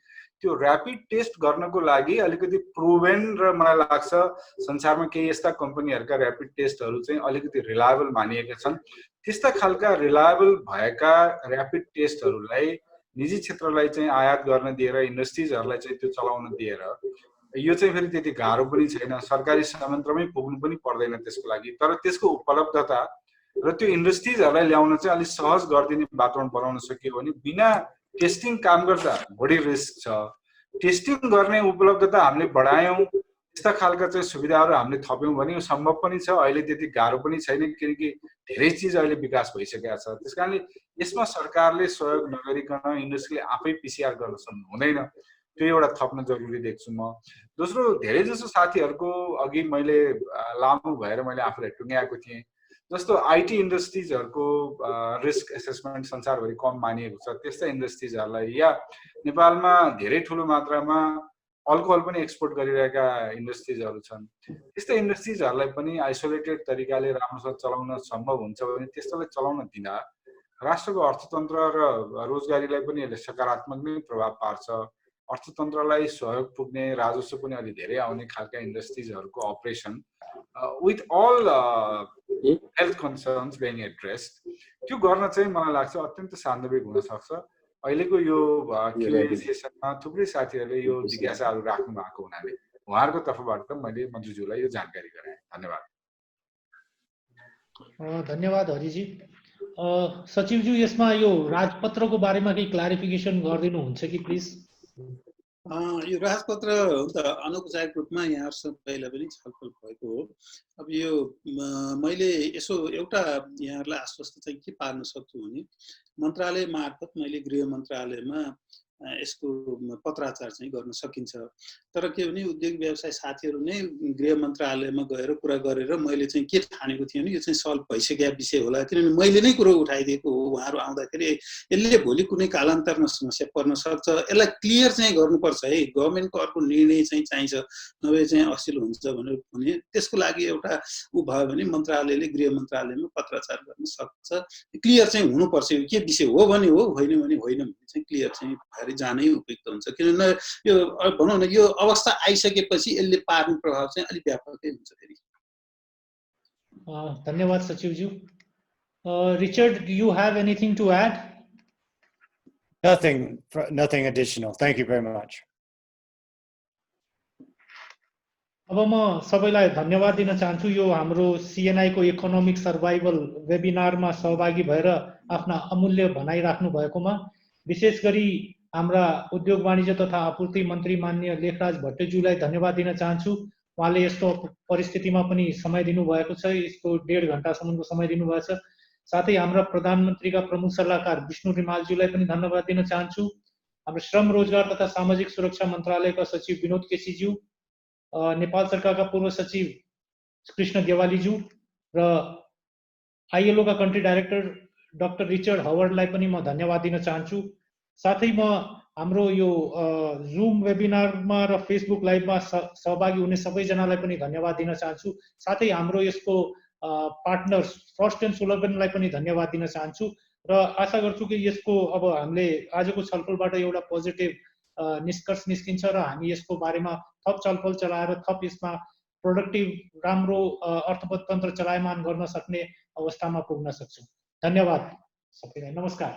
त्यो ऱ्यापिड टेस्ट गर्नको लागि अलिकति प्रुभेन र मलाई लाग्छ संसारमा केही यस्ता कम्पनीहरूका ऱ्यापिड टेस्टहरू चाहिँ अलिकति रिलायबल मानिएका छन्। त्यस्ता खालका रिलायबल भएका ऱ्यापिड टेस्टहरूलाई निजी क्षेत्रलाई चाहिँ आयात गर्न दिएर इन्डस्ट्रिजहरूलाई चाहिँ त्यो चलाउन दिएर यो चाहिँ फेरि त्यति गाह्रो पनि छैन, सरकारी संयन्त्रमै पुग्नु पनि पर्दैन त्यसको लागि। तर त्यसको उपलब्धता र त्यो इन्डस्ट्रिजहरूलाई ल्याउन चाहिँ अलिक सहज गरिदिने वातावरण बनाउन सकियो भने बिना टेस्टिङ काम गर्दा बढी रिस्क छ। टेस्टिङ गर्ने उपलब्धता हामीले बढायौँ, त्यस्ता खालका चाहिँ सुविधाहरू हामीले थप्यौँ भने यो सम्भव पनि छ। अहिले त्यति गाह्रो पनि छैन किनकि धेरै चिज अहिले विकास भइसकेका छ। त्यसकारणले यसमा सरकारले सहयोग नगरिकन इन्डस्ट्रीले आफै पिसिआर गर्न सक्नु हुँदैन, त्यो एउटा थप्न जरुरी देख्छु म। दोस्रो, धेरै जसो साथीहरूको अघि मैले लामो भएर मैले आफूलाई टुङ्ग्याएको थिएँ, जस्तो आइटी इन्डस्ट्रिजहरूको रिस्क एसेसमेन्ट संसारभरि कम मानिएको छ, त्यस्ता इन्डस्ट्रिजहरूलाई या नेपालमा धेरै ठुलो मात्रामा अल्कोहल पनि एक्सपोर्ट गरिरहेका इन्डस्ट्रिजहरू छन्, त्यस्ता इन्डस्ट्रिजहरूलाई पनि आइसोलेटेड तरिकाले राम्रोसँग चलाउन सम्भव हुन्छ भने त्यस्तोलाई चलाउन दिँदा राष्ट्रको अर्थतन्त्र र रोजगारीलाई पनि यसले सकारात्मक नै प्रभाव पार्छ। अर्थतन्त्रलाई सहयोग पुग्ने, राजस्व पनि अलि धेरै आउने खालका इन्डस्ट्रिजहरूको operation with all health concerns being addressed त्यो गर्न चाहिँ मलाई लाग्छ अत्यन्त सान्दर्भिक हुन सक्छ। अहिलेको यो क्युए सेसनमा थुप्रै साथीहरूले यो जिज्ञासाहरू राख्नु भएको हुनाले उहाँहरूको तर्फबाट मैले मन्त्रीज्यूलाई यो जानकारी गराएँ। धन्यवाद। धन्यवाद हरिजी। सचिवज्यू, यसमा यो राजपत्रको बारेमा केही क्लारिफिकेसन गरिदिनुहुन्छ कि प्लिज? यो राजपत्र त अनौपचारिक रूपमा यहाँहरूसँग पहिला पनि छलफल भएको हो। अब यो मैले यसो एउटा यहाँहरूलाई आश्वस्त चाहिँ के पार्न सक्छु भने मन्त्रालय मार्फत मैले गृह मन्त्रालयमा यसको पत्राचार चाहिँ गर्न सकिन्छ। तर के भने उद्योग व्यवसाय साथीहरू नै गृह मन्त्रालयमा गएर कुरा गरेर मैले चाहिँ के ठानेको थिएँ भने यो चाहिँ सल्भ भइसकेका विषय होला, किनभने मैले नै कुरो उठाइदिएको हो। उहाँहरू आउँदाखेरि यसले भोलि कुनै कालान्तरमा समस्या पर्न सक्छ, यसलाई क्लियर चाहिँ गर्नुपर्छ है, गभर्मेन्टको अर्को निर्णय चाहिँ चाहिन्छ, नभए चाहिँ असिल हुन्छ भनेर भने त्यसको लागि एउटा ऊ भयो भने मन्त्रालयले गृह मन्त्रालयमा पत्राचार गर्न सक्छ। क्लियर चाहिँ हुनुपर्छ, यो के विषय हो भने हो, होइन भने होइन भन्ने चाहिँ क्लियर चाहिँ भएर जानै उपयुक्त हुन्छ किनभने यो भनौँ न यो अवस्था आइसकेपछि यसले पार्ने प्रभाव चाहिँ अलिक व्यापकै हुन्छ फेरि धन्यवाद सचिवज्यू Richard do you have anything to add Nothing additional. Thank you very much. अब म सबैलाई धन्यवाद दिन चाहन्छु यो हाम्रो सीएनआई को इकोनोमिक सर्भाइभल वेबिनारमा सहभागी भएर आफ्ना अमूल्य भनाइ राख्नु भएकोमा विशेष गरी हाम्रा उद्योग वाणिज्य तथा आपूर्ति मन्त्री माननीय लेखराज भट्टज्यूलाई धन्यवाद दिन चाहन्छु उहाँले यस्तो परिस्थितिमा पनि समय दिनुभएको छ यसको 1.5 घण्टासम्मको समय दिनुभएको छ साथै हाम्रा प्रधानमन्त्रीका प्रमुख सल्लाहकार विष्णु रिमालज्यूलाई पनि धन्यवाद दिन चाहन्छु हाम्रो श्रम रोजगार तथा सामाजिक सुरक्षा मन्त्रालयका सचिव विनोद केसीज्यू नेपाल सरकारका पूर्व सचिव कृष्ण देवालीज्यू र आईएलओ का कन्ट्री डाइरेक्टर डाक्टर रिचर्ड हवर्डलाई पनि म धन्यवाद दिन चाहन्छु साथै म हाम्रो यो जुम वेबिनारमा र फेसबुक लाइभमा सहभागी हुने सबैजनालाई पनि धन्यवाद दिन चाहन्छु साथै हाम्रो यसको पार्टनर्स फर्स्ट एन्ड सुलभनलाई पनि धन्यवाद दिन चाहन्छु र आशा गर्छु कि यसको अब हामीले आजको छलफलबाट एउटा पोजिटिभ निष्कर्ष निस्किन्छ र हामी यसको बारेमा थप छलफल चलाएर थप यसमा प्रोडक्टिभ राम्रो अर्थतन्त्र चलायमान गर्न सक्ने अवस्थामा पुग्न सक्छौं धन्यवाद सबैलाई नमस्कार